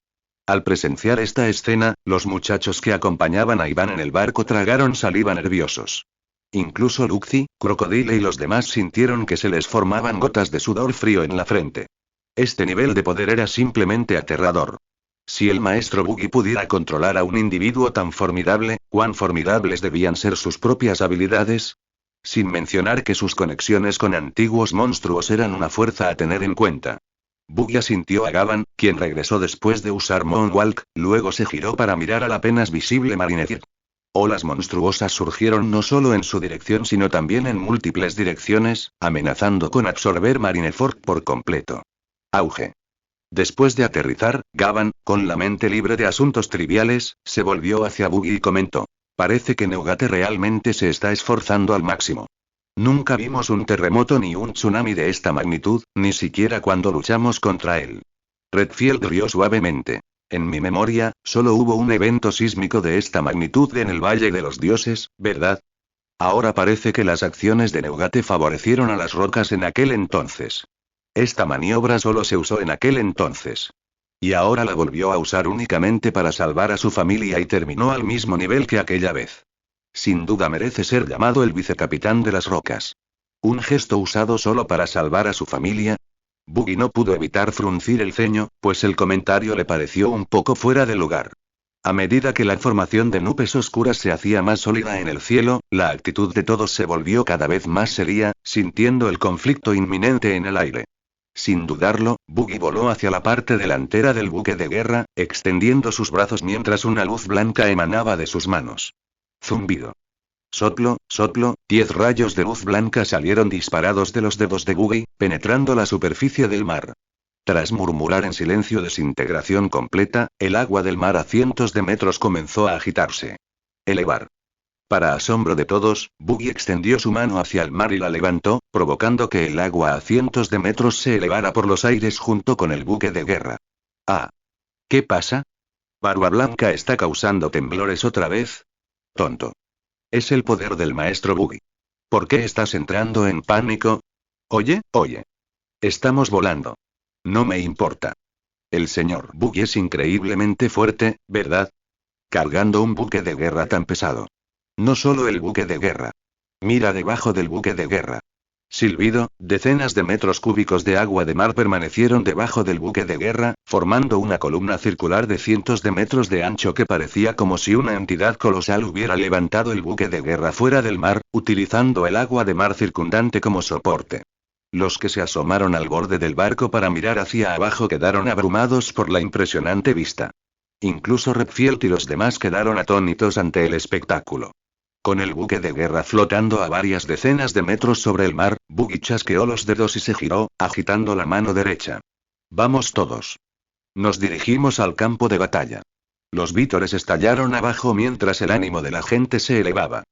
Al presenciar esta escena, los muchachos que acompañaban a Iván en el barco tragaron saliva nerviosos. Incluso Luxi, Crocodile y los demás sintieron que se les formaban gotas de sudor frío en la frente. Este nivel de poder era simplemente aterrador. Si el maestro Buggy pudiera controlar a un individuo tan formidable, ¿cuán formidables debían ser sus propias habilidades? Sin mencionar que sus conexiones con antiguos monstruos eran una fuerza a tener en cuenta. Buggy asintió a Gavan, quien regresó después de usar Moonwalk, luego se giró para mirar al apenas visible Marineford. Olas monstruosas surgieron no solo en su dirección sino también en múltiples direcciones, amenazando con absorber Marineford por completo. Auge. Después de aterrizar, Gavan, con la mente libre de asuntos triviales, se volvió hacia Buggy y comentó: Parece que Neugate realmente se está esforzando al máximo. Nunca vimos un terremoto ni un tsunami de esta magnitud, ni siquiera cuando luchamos contra él. Redfield rió suavemente. En mi memoria, solo hubo un evento sísmico de esta magnitud en el Valle de los Dioses, ¿verdad? Ahora parece que las acciones de Neugate favorecieron a las rocas en aquel entonces. Esta maniobra solo se usó en aquel entonces. Y ahora la volvió a usar únicamente para salvar a su familia y terminó al mismo nivel que aquella vez. Sin duda merece ser llamado el vicecapitán de las rocas. ¿Un gesto usado solo para salvar a su familia? Buggy no pudo evitar fruncir el ceño, pues el comentario le pareció un poco fuera de lugar. A medida que la formación de nubes oscuras se hacía más sólida en el cielo, la actitud de todos se volvió cada vez más seria, sintiendo el conflicto inminente en el aire. Sin dudarlo, Buggy voló hacia la parte delantera del buque de guerra, extendiendo sus brazos mientras una luz blanca emanaba de sus manos. Zumbido. Soplo, 10 rayos de luz blanca salieron disparados de los dedos de Buggy, penetrando la superficie del mar. Tras murmurar en silencio desintegración completa, el agua del mar a cientos de metros comenzó a agitarse. Elevar. Para asombro de todos, Buggy extendió su mano hacia el mar y la levantó, provocando que el agua a cientos de metros se elevara por los aires junto con el buque de guerra. Ah. ¿Qué pasa? ¿Barba Blanca está causando temblores otra vez? Tonto. Es el poder del maestro Buggy. ¿Por qué estás entrando en pánico? Oye. Estamos volando. No me importa. El señor Buggy es increíblemente fuerte, ¿verdad? Cargando un buque de guerra tan pesado. No solo el buque de guerra. Mira debajo del buque de guerra. Silbido, decenas de metros cúbicos de agua de mar permanecieron debajo del buque de guerra, formando una columna circular de cientos de metros de ancho que parecía como si una entidad colosal hubiera levantado el buque de guerra fuera del mar, utilizando el agua de mar circundante como soporte. Los que se asomaron al borde del barco para mirar hacia abajo quedaron abrumados por la impresionante vista. Incluso Redfield y los demás quedaron atónitos ante el espectáculo. Con el buque de guerra flotando a varias decenas de metros sobre el mar, Buggy chasqueó los dedos y se giró, agitando la mano derecha. Vamos todos. Nos dirigimos al campo de batalla. Los vítores estallaron abajo mientras el ánimo de la gente se elevaba.